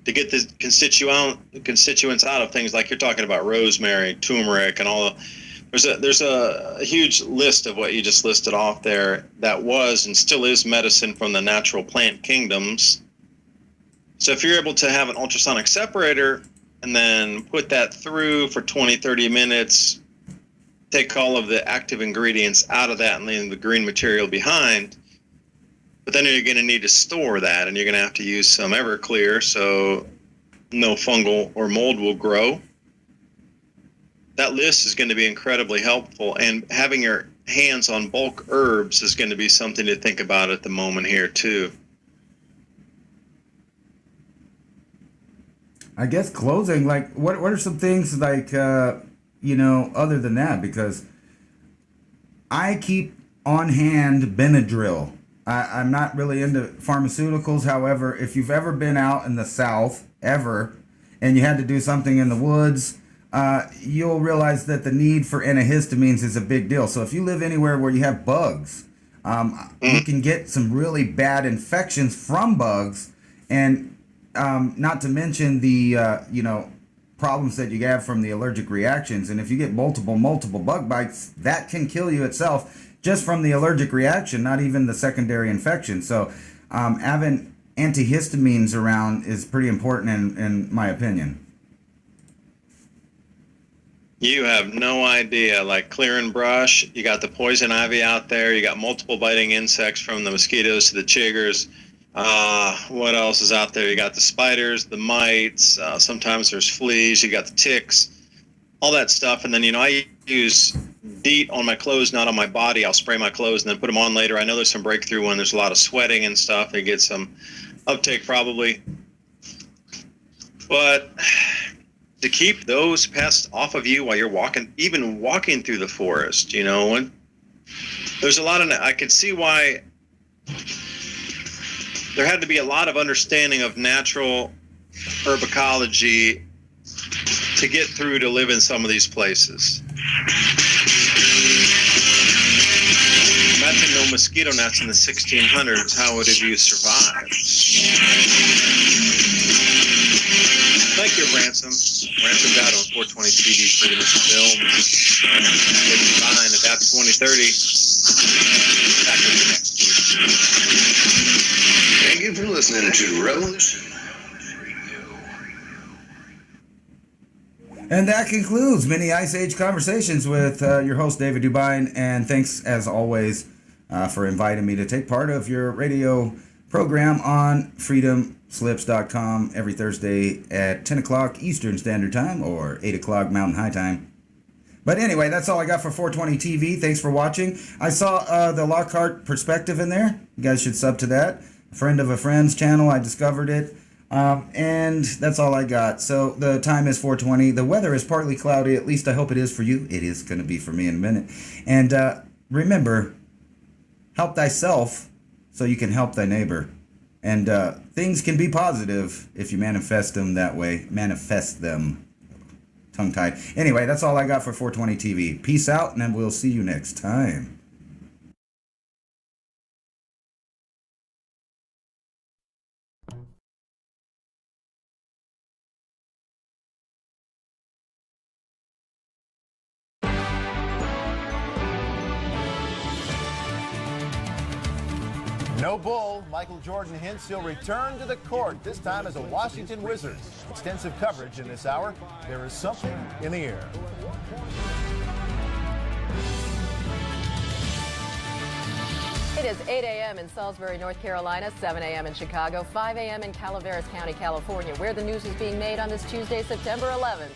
to get the constituents out of things like you're talking about, rosemary, turmeric, and all. There's a huge list of what you just listed off there that was and still is medicine from the natural plant kingdoms. So if you're able to have an ultrasonic separator and then put that through for 20, 30 minutes, take all of the active ingredients out of that and leave the green material behind, but then you're going to need to store that, and you're going to have to use some Everclear so no fungal or mold will grow. That list is going to be incredibly helpful, and having your hands on bulk herbs is going to be something to think about at the moment here too. I guess closing, like what are some things like other than that? Because I keep on hand Benadryl. I'm not really into pharmaceuticals. However, if you've ever been out in the South, and you had to do something in the woods, you'll realize that the need for antihistamines is a big deal. So if you live anywhere where you have bugs, you can get some really bad infections from bugs, and not to mention the problems that you have from the allergic reactions. And if you get multiple bug bites, that can kill you itself just from the allergic reaction, not even the secondary infection. So having antihistamines around is pretty important in my opinion. You have no idea. Like clear and brush, you got the poison ivy out there, you got multiple biting insects from the mosquitoes to the chiggers. What else is out there? You got the spiders, the mites, sometimes there's fleas, you got the ticks, all that stuff. And then, I use DEET on my clothes, not on my body. I'll spray my clothes and then put them on later. I know there's some breakthrough when there's a lot of sweating and stuff. You get some uptake probably. But to keep those pests off of you while you're walking through the forest, when there's a lot of, I could see why there had to be a lot of understanding of natural herb ecology to get through to live in some of these places. Imagine no mosquito nets in the 1600s. How would have you survived? Thank you, Ransom. Ransom got on 420 TV Freedom Films. Fine, Adapt 2030. Back to the next week. Thank you for listening to Revolution. And that concludes Mini Ice Age Conversations with your host, David Dubine. And thanks, as always, for inviting me to take part of your radio program on freedomslips.com every Thursday at 10 o'clock Eastern Standard Time or 8 o'clock Mountain High Time. But anyway, that's all I got for 420 TV. Thanks for watching. I saw the Lockhart Perspective in there. You guys should sub to that. A friend of a friend's channel. I discovered it. And that's all I got. So the time is 4:20. The weather is partly cloudy. At least I hope it is for you. It is going to be for me in a minute. And remember, help thyself so you can help thy neighbor. And things can be positive if you manifest them that way. Manifest them. Tongue-tied. Anyway, that's all I got for 420 TV. Peace out, and then we'll see you next time. No bull. Michael Jordan hints he'll return to the court, this time as a Washington Wizard. Extensive coverage in this hour. There is something in the air. It is 8 a.m. in Salisbury, North Carolina, 7 a.m. in Chicago, 5 a.m. in Calaveras County, California, where the news is being made on this Tuesday, September 11th.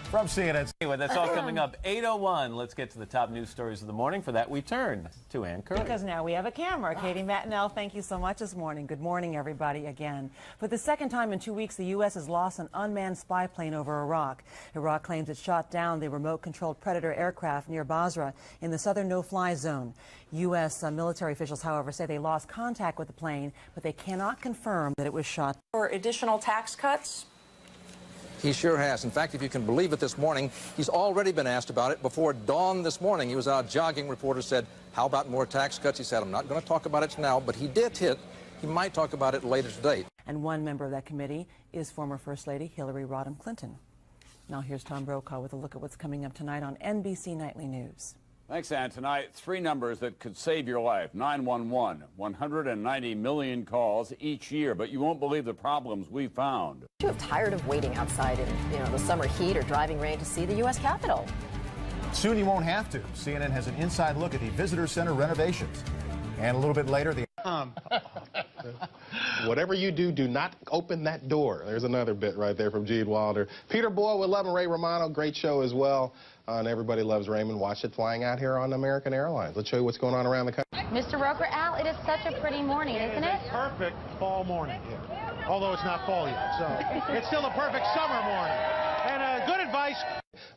From CNN. Anyway, that's all coming up 8:01. Let's get to the top news stories of the morning. For that, we turn to Ann Curry. Because now we have a camera. Katie Matinell, thank you so much this morning. Good morning, everybody, again. For the second time in 2 weeks, the U.S. has lost an unmanned spy plane over Iraq. Iraq claims it shot down the remote-controlled Predator aircraft near Basra in the southern no-fly zone. U.S. military officials, however, say they lost contact with the plane, but they cannot confirm that it was shot. For additional tax cuts? He sure has. In fact, if you can believe it, this morning, he's already been asked about it. Before dawn this morning, he was out jogging. Reporters said, how about more tax cuts? He said, I'm not going to talk about it now, but he did hit. He might talk about it later today. And one member of that committee is former First Lady Hillary Rodham Clinton. Now here's Tom Brokaw with a look at what's coming up tonight on NBC Nightly News. Thanks, Ann. Tonight, 3 numbers that could save your life. 911, 190 million calls each year, but you won't believe the problems we found. You have tired of waiting outside in the summer heat or driving rain to see the U.S. Capitol. Soon you won't have to. CNN has an inside look at the visitor center renovations. And a little bit later, the... Whatever you do, do not open that door. There's another bit right there from Gene Wilder. Peter Boyle with Love and Ray Romano, great show as well. And Everybody Loves Raymond. Watch it flying out here on American Airlines. Let's show you what's going on around the country. Mr. Roker, Al, it is such a pretty morning, isn't it? Perfect fall morning here. Although it's not fall yet, so it's still a perfect summer morning. And good advice.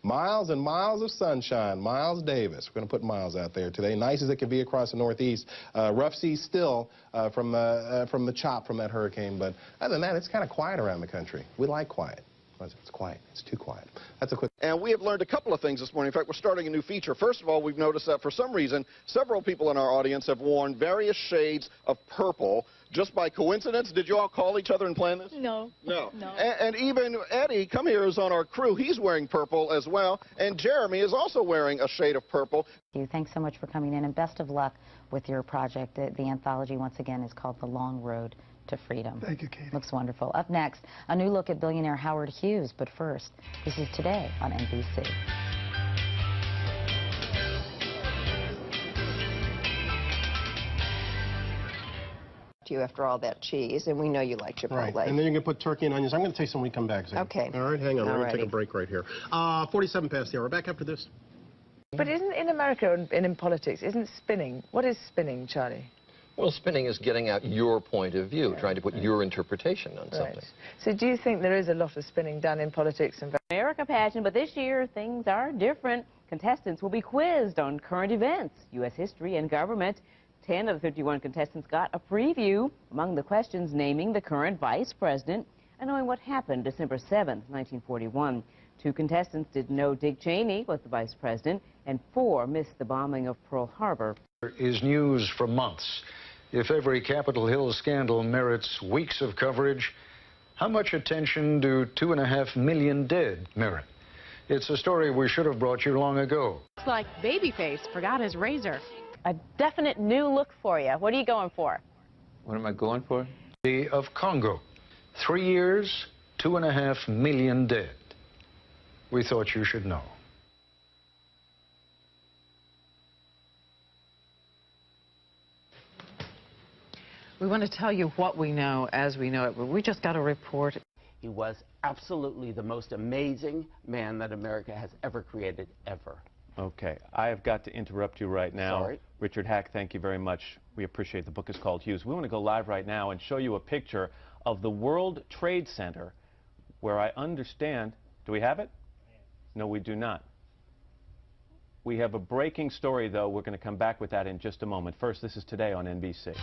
Miles and miles of sunshine. Miles Davis. We're going to put Miles out there today. Nice as it can be across the Northeast. Rough seas still from the chop from that hurricane. But other than that, it's kind of quiet around the country. We like quiet. It's quiet. It's too quiet. That's a quick... And we have learned a couple of things this morning. In fact, we're starting a new feature. First of all, we've noticed that for some reason, several people in our audience have worn various shades of purple. Just by coincidence, did you all call each other and plan this? No. No. No. And even Eddie, come here, is on our crew. He's wearing purple as well. And Jeremy is also wearing a shade of purple. Thanks so much for coming in, and best of luck with your project. The anthology, once again, is called The Long Road to Freedom. Thank you, Katie. Looks wonderful. Up next, a new look at billionaire Howard Hughes. But first, this is Today on NBC. You after all that cheese, and we know you like Chipotle. Right, and then you can put turkey and onions. I'm going to tell you something when we come back. Zane. Okay. All right, hang on. We're going to Alrighty. take a break right here. 47 past the hour. Back after this. But isn't in America and in politics, isn't spinning? What is spinning, Charlie? Well, spinning is getting out your point of view, trying to put your interpretation on something. So do you think there is a lot of spinning done in politics? And America pageant, but this year things are different. Contestants will be quizzed on current events, U.S. history, and government. 10 of the 51 contestants got a preview. Among the questions, naming the current vice president and knowing what happened December 7th, 1941. 2 contestants didn't know Dick Cheney was the vice president, and 4 missed the bombing of Pearl Harbor. Is news for months. If every Capitol Hill scandal merits weeks of coverage, how much attention do 2.5 million dead merit? It's a story we should have brought you long ago. Looks like Babyface forgot his razor. A definite new look for you. What are you going for? What am I going for? Of Congo. 3 years, 2.5 million dead. We thought you should know. We want to tell you what we know as we know it, but we just got a report. He was absolutely the most amazing man that America has ever created, ever. Okay, I have got to interrupt you right now. Sorry. Richard Hack, thank you very much. We appreciate the book is called Hughes. We want to go live right now and show you a picture of the World Trade Center where I understand, do we have it? No, we do not. We have a breaking story, though. We're going to come back with that in just a moment. First, this is Today on NBC.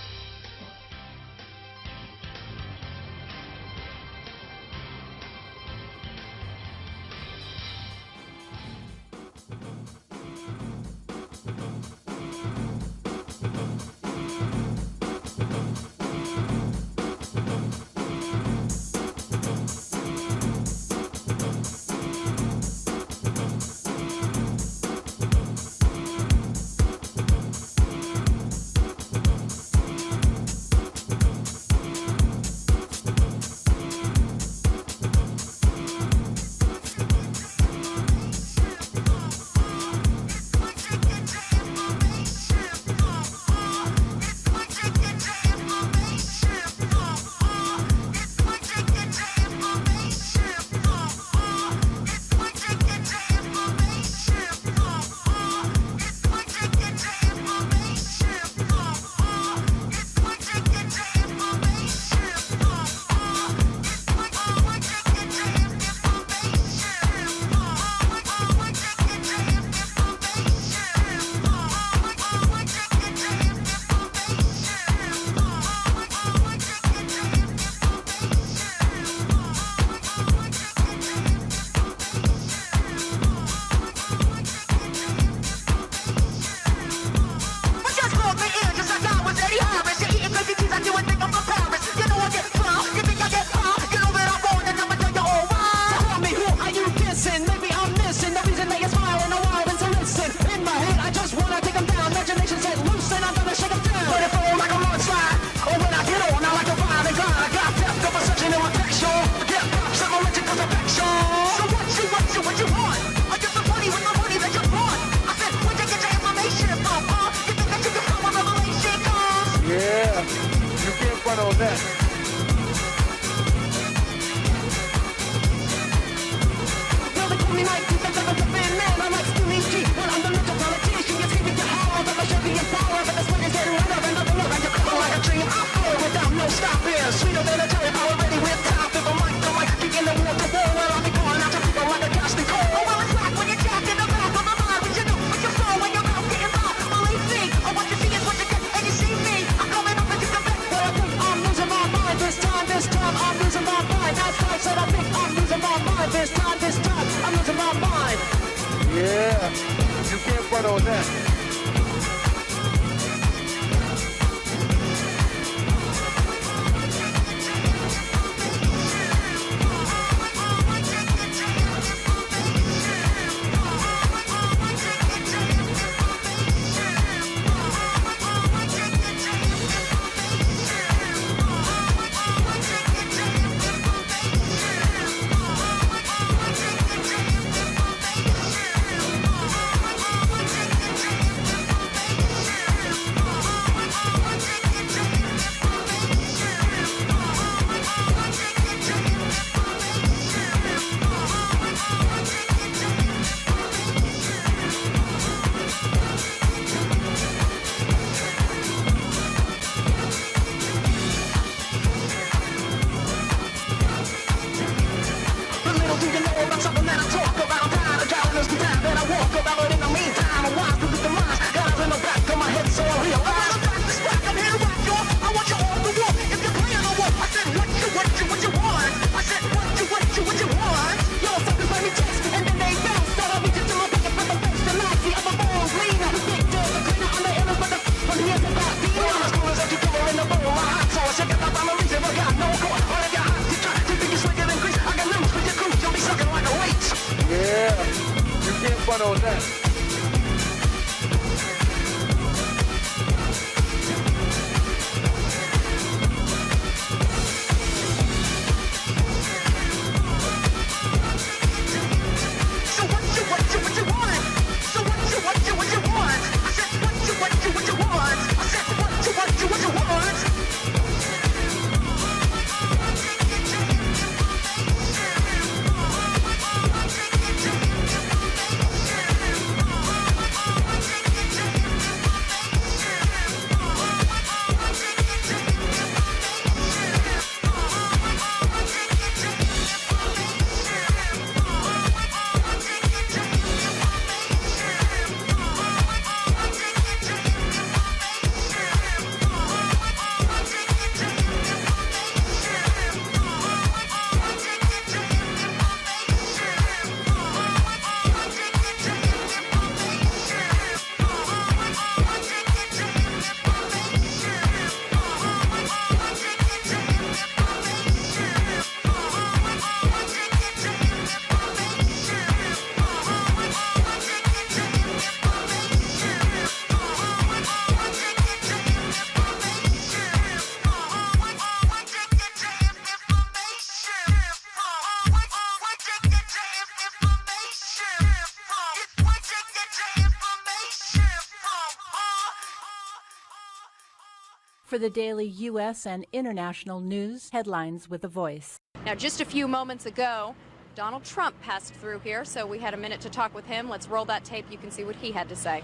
For the daily U.S. and international news, headlines with a voice. Now, just a few moments ago, Donald Trump passed through here, so we had a minute to talk with him. Let's roll that tape. You can see what he had to say.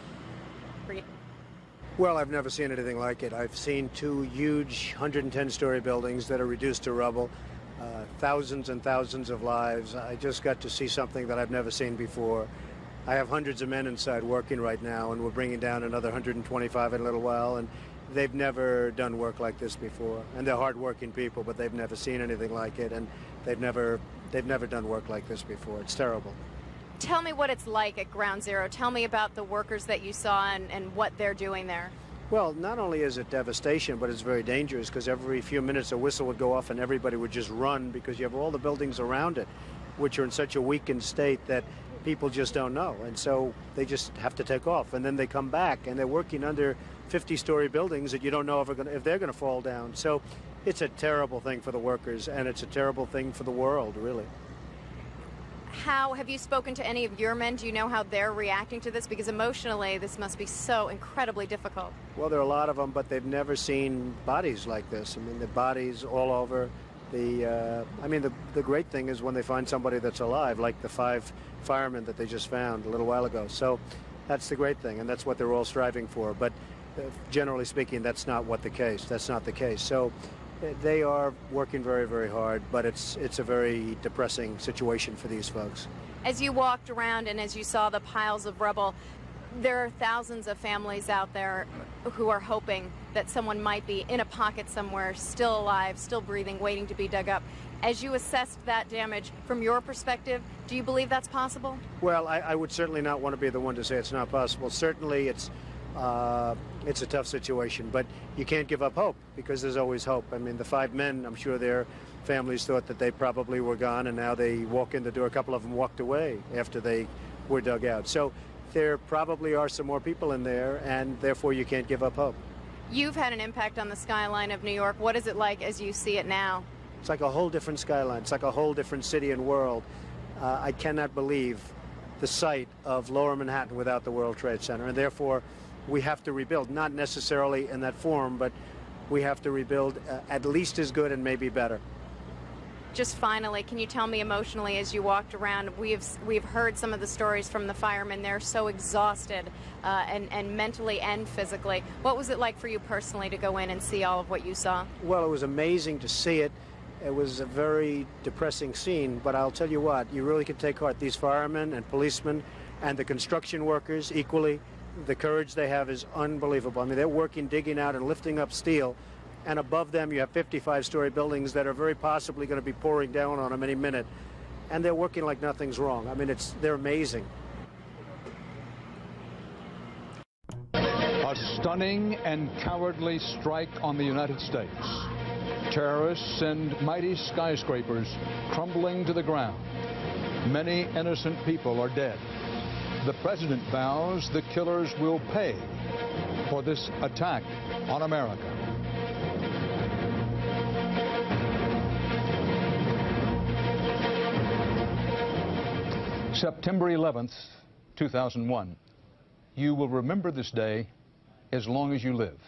Well, I've never seen anything like it. I've seen two huge 110-story buildings that are reduced to rubble, thousands and thousands of lives. I just got to see something that I've never seen before. I have hundreds of men inside working right now, and we're bringing down another 125 in a little while, and they've never done work like this before. And they're hard-working people, but they've never seen anything like it, and they've never done work like this before. It's terrible. Tell me what it's like at Ground Zero. Tell me about the workers that you saw and what they're doing there. Well, not only is it devastation, but it's very dangerous because every few minutes a whistle would go off and everybody would just run because you have all the buildings around it, which are in such a weakened state that people just don't know. And so they just have to take off. And then they come back and they're working under 50-story buildings that you don't know if they're going to fall down. So it's a terrible thing for the workers, and it's a terrible thing for the world, really. How have you spoken to any of your men? Do you know how they're reacting to this? Because emotionally, this must be so incredibly difficult. Well, there are a lot of them, but they've never seen bodies like this. I mean, the bodies all over. The great thing is when they find somebody that's alive, like the 5 firemen that they just found a little while ago. So that's the great thing, and that's what they're all striving for. But generally speaking, that's not the case. That's not the case. So they are working very, very hard, but it's a very depressing situation for these folks. As you walked around and as you saw the piles of rubble, there are thousands of families out there who are hoping that someone might be in a pocket somewhere, still alive, still breathing, waiting to be dug up. As you assessed that damage, from your perspective, do you believe that's possible? Well, I would certainly not want to be the one to say it's not possible. Certainly it's a tough situation, but you can't give up hope because there's always hope. I mean, the 5 men, I'm sure their families thought that they probably were gone, and now they walk in the door. A couple of them walked away after they were dug out. So there probably are some more people in there, and therefore you can't give up hope. You've had an impact on the skyline of New York. What is it like as you see it now? It's like a whole different skyline. It's like a whole different city and world. I cannot believe the sight of Lower Manhattan without the World Trade Center, and therefore we have to rebuild, not necessarily in that form, but we have to rebuild at least as good and maybe better. Just finally, can you tell me emotionally as you walked around, we've heard some of the stories from the firemen. They're so exhausted and mentally and physically. What was it like for you personally to go in and see all of what you saw? Well, it was amazing to see it. It was a very depressing scene, but I'll tell you what, you really can take heart. These firemen and policemen and the construction workers equally, the courage they have is unbelievable. I mean, they're working, digging out and lifting up steel, and above them you have 55-story buildings that are very possibly going to be pouring down on them any minute, and they're working like nothing's wrong. I mean, they're amazing. A stunning and cowardly strike on the United States. Terrorists and mighty skyscrapers crumbling to the ground. Many innocent people are dead. The president vows the killers will pay for this attack on America. September 11th, 2001. You will remember this day as long as you live.